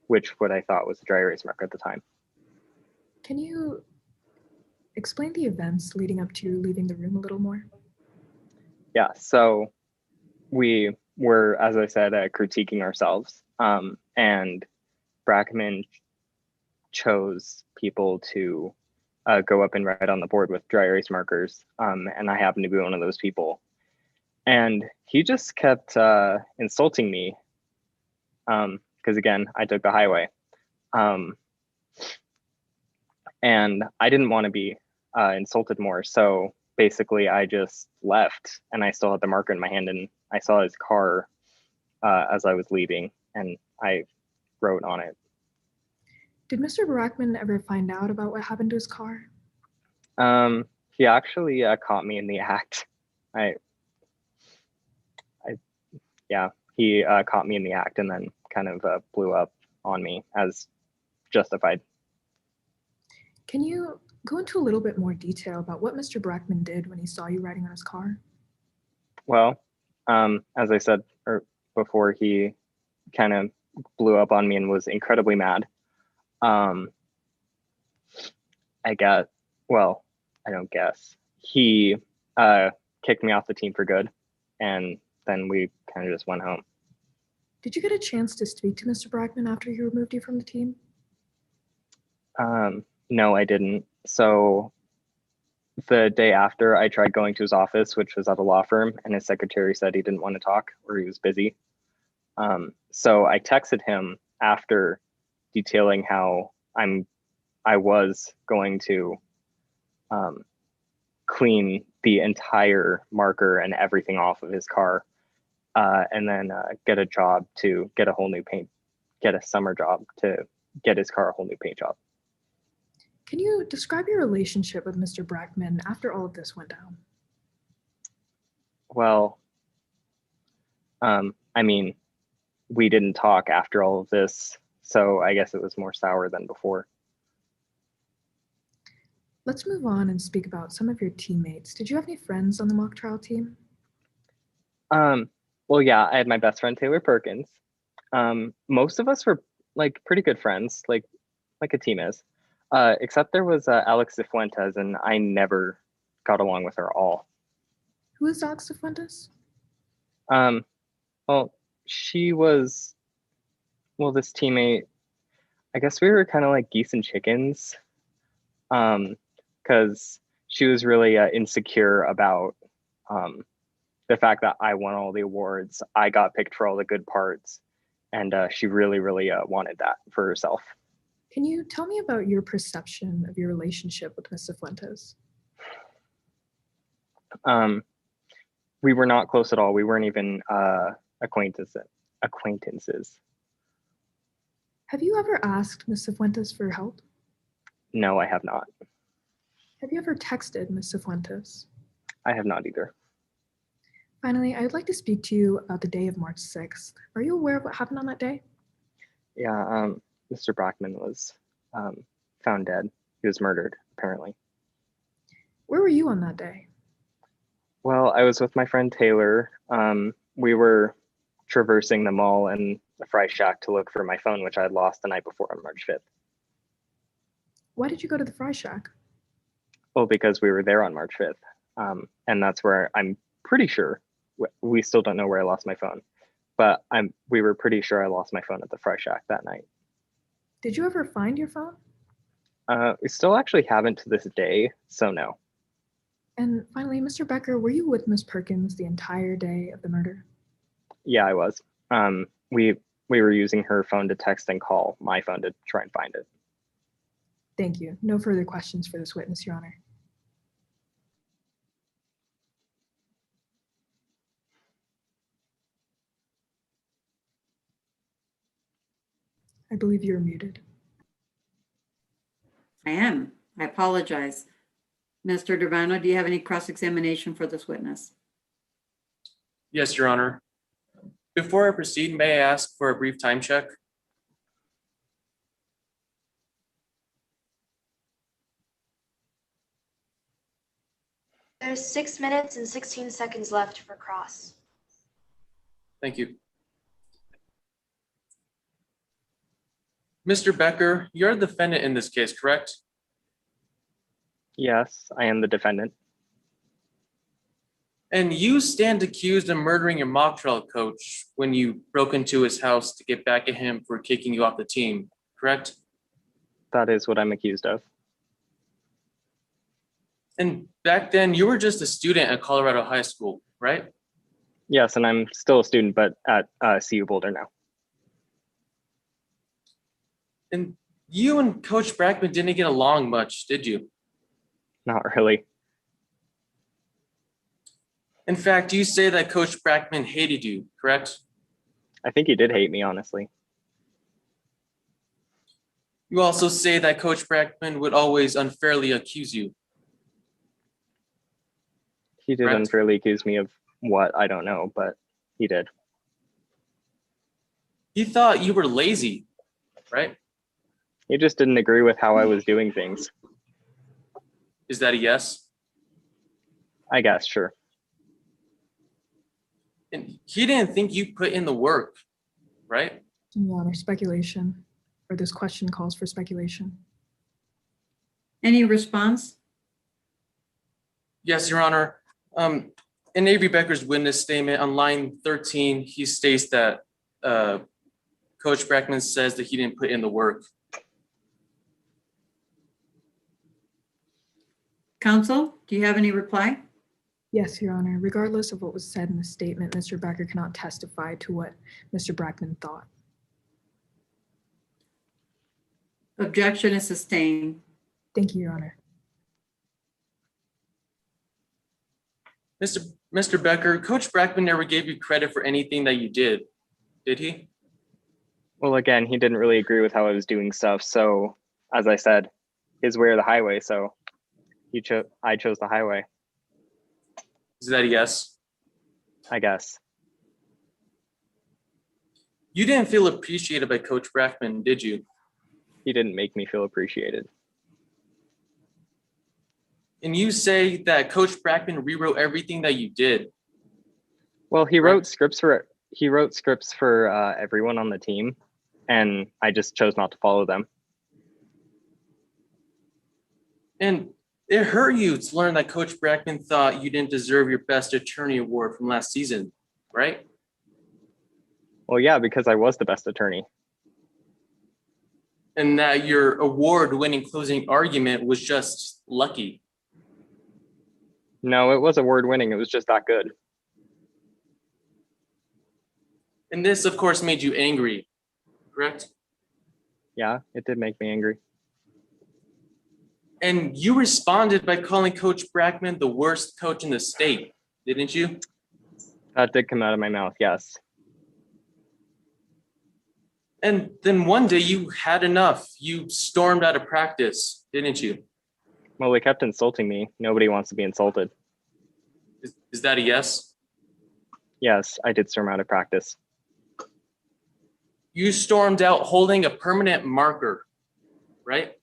which what I thought was a dry erase marker at the time. Can you explain the events leading up to you leaving the room a little more? Yeah, so we were, as I said, critiquing ourselves, and Brackman chose people to go up and write on the board with dry erase markers, and I happened to be one of those people. And he just kept insulting me, because again, I took the highway. And I didn't want to be insulted more, so basically I just left, and I still had the marker in my hand, and I saw his car as I was leaving, and I wrote on it. Did Mr. Barackman ever find out about what happened to his car? He actually caught me in the act. He caught me in the act and then kind of blew up on me as justified. Can you go into a little bit more detail about what Mr. Brackman did when he saw you riding on his car? Well, as I said before, he kind of blew up on me and was incredibly mad. I don't guess. He kicked me off the team for good, and then we kind of just went home. Did you get a chance to speak to Mr. Brackman after he removed you from the team? No, I didn't. So the day after, I tried going to his office, which was at a law firm, and his secretary said he didn't want to talk or he was busy. So I texted him after detailing how I was going to clean the entire marker and everything off of his car, and then get a job to get a whole new paint, get a summer job to get his car a whole new paint job. Can you describe your relationship with Mr. Brackman after all of this went down? Well, I mean, we didn't talk after all of this, so I guess it was more sour than before. Let's move on and speak about some of your teammates. Did you have any friends on the mock trial team? Well, yeah, I had my best friend, Taylor Perkins. Most of us were like pretty good friends, like a team is, except there was Alex Cifuentes, and I never got along with her at all. Who is Alex Cifuentes? Well, she was, this teammate, I guess we were kind of like geese and chickens, because she was really insecure about the fact that I won all the awards. I got picked for all the good parts, and she really, really wanted that for herself. Can you tell me about your perception of your relationship with Ms. Cifuentes? We were not close at all. We weren't even acquaintances. Have you ever asked Ms. Cifuentes for help? No, I have not. Have you ever texted Ms. Cifuentes? I have not either. Finally, I would like to speak to you about the day of March 6th. Are you aware of what happened on that day? Yeah, Mr. Brackman was found dead. He was murdered, apparently. Where were you on that day? Well, I was with my friend Taylor. We were traversing the mall and the Fry Shack to look for my phone, which I had lost the night before on March 5th. Why did you go to the Fry Shack? Well, because we were there on March 5th. And that's where I'm pretty sure we still don't know where I lost my phone. but we were pretty sure I lost my phone at the Fry Shack that night. Did you ever find your phone? We still actually haven't to this day, so no. And finally, Mr. Becker, were you with Miss Perkins the entire day of the murder? Yeah, I was. We were using her phone to text and call my phone to try and find it. Thank you. No further questions for this witness, Your Honor. I believe you're muted. I am. I apologize. Mr. Durbano, do you have any cross-examination for this witness? Yes, Your Honor. Before I proceed, may I ask for a brief time check? There's 6 minutes and 16 seconds left for cross. Thank you. Mr. Becker, you're the defendant in this case, correct? Yes, I am the defendant. And you stand accused of murdering your mock trial coach when you broke into his house to get back at him for kicking you off the team, correct? That is what I'm accused of. And back then, you were just a student at Colorado High School, right? Yes, and I'm still a student, but at CU Boulder now. And you and Coach Brackman didn't get along much, did you? Not really. In fact, you say that Coach Brackman hated you, correct? I think he did hate me, honestly. You also say that Coach Brackman would always unfairly accuse you. He did Correct. unfairly accuse me of what, I don't know, but he did. He thought you were lazy, right? He just didn't agree with how I was doing things. Is that a yes? I guess, sure. And he didn't think you put in the work, right? Your Honor, speculation, or this question calls for speculation. Any response? Yes, Your Honor. In Avery Becker's witness statement on line 13, he states that Coach Brackman says that he didn't put in the work. Counsel, do you have any reply? Yes, Your Honor. Regardless of what was said in the statement, Mr. Becker cannot testify to what Mr. Brackman thought. Objection is sustained. Thank you, Your Honor. Mr. Becker, Coach Brackman never gave you credit for anything that you did he? Well, again, he didn't really agree with how I was doing stuff. So, as I said, his way or the highway. So, I chose the highway. Is that a yes? I guess. You didn't feel appreciated by Coach Brackman, did you? He didn't make me feel appreciated. And you say that Coach Brackman rewrote everything that you did. Well, he wrote scripts for everyone on the team, and I just chose not to follow them. And it hurt you to learn that Coach Brackman thought you didn't deserve your best attorney award from last season, right? Well, yeah, because I was the best attorney. And that your award-winning closing argument was just lucky. No, it was award-winning. It was just that good. And this, of course, made you angry, correct? Yeah, it did make me angry. And you responded by calling Coach Brackman the worst coach in the state, didn't you? That did come out of my mouth, yes. And then one day you had enough. You stormed out of practice, didn't you? Well, they kept insulting me. Nobody wants to be insulted. Is that a yes? Yes, I did storm out of practice. You stormed out holding a permanent marker, right?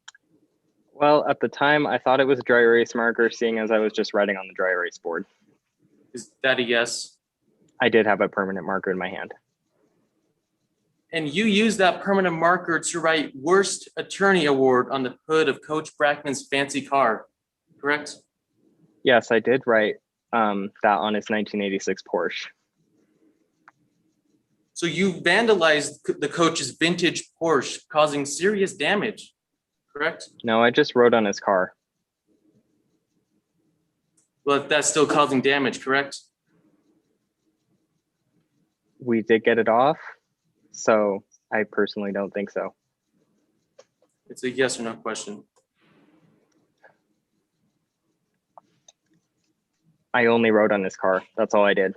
Well, at the time, I thought it was a dry erase marker, seeing as I was just writing on the dry erase board. Is that a yes? I did have a permanent marker in my hand. And you used that permanent marker to write worst attorney award on the hood of Coach Brackman's fancy car, correct? Yes, I did write that on his 1986 Porsche. So you vandalized the coach's vintage Porsche, causing serious damage, correct? No, I just rode on his car. Well, that's still causing damage, correct? We did get it off, so I personally don't think so. It's a yes or no question. I only rode on his car. That's all I did.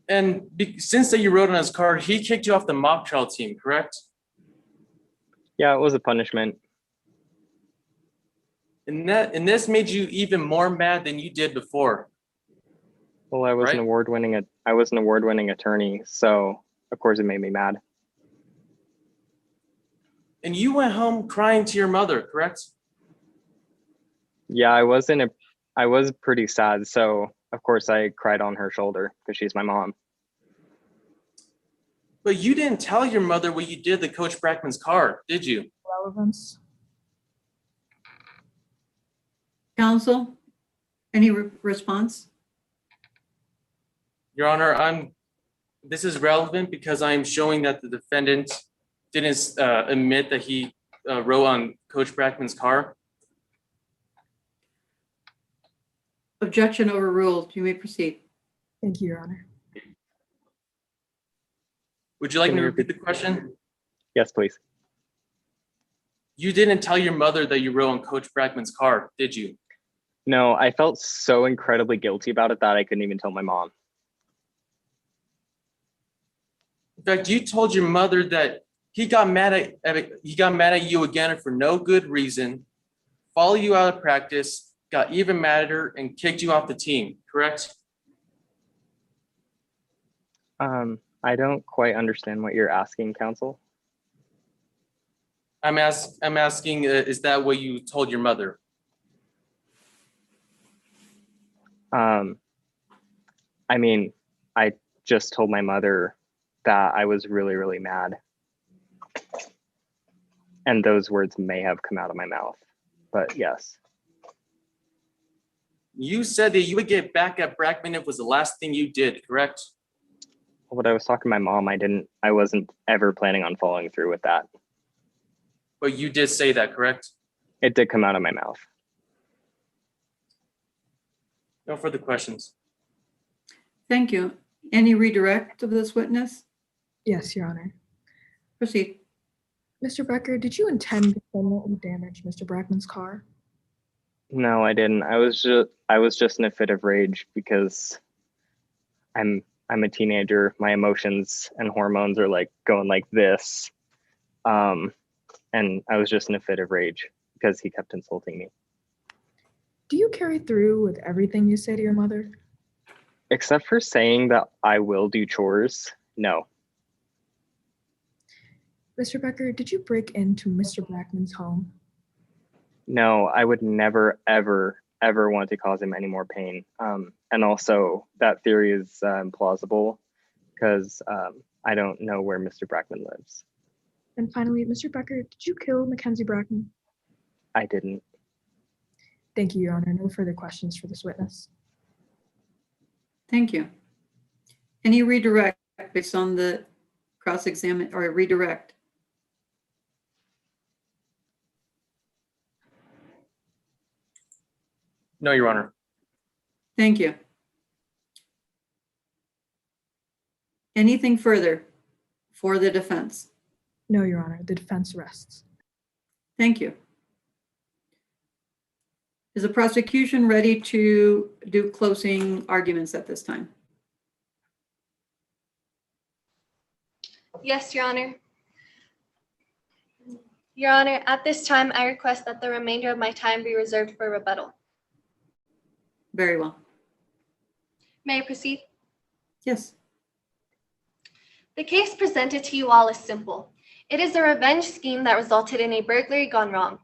And since that you rode on his car, he kicked you off the mock trial team, correct? Yeah, it was a punishment. And this made you even more mad than you did before. Well, I was an award-winning attorney, so of course it made me mad. And you went home crying to your mother, correct? Yeah, I was pretty sad, so of course I cried on her shoulder because she's my mom. But you didn't tell your mother what you did to Coach Brackman's car, did you? Relevance. Counsel, any response? Your Honor, this is relevant because I'm showing that the defendant didn't admit that he rode on Coach Brackman's car. Objection overruled. You may proceed. Thank you, Your Honor. Would you like me to repeat the question? Yes, please. You didn't tell your mother that you rode on Coach Brackman's car, did you? No, I felt so incredibly guilty about it that I couldn't even tell my mom. In fact, you told your mother that he got mad at you again for no good reason, followed you out of practice, got even madder, and kicked you off the team, correct? I don't quite understand what you're asking, counsel. I'm asking, is that what you told your mother? I mean, I just told my mother that I was really, really mad. And those words may have come out of my mouth, but yes. You said that you would get back at Brackman if it was the last thing you did, correct? When I was talking to my mom, I wasn't ever planning on following through with that. But you did say that, correct? It did come out of my mouth. No further questions. Thank you. Any redirect of this witness? Yes, Your Honor. Proceed. Mr. Becker, did you intend to permanently damage Mr. Brackman's car? No, I didn't. I was just in a fit of rage because I'm a teenager. My emotions and hormones are like going like this. And I was just in a fit of rage because he kept insulting me. Do you carry through with everything you say to your mother? Except for saying that I will do chores, no. Mr. Becker, did you break into Mr. Brackman's home? No, I would never, ever, ever want to cause him any more pain. And also that theory is implausible because I don't know where Mr. Brackman lives. And finally, Mr. Becker, did you kill Mackenzie Brackman? I didn't. Thank you, Your Honor. No further questions for this witness. Thank you. Any redirect based on the cross-examine or redirect? No, Your Honor. Thank you. Anything further for the defense? No, Your Honor. The defense rests. Thank you. Is the prosecution ready to do closing arguments at this time? Yes, Your Honor. Your Honor, at this time, I request that the remainder of my time be reserved for rebuttal. Very well. May I proceed? Yes. The case presented to you all is simple. It is a revenge scheme that resulted in a burglary gone wrong.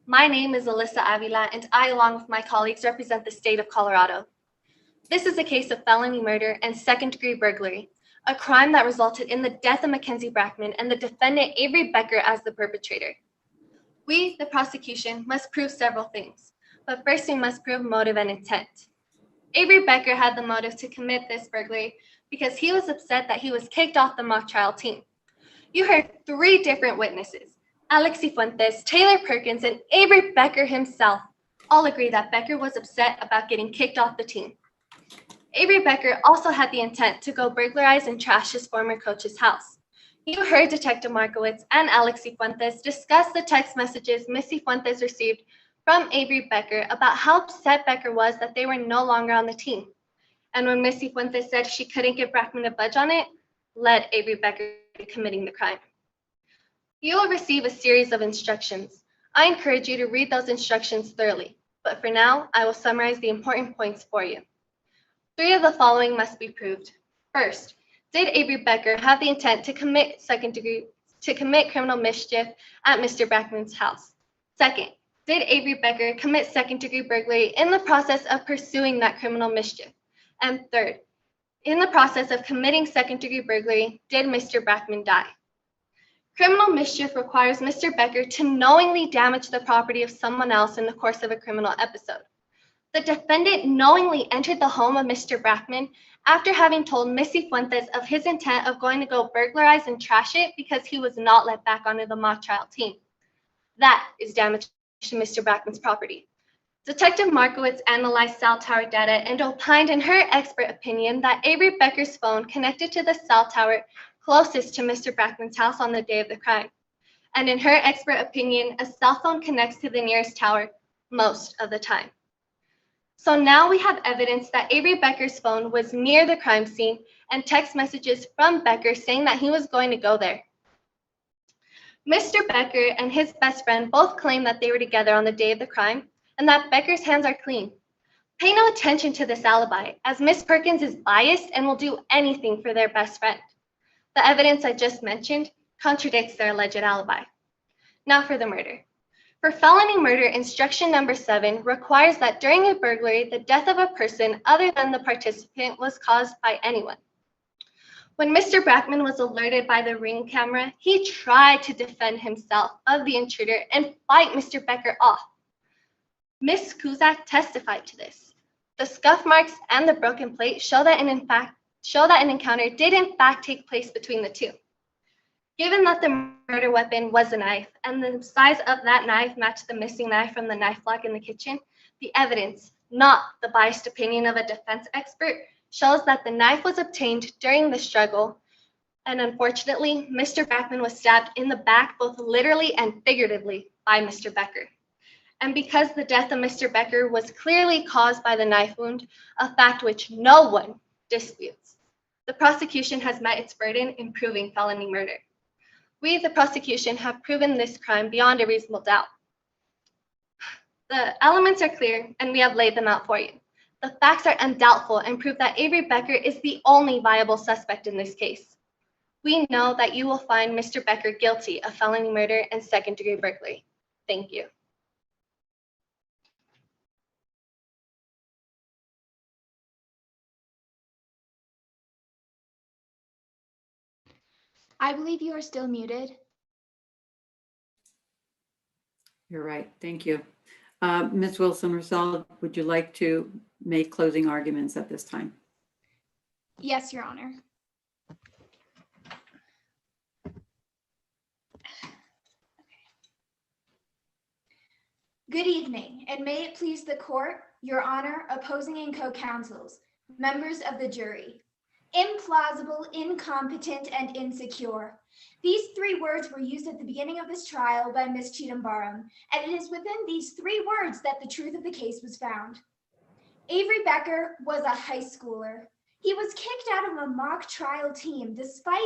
My name is Alyssa Avila, and I, along with my colleagues, represent the state of Colorado. This is a case of felony murder and second-degree burglary, a crime that resulted in the death of Mackenzie Brackman and the defendant Avery Becker as the perpetrator. We, the prosecution, must prove several things, but first we must prove motive and intent. Avery Becker had the motive to commit this burglary because he was upset that he was kicked off the mock trial team. You heard 3 different witnesses, Alex Cifuentes, Taylor Perkins, and Avery Becker himself, all agree that Becker was upset about getting kicked off the team. Avery Becker also had the intent to go burglarize and trash his former coach's house. You heard Detective Markowitz and Alex Cifuentes discuss the text messages Miss Cifuentes received from Avery Becker about how upset Becker was that they were no longer on the team. And when Miss Cifuentes said she couldn't get Brackman to budge on it, led Avery Becker to committing the crime. You will receive a series of instructions. I encourage you to read those instructions thoroughly, but for now, I will summarize the important points for you. 3 of the following must be proved. First, did Avery Becker have the intent to commit criminal mischief at Mr. Brackman's house? Second, did Avery Becker commit second-degree burglary in the process of pursuing that criminal mischief? And third, in the process of committing second-degree burglary, did Mr. Brackman die? Criminal mischief requires Mr. Becker to knowingly damage the property of someone else in the course of a criminal episode. The defendant knowingly entered the home of Mr. Brackman after having told Miss Cifuentes of his intent of going to go burglarize and trash it because he was not let back onto the mock trial team. That is damage to Mr. Brackman's property. Detective Markowitz analyzed cell tower data and opined in her expert opinion that Avery Becker's phone connected to the cell tower closest to Mr. Brackman's house on the day of the crime. And in her expert opinion, a cell phone connects to the nearest tower most of the time. So now we have evidence that Avery Becker's phone was near the crime scene and text messages from Becker saying that he was going to go there. Mr. Becker and his best friend both claim that they were together on the day of the crime and that Becker's hands are clean. Pay no attention to this alibi, as Miss Perkins is biased and will do anything for their best friend. The evidence I just mentioned contradicts their alleged alibi. Now for the murder. For felony murder, instruction number 7 requires that during a burglary, the death of a person other than the participant was caused by anyone. When Mr. Brackman was alerted by the ring camera, he tried to defend himself of the intruder and fight Mr. Becker off. Ms. Kuzak testified to this. The scuff marks and the broken plate show that an encounter did in fact take place between the two. Given that the murder weapon was a knife and the size of that knife matched the missing knife from the knife block in the kitchen, the evidence, not the biased opinion of a defense expert, shows that the knife was obtained during the struggle, and unfortunately, Mr. Brackman was stabbed in the back both literally and figuratively by Mr. Becker. And because the death of Mr. Becker was clearly caused by the knife wound, a fact which no one disputes, the prosecution has met its burden in proving felony murder. We, the prosecution, have proven this crime beyond a reasonable doubt. The elements are clear, and we have laid them out for you. The facts are undoubtful and prove that Avery Becker is the only viable suspect in this case. We know that you will find Mr. Becker guilty of felony murder and second-degree burglary. Thank you. I believe you are still muted. You're right. Thank you. Ms. Wilson-Rosell, would you like to make closing arguments at this time? Yes, Your Honor. Good evening, and may it please the court, Your Honor, opposing and co-counsels, members of the jury. Implausible, incompetent, and insecure. These 3 words were used at the beginning of this trial by Ms. Cheatham-Barham, and it is within these 3 words that the truth of the case was found. Avery Becker was a high schooler. He was kicked out of a mock trial team despite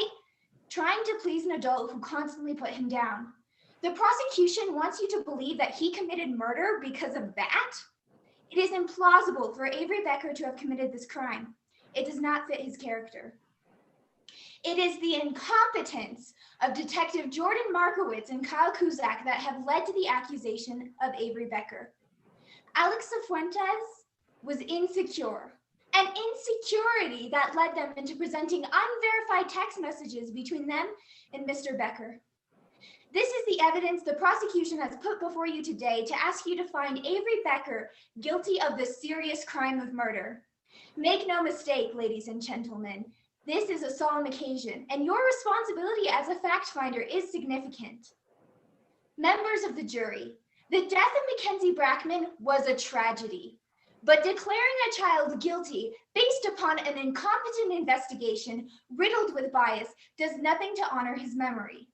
trying to please an adult who constantly put him down. The prosecution wants you to believe that he committed murder because of that? It is implausible for Avery Becker to have committed this crime. It does not fit his character. It is the incompetence of Detective Jordan Markowitz and Kyle Kuzak that have led to the accusation of Avery Becker. Alex Cifuentes was insecure, an insecurity that led them into presenting unverified text messages between them and Mr. Becker. This is the evidence the prosecution has put before you today to ask you to find Avery Becker guilty of the serious crime of murder. Make no mistake, ladies and gentlemen, this is a solemn occasion, and your responsibility as a fact finder is significant. Members of the jury, the death of Mackenzie Brackman was a tragedy, but declaring a child guilty based upon an incompetent investigation riddled with bias does nothing to honor his memory.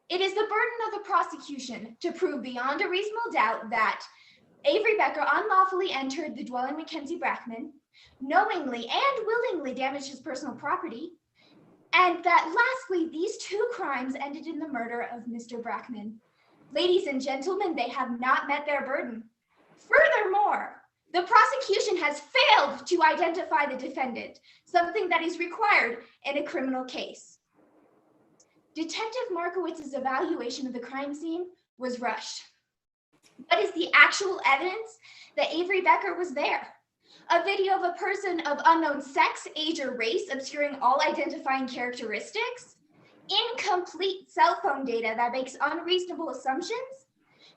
It is the burden of the prosecution to prove beyond a reasonable doubt that Avery Becker unlawfully entered the dwelling Mackenzie Brackman, knowingly and willingly damaged his personal property, and that lastly, these two crimes ended in the murder of Mr. Brackman. Ladies and gentlemen, they have not met their burden. Furthermore, the prosecution has failed to identify the defendant, something that is required in a criminal case. Detective Markowitz's evaluation of the crime scene was rushed. What is the actual evidence that Avery Becker was there? A video of a person of unknown sex, age, or race obscuring all identifying characteristics? Incomplete cell phone data that makes unreasonable assumptions?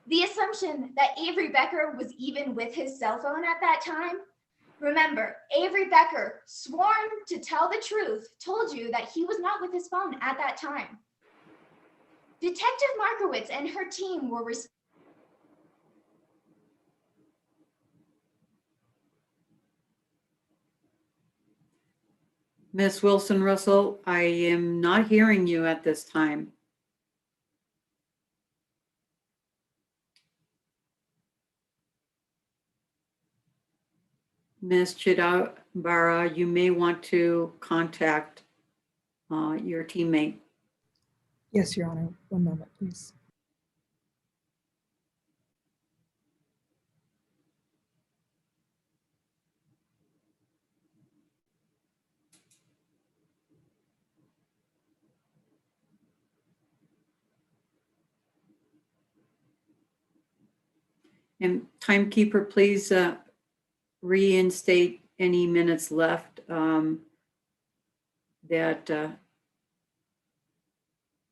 The assumption that Avery Becker was even with his cell phone at that time? Remember, Avery Becker, sworn to tell the truth, told you that he was not with his phone at that time. Detective Markowitz and her team were Miss Wilson Russell, I am not hearing you at this time. Ms. Chidabara, you may want to contact your teammate. Yes, Your Honor. One moment, please. And timekeeper, please reinstate any minutes left that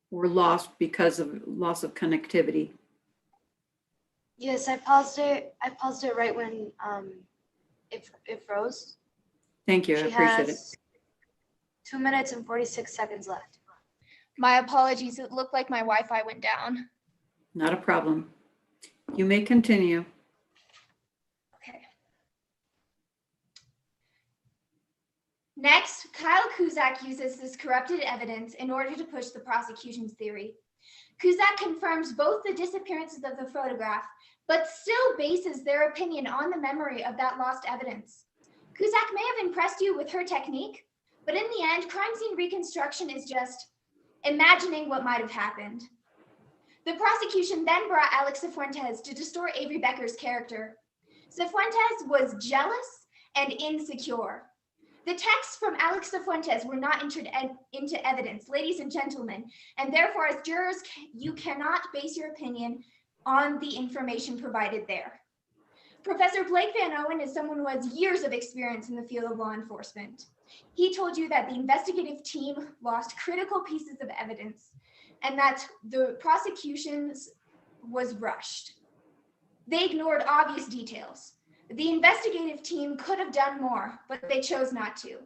were lost because of loss of connectivity. Yes, I paused it. I paused it right when it froze. Thank you, I appreciate it. 2 minutes and 46 seconds left. My apologies. It looked like my Wi-Fi went down. Not a problem. You may continue. Okay. Next, Kyle Kuzak uses this corrupted evidence in order to push the prosecution's theory. Kuzak confirms both the disappearances of the photograph, but still bases their opinion on the memory of that lost evidence. Kuzak may have impressed you with her technique, but in the end, crime scene reconstruction is just imagining what might have happened. The prosecution then brought Alex Cifuentes to distort Avery Becker's character. Cifuentes was jealous and insecure. The texts from Alex Cifuentes were not entered into evidence, ladies and gentlemen, and therefore as jurors, you cannot base your opinion on the information provided there. Professor Blake Van Owen is someone who has years of experience in the field of law enforcement. He told you that the investigative team lost critical pieces of evidence and that the prosecution was rushed. They ignored obvious details. The investigative team could have done more, but they chose not to.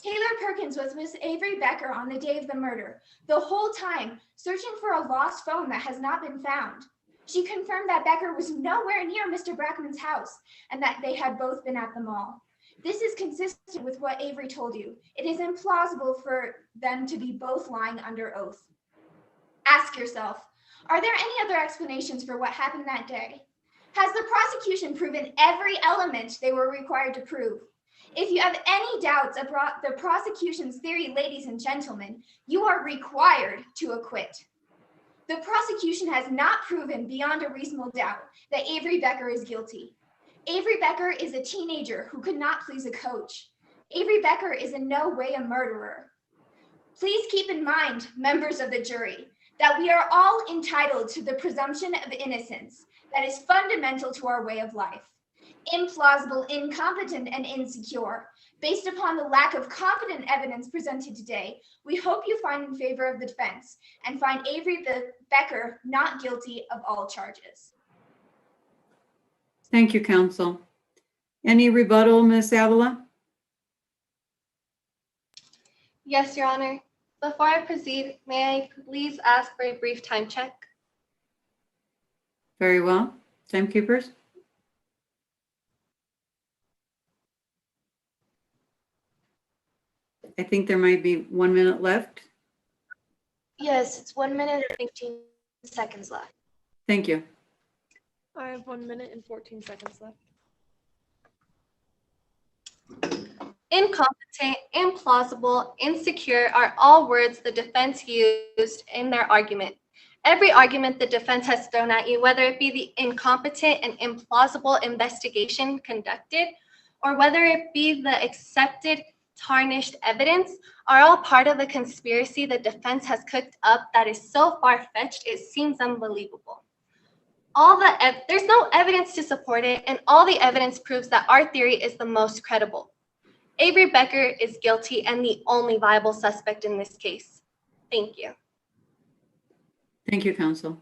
Taylor Perkins was with Avery Becker on the day of the murder, the whole time searching for a lost phone that has not been found. She confirmed that Becker was nowhere near Mr. Brackman's house and that they had both been at the mall. This is consistent with what Avery told you. It is implausible for them to be both lying under oath. Ask yourself, are there any other explanations for what happened that day? Has the prosecution proven every element they were required to prove? If you have any doubts about the prosecution's theory, ladies and gentlemen, you are required to acquit. The prosecution has not proven beyond a reasonable doubt that Avery Becker is guilty. Avery Becker is a teenager who could not please a coach. Avery Becker is in no way a murderer. Please keep in mind, members of the jury, that we are all entitled to the presumption of innocence that is fundamental to our way of life. Implausible, incompetent, and insecure. Based upon the lack of competent evidence presented today, we hope you find in favor of the defense and find Avery Becker not guilty of all charges. Thank you, counsel. Any rebuttal, Ms. Avila? Yes, Your Honor. Before I proceed, may I please ask for a brief time check? Very well. Timekeepers? I think there might be 1 minute left. Yes, it's 1 minute and 15 seconds left. Thank you. I have 1 minute and 14 seconds left. Incompetent, implausible, insecure are all words the defense used in their argument. Every argument the defense has thrown at you, whether it be the incompetent and implausible investigation conducted, or whether it be the accepted tarnished evidence, are all part of the conspiracy the defense has cooked up that is so far-fetched it seems unbelievable. There's no evidence to support it, and all the evidence proves that our theory is the most credible. Avery Becker is guilty and the only viable suspect in this case. Thank you. Thank you, counsel.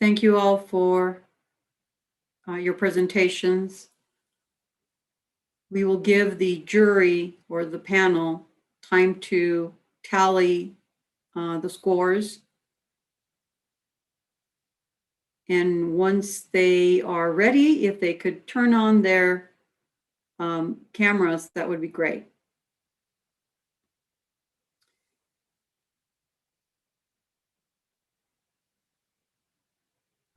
Thank you all for your presentations. We will give the jury or the panel time to tally the scores. And once they are ready, if they could turn on their cameras, that would be great.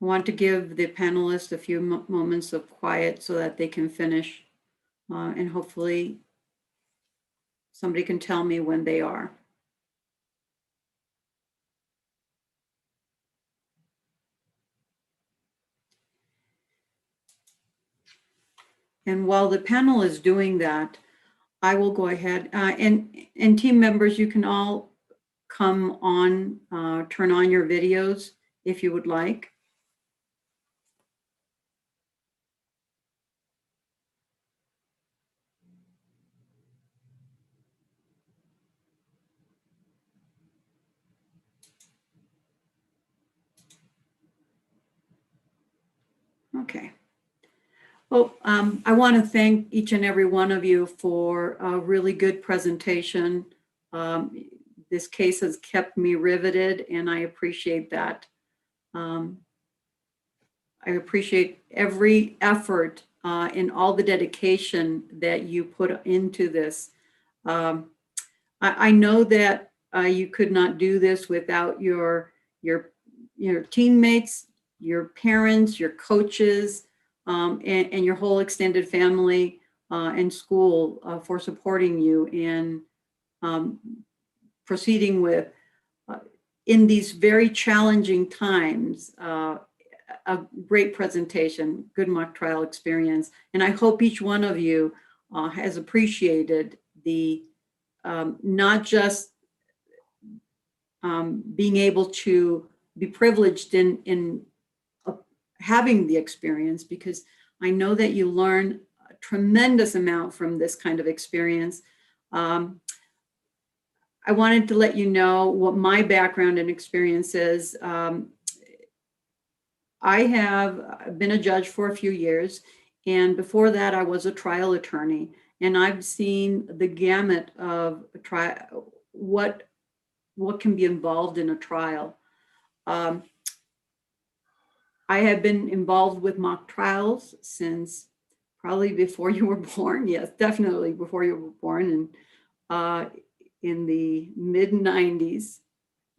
I want to give the panelists a few moments of quiet so that they can finish, and hopefully somebody can tell me when they are. And while the panel is doing that, I will go ahead and team members, you can all come on, turn on your videos if you would like. Okay. Well, I want to thank each and every one of you for a really good presentation. This case has kept me riveted, and I appreciate that. I appreciate every effort and all the dedication that you put into this. I know that you could not do this without your teammates, your parents, your coaches, and your whole extended family and school for supporting you in proceeding with, in these very challenging times, a great presentation, good mock trial experience. And I hope each one of you has appreciated the not just being able to be privileged in having the experience, because I know that you learn a tremendous amount from this kind of experience. I wanted to let you know what my background and experience is. I have been a judge for a few years, and before that I was a trial attorney, and I've seen the gamut of what can be involved in a trial. I have been involved with mock trials since probably before you were born. Yes, definitely before you were born, and in the mid 90s,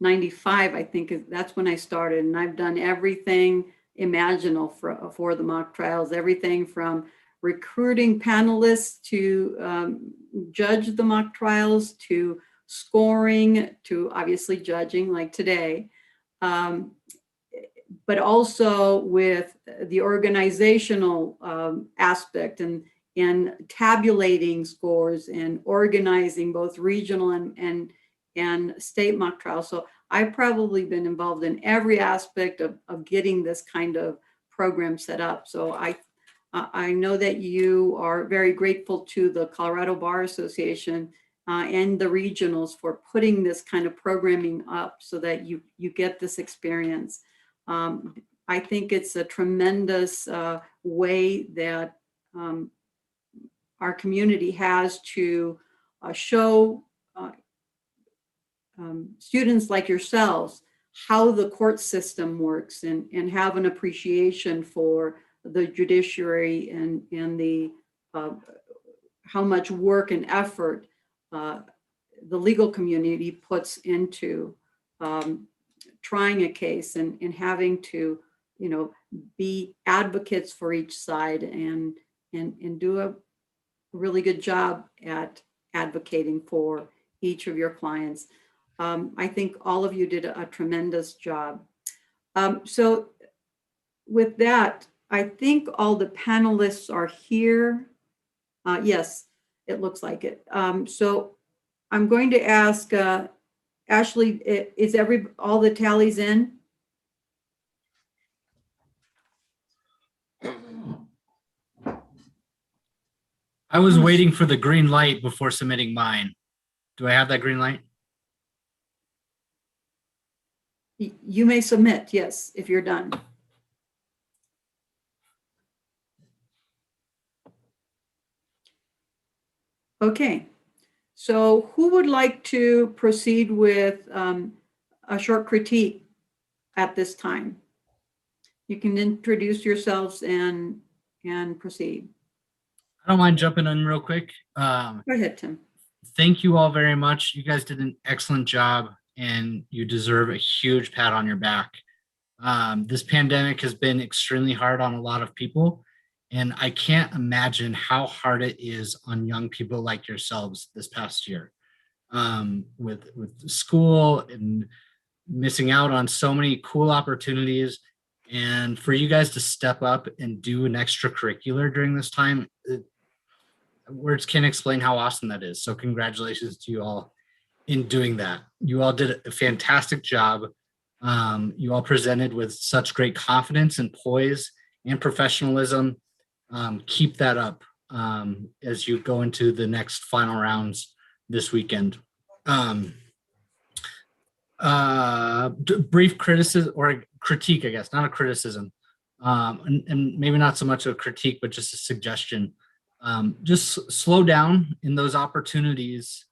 95, I think that's when I started, and I've done everything imaginable for the mock trials, everything from recruiting panelists to judge the mock trials, to scoring, to obviously judging like today, but also with the organizational aspect and tabulating scores and organizing both regional and state mock trials. So I've probably been involved in every aspect of getting this kind of program set up. So I know that you are very grateful to the Colorado Bar Association and the regionals for putting this kind of programming up so that you get this experience. I think it's a tremendous way that our community has to show students like yourselves how the court system works and have an appreciation for the judiciary and the how much work and effort the legal community puts into trying a case and having to, you know, be advocates for each side and do a really good job at advocating for each of your clients. I think all of you did a tremendous job. So with that, I think all the panelists are here. Yes, it looks like it. So I'm going to ask Ashley, is all the tallies in? I was waiting for the green light before submitting mine. Do I have that green light? You may submit, yes, if you're done. Okay, so who would like to proceed with a short critique at this time? You can introduce yourselves and proceed. I don't mind jumping in real quick. Go ahead, Tim. Thank you all very much. You guys did an excellent job and you deserve a huge pat on your back. This pandemic has been extremely hard on a lot of people, and I can't imagine how hard it is on young people like yourselves this past year, with school and missing out on so many cool opportunities. And for you guys to step up and do an extracurricular during this time, words can't explain how awesome that is. So congratulations to you all in doing that. You all did a fantastic job. You all presented with such great confidence and poise and professionalism. Keep that up as you go into the next final rounds this weekend. Brief criticism or critique, I guess, not a criticism, and maybe not so much a critique, but just a suggestion. Just slow down in those opportunities,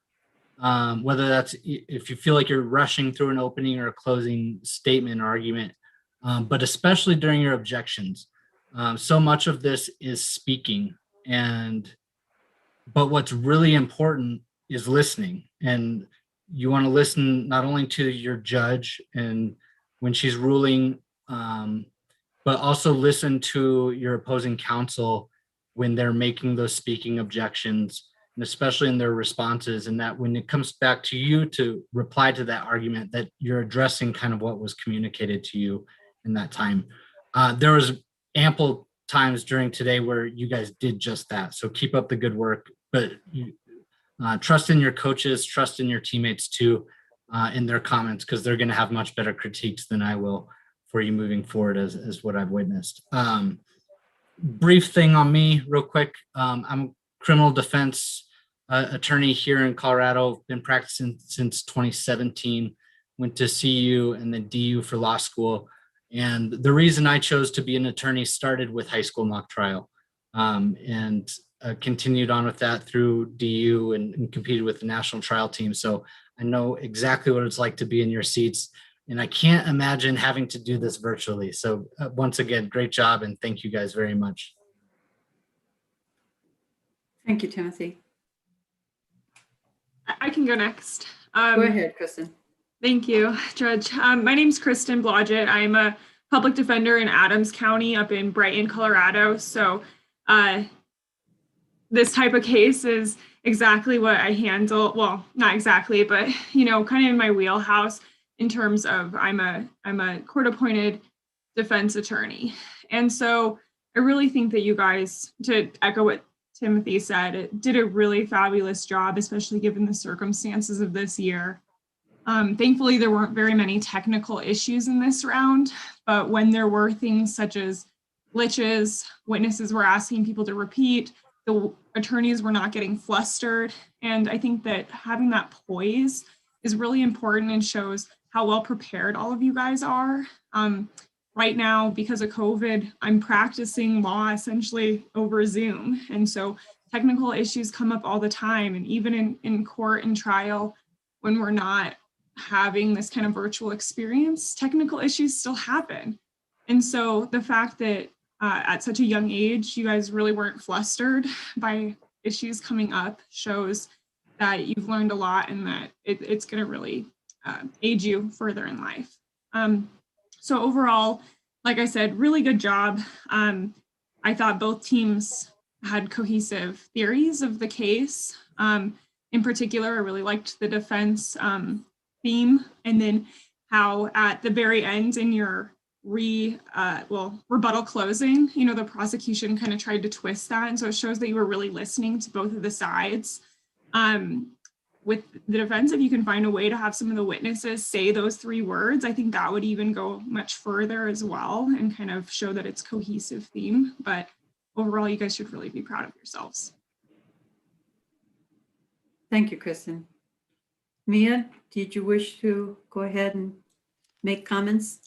whether that's if you feel like you're rushing through an opening or a closing statement or argument, but especially during your objections. So much of this is speaking, but what's really important is listening. And you want to listen not only to your judge and when she's ruling, but also listen to your opposing counsel when they're making those speaking objections, and especially in their responses, and that when it comes back to you to reply to that argument, that you're addressing kind of what was communicated to you in that time. There was ample times during today where you guys did just that. So keep up the good work, but trust in your coaches, trust in your teammates too, in their comments, because they're going to have much better critiques than I will for you moving forward as what I've witnessed. Brief thing on me real quick. I'm a criminal defense attorney here in Colorado, been practicing since 2017, went to CU and then DU for law school. And the reason I chose to be an attorney started with high school mock trial, and continued on with that through DU and competed with the national trial team. So I know exactly what it's like to be in your seats, and I can't imagine having to do this virtually. So once again, great job, and thank you guys very much. Thank you, Timothy. I can go next. Go ahead, Kristen. Thank you, Judge. My name is Kristen Blodgett. I'm a public defender in Adams County up in Brighton, Colorado. So this type of case is exactly what I handle. Well, not exactly, but kind of in my wheelhouse in terms of I'm a court-appointed defense attorney. And so I really think that you guys, to echo what Timothy said, did a really fabulous job, especially given the circumstances of this year. Thankfully, there weren't very many technical issues in this round, but when there were things such as glitches, witnesses were asking people to repeat, the attorneys were not getting flustered. And I think that having that poise is really important and shows how well prepared all of you guys are. right now, because of COVID, I'm practicing law essentially over Zoom. And so technical issues come up all the time. And even in court and trial, when we're not having this kind of virtual experience, technical issues still happen. And so the fact that at such a young age, you guys really weren't flustered by issues coming up shows that you've learned a lot and that it's going to really aid you further in life. So overall, like I said, really good job. I thought both teams had cohesive theories of the case. In particular, I really liked the defense theme, and then how at the very end in your rebuttal closing, you know, the prosecution kind of tried to twist that. And so it shows that you were really listening to both of the sides. With the defense, if you can find a way to have some of the witnesses say those 3 words, I think that would even go much further as well and kind of show that it's cohesive theme. But overall, you guys should really be proud of yourselves. Thank you, Kristen. Mia, did you wish to go ahead and make comments?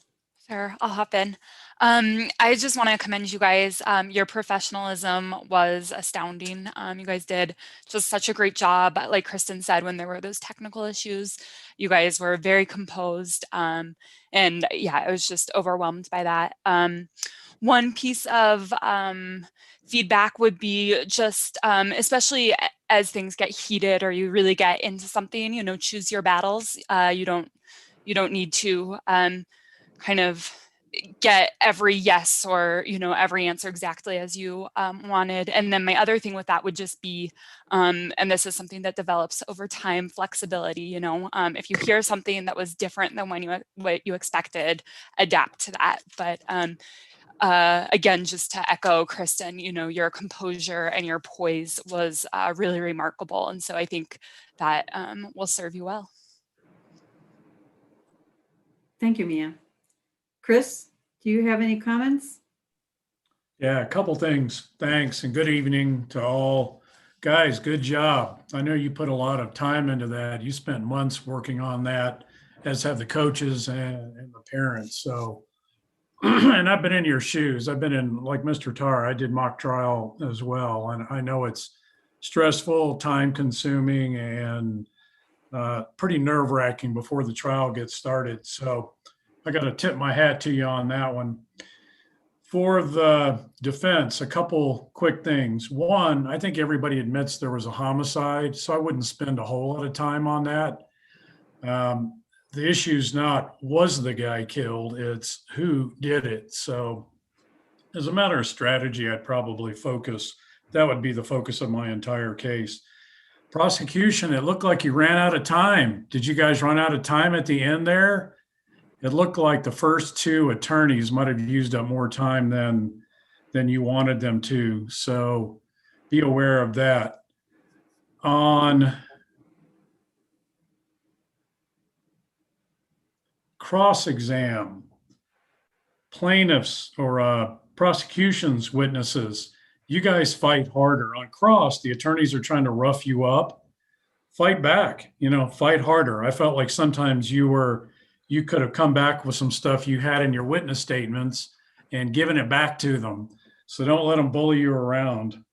Sure, I'll hop in. I just want to commend you guys. Your professionalism was astounding. You guys did just such a great job. Like Kristen said, when there were those technical issues, you guys were very composed. And yeah, I was just overwhelmed by that. One piece of feedback would be just, especially as things get heated or you really get into something, you know, choose your battles. You don't need to kind of get every yes or, you know, every answer exactly as you wanted. And then my other thing with that would just be, and this is something that develops over time, flexibility. You know, if you hear something that was different than what you expected, adapt to that. But again, just to echo Kristen, you know, your composure and your poise was really remarkable. And so I think that will serve you well. Thank you, Mia. Chris, do you have any comments? Yeah, a couple things. Thanks and good evening to all. Guys, good job. I know you put a lot of time into that. You spent months working on that, as have the coaches and the parents. So, and I've been in your shoes. I've been in, like Mr. Tar, I did mock trial as well. And I know it's stressful, time consuming, and pretty nerve wracking before the trial gets started. So I got to tip my hat to you on that one. For the defense, a couple quick things. One, I think everybody admits there was a homicide, so I wouldn't spend a whole lot of time on that. The issue's not, was the guy killed? It's who did it. So as a matter of strategy, I'd probably focus, that would be the focus of my entire case. Prosecution, it looked like you ran out of time. Did you guys run out of time at the end there? It looked like the first 2 attorneys might have used up more time than you wanted them to. So be aware of that. On cross-exam, plaintiffs or prosecution's witnesses, you guys fight harder. On cross, the attorneys are trying to rough you up. Fight back, you know, fight harder. I felt like sometimes you could have come back with some stuff you had in your witness statements and given it back to them. So don't let them bully you around.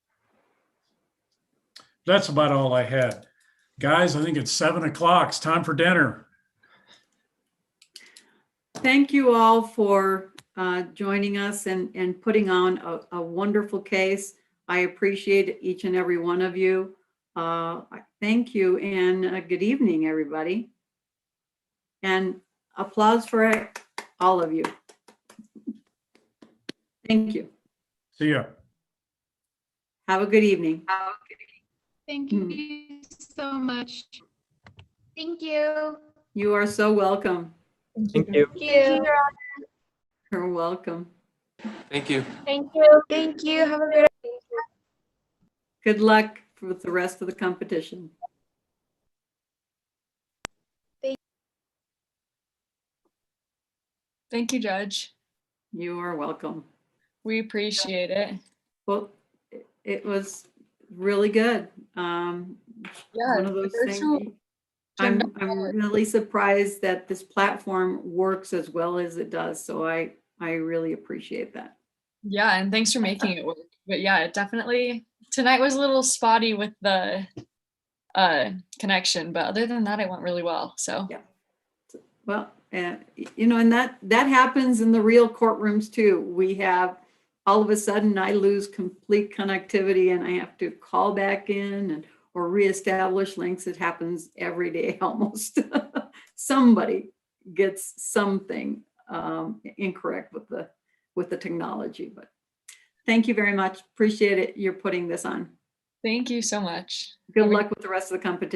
That's about all I had. Guys, I think it's 7 o'clock. It's time for dinner. Thank you all for joining us and putting on a wonderful case. I appreciate each and every one of you. Thank you and good evening, everybody. And applause for all of you. Thank you. See ya. Have a good evening. Thank you so much. Thank you. You are so welcome. Thank you. Thank you. You're welcome. Thank you. Thank you. Thank you. Have a good Good luck with the rest of the competition. Thank you, Judge. You are welcome. We appreciate it. Well, it was really good. One of those things. I'm really surprised that this platform works as well as it does. So I I really appreciate that. Yeah, and thanks for making it work. But yeah, it definitely, tonight was a little spotty with the connection, but other than that, it went really well. So yeah. Well, you know, and that happens in the real courtrooms too. We have, all of a sudden I lose complete connectivity and I have to call back in and or reestablish links. It happens every day almost. Somebody gets something incorrect with the technology, but thank you very much. Appreciate it. You're putting this on. thank you so much. Good luck with the rest of the competition.